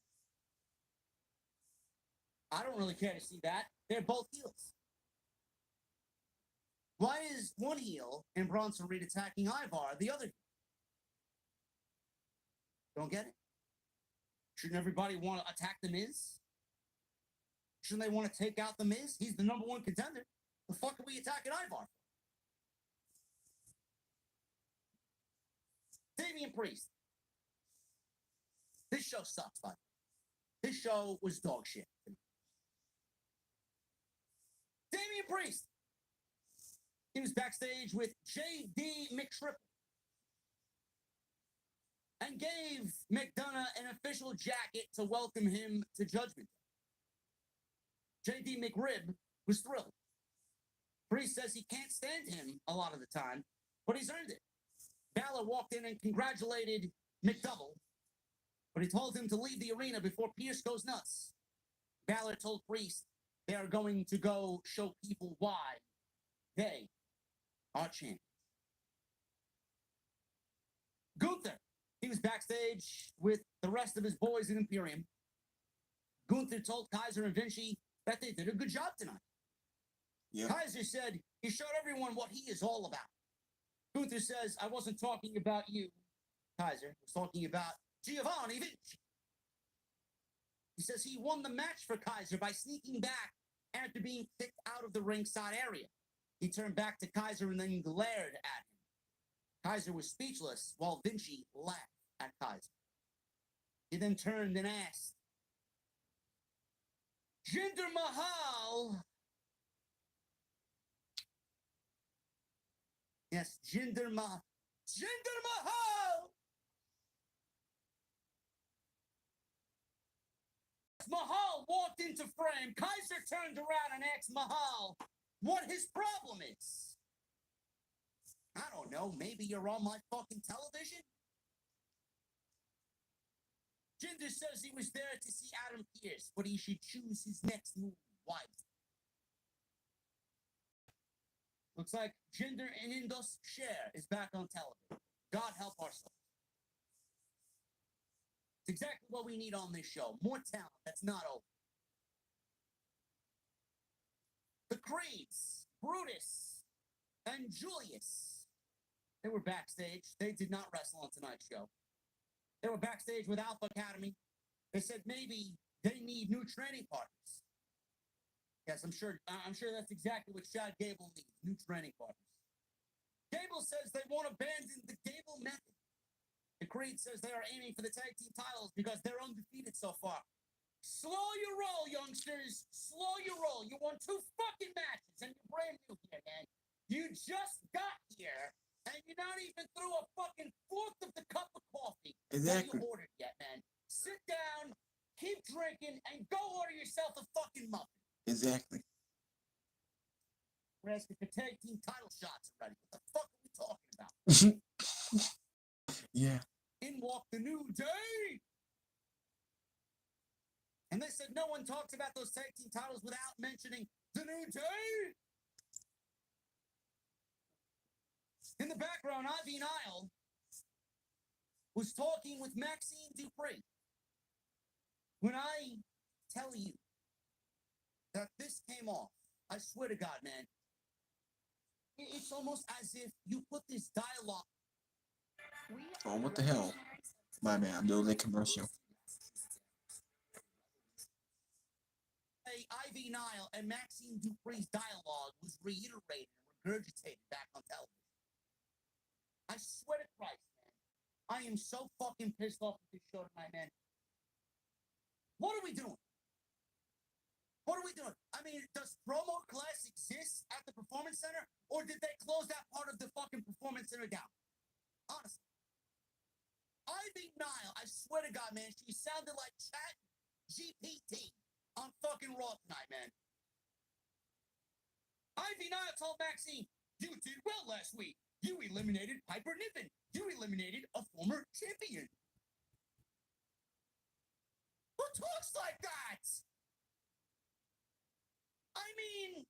I don't really care to see that. They're both heels. Why is one heel and Bronson Reed attacking Ivar, the other? Don't get it? Shouldn't everybody want to attack The Miz? Shouldn't they want to take out The Miz? He's the number one contender. The fuck are we attacking Ivar? Damian Priest. This show sucks, bud. This show was dog shit. Damian Priest. He was backstage with J.D. McTriple and gave McDonagh an official jacket to welcome him to Judgment. J.D. McRib was thrilled. Priest says he can't stand him a lot of the time, but he's earned it. Balor walked in and congratulated McDouble, but he told him to leave the arena before Pierce goes nuts. Balor told Priest they are going to go show people why they are champions. Gunther, he was backstage with the rest of his boys in Imperium. Gunther told Kaiser and Vinci that they did a good job tonight. Yep. Kaiser said he showed everyone what he is all about. Gunther says, I wasn't talking about you, Kaiser. I was talking about Giovanni Vinci. He says he won the match for Kaiser by sneaking back after being kicked out of the ringside area. He turned back to Kaiser and then glared at him. Kaiser was speechless while Vinci laughed at Kaiser. He then turned and asked, Jinder Mahal. Yes, Jinder Mahal. Jinder Mahal! Mahal walked into frame. Kaiser turned around and asked Mahal what his problem is. I don't know. Maybe you're on my fucking television? Jinder says he was there to see Adam Pearce, but he should choose his next move wisely. Looks like Jinder and Indos Share is back on television. God help our souls. It's exactly what we need on this show. More talent that's not over. The Creeds, Brutus, and Julius. They were backstage. They did not wrestle on tonight's show. They were backstage with Alpha Academy. They said maybe they need new training partners. Yes, I'm sure that's exactly what Chad Gable needs, new training partners. Gable says they won't abandon the Gable method. The Creed says they are aiming for the tag team titles because they're undefeated so far. Slow your roll, youngsters. Slow your roll. You won 2 fucking matches and you're brand new here, man. You just got here and you're not even through a fucking fourth of the cup of coffee that you ordered yet, man. Sit down, keep drinking, and go order yourself a fucking muffin. Exactly. We're asking for tag team title shots already. What the fuck are we talking about? Yeah. In walked the New Day. And they said no one talks about those tag team titles without mentioning the New Day. In the background, Ivy Nile was talking with Maxine Dupree. When I tell you that this came off, I swear to God, man, it's almost as if you put this dialogue. Oh, what the hell? My man, I'm doing a commercial. Ivy Nile and Maxine Dupree's dialogue was reiterated and regurgitated back on television. I swear to Christ, man, I am so fucking pissed off with this show tonight, man. What are we doing? What are we doing? I mean, does promo class exist at the Performance Center, or did they close that part of the fucking Performance Center down? Honestly. Ivy Nile, I swear to God, man, she sounded like Chat GPT on fucking Raw tonight, man. Ivy Nile told Maxine, you did well last week. You eliminated Piper Niven. You eliminated a former champion. Who talks like that? I mean,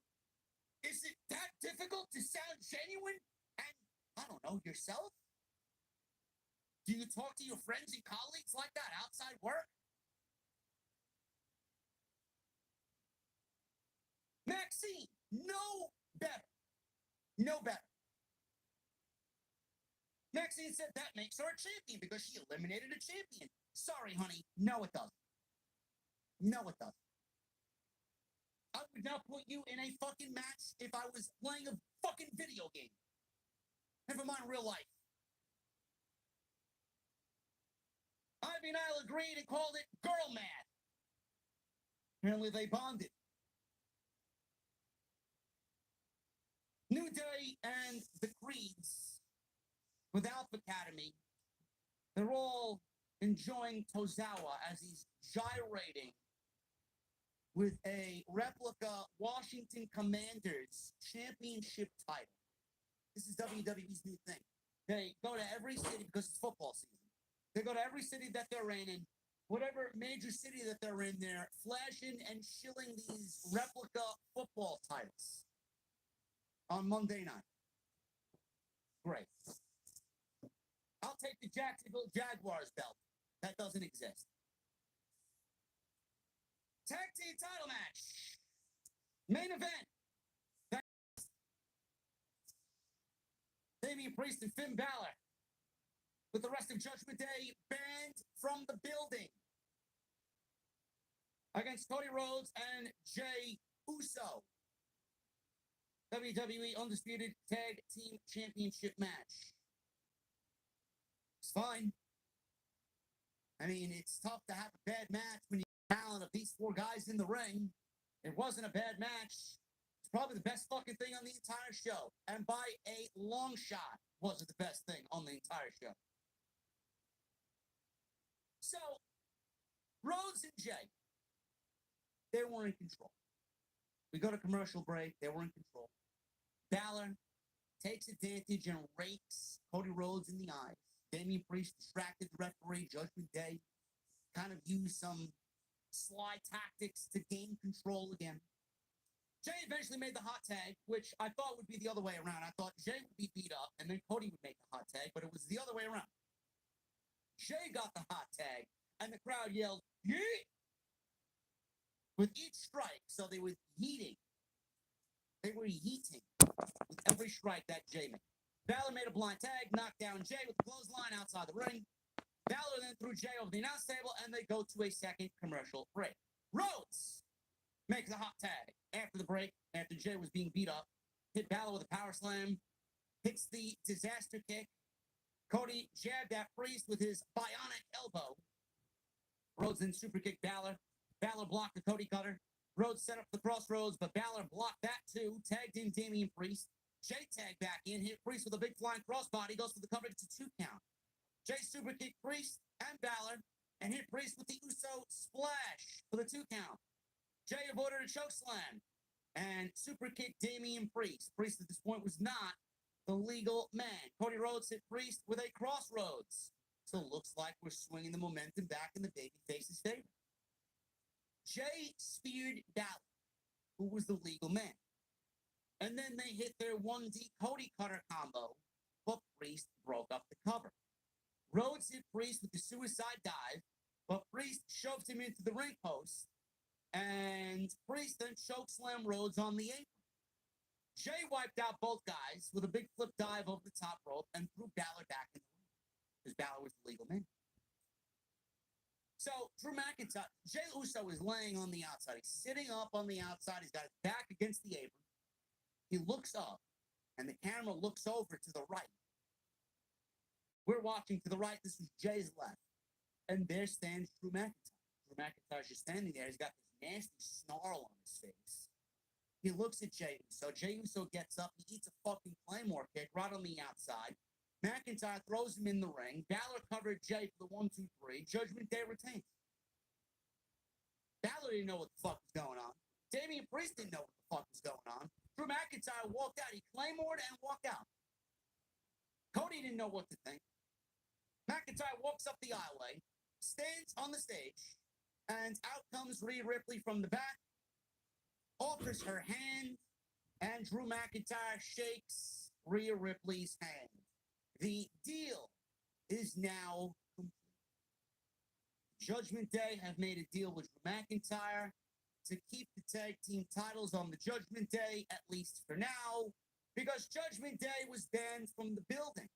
is it that difficult to sound genuine and, I don't know, yourself? Do you talk to your friends and colleagues like that outside work? Maxine, no better. No better. Maxine said that makes her a champion because she eliminated a champion. Sorry, honey. No, it doesn't. No, it doesn't. I would not put you in a fucking match if I was playing a fucking video game. Never mind real life. Ivy and I agreed and called it girl math. Apparently they bonded. New Day and the Creeds with Alpha Academy, they're all enjoying Tozawa as he's gyrating with a replica Washington Commanders championship title. This is WWE's new thing. They go to every city because it's football season. They go to every city that they're in, and whatever major city that they're in, they're flashing and shilling these replica football titles on Monday night. Great. I'll take the Jacksonville Jaguars belt. That doesn't exist. Tag team title match. Main event. Damian Priest and Finn Balor, with the rest of Judgment Day banned from the building, against Cody Rhodes and Jey Uso. WWE Undisputed Tag Team Championship match. It's fine. I mean, it's tough to have a bad match when you have the talent of these four guys in the ring. It wasn't a bad match. It's probably the best fucking thing on the entire show. And by a long shot, was it the best thing on the entire show. So, Rhodes and Jey, they were in control. We go to commercial break. They were in control. Balor takes advantage and rakes Cody Rhodes in the eyes. Damian Priest distracted the referee. Judgment Day kind of used some sly tactics to gain control again. Jey eventually made the hot tag, which I thought would be the other way around. I thought Jey would be beat up, and then Cody would make the hot tag, but it was the other way around. Jey got the hot tag, and the crowd yelled, "Yeet!" with each strike, so they were yeeting. They were yeeting with every strike that Jey made. Balor made a blind tag, knocked down Jey with a clothesline outside the ring. Balor then threw Jey over the announce table, and they go to a second commercial break. Rhodes makes a hot tag after the break, after Jey was being beat up. Hit Balor with a power slam, hits the disaster kick. Cody jabbed at Priest with his bionic elbow. Rhodes then super kicked Balor. Balor blocked the Cody cutter. Rhodes set up the crossroads, but Balor blocked that too. Tagged in Damian Priest. Jey tagged back in, hit Priest with a big flying crossbody, goes for the cover. It's a 2 count. Jey super kicked Priest and Balor, and hit Priest with the Uso splash for the 2 count. Jey avoided a choke slam and super kicked Damian Priest. Priest at this point was not the legal man. Cody Rhodes hit Priest with a crossroads. So it looks like we're swinging the momentum back in the babyface's favor. Jey speared Balor, who was the legal man. And then they hit their 1D Cody cutter combo, but Priest broke up the cover. Rhodes hit Priest with the suicide dive, but Priest shoved him into the ring post, and Priest then chokeslammed Rhodes on the apron. Jey wiped out both guys with a big flip dive over the top rope and threw Balor back in the ring, because Balor was the legal man. So, Drew McIntyre, Jey Uso is laying on the outside. He's sitting up on the outside. He's got his back against the apron. He looks up, and the camera looks over to the right. We're watching to the right. This is Jey's left. And there stands Drew McIntyre. Drew McIntyre's just standing there. He's got this nasty snarl on his face. He looks at Jey Uso. Jey Uso gets up. He eats a fucking Claymore kick right on the outside. McIntyre throws him in the ring. Balor covered Jey for the 1, 2, 3. Judgment Day retains. Balor didn't know what the fuck was going on. Damian Priest didn't know what the fuck was going on. Drew McIntyre walked out. He Claymored and walked out. Cody didn't know what to think. McIntyre walks up the aisleway, stands on the stage, and out comes Rhea Ripley from the back, offers her hand, and Drew McIntyre shakes Rhea Ripley's hand. The deal is now complete. Judgment Day have made a deal with Drew McIntyre to keep the tag team titles on the Judgment Day, at least for now, because Judgment Day was banned from the building.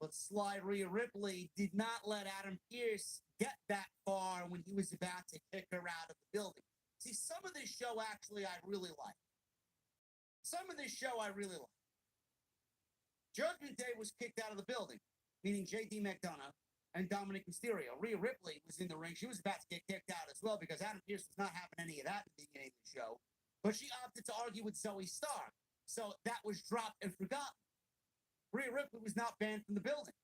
But Sly Rhea Ripley did not let Adam Pearce get that far when he was about to kick her out of the building. See, some of this show actually I really like. Some of this show I really like. Judgment Day was kicked out of the building, meaning JD McDonough and Dominic Mysterio. Rhea Ripley was in the ring. She was about to get kicked out as well because Adam Pearce was not having any of that at the beginning of the show. But she opted to argue with Zoe Stark. So that was dropped and forgotten. Rhea Ripley was not banned from the building.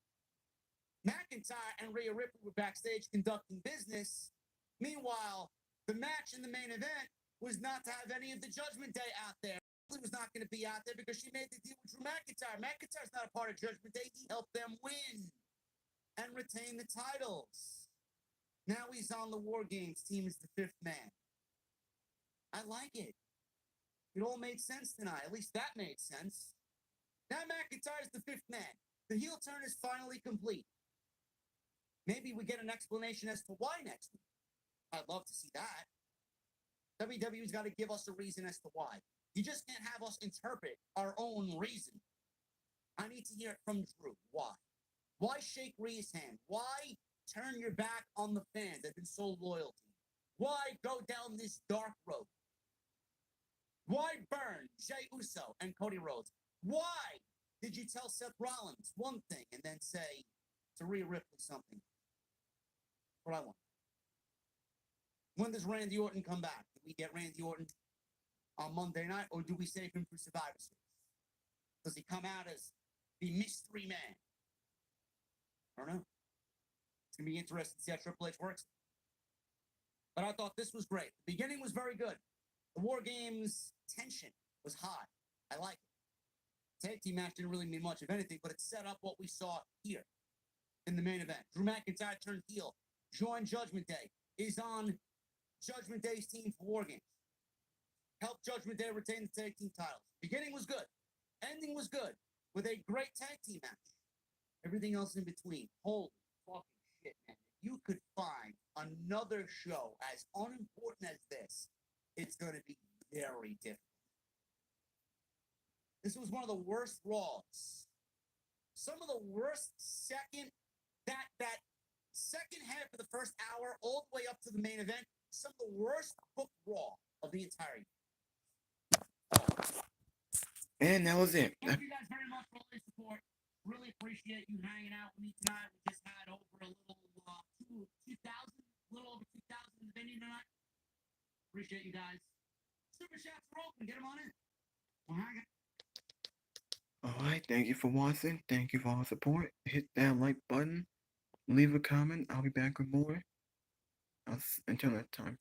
McIntyre and Rhea Ripley were backstage conducting business. Meanwhile, the match in the main event was not to have any of the Judgment Day out there. Ripley was not going to be out there because she made the deal with Drew McIntyre. McIntyre's not a part of Judgment Day. He helped them win and retain the titles. Now he's on the War Games team as the fifth man. I like it. It all made sense tonight. At least that made sense. Now McIntyre's the fifth man. The heel turn is finally complete. Maybe we get an explanation as to why next week. I'd love to see that. WWE's got to give us a reason as to why. You just can't have us interpret our own reason. I need to hear it from Drew. Why? Why shake Rhea's hand? Why turn your back on the fans that have been so loyal to you? Why go down this dark road? Why burn Jey Uso and Cody Rhodes? Why did you tell Seth Rollins one thing and then say to Rhea Ripley something? What I want. When does Randy Orton come back? Do we get Randy Orton on Monday night, or do we save him for Survivor Series? Does he come out as the mystery man? I don't know. It's going to be interesting to see how Triple H works. But I thought this was great. The beginning was very good. The War Games tension was high. I like it. Tag team match didn't really mean much of anything, but it set up what we saw here in the main event. Drew McIntyre turned heel, joined Judgment Day, is on Judgment Day's team for War Games. Helped Judgment Day retain the tag team titles. Beginning was good. Ending was good with a great tag team match. Everything else in between. Holy fucking shit, man. If you could find another show as unimportant as this, it's going to be very different. This was one of the worst Raws. Some of the worst that second half of the first hour all the way up to the main event, some of the worst booked Raw of the entire year. And that was it. Thank you guys very much for all your support. Really appreciate you hanging out with me tonight. We just had over a little 2,000, a little over 2,000 in the venue tonight. Appreciate you guys. Super chats are open. Get them on in. Well, hang on. All right. Thank you for watching. Thank you for all the support. Hit that like button. Leave a comment. I'll be back with more. Until next time.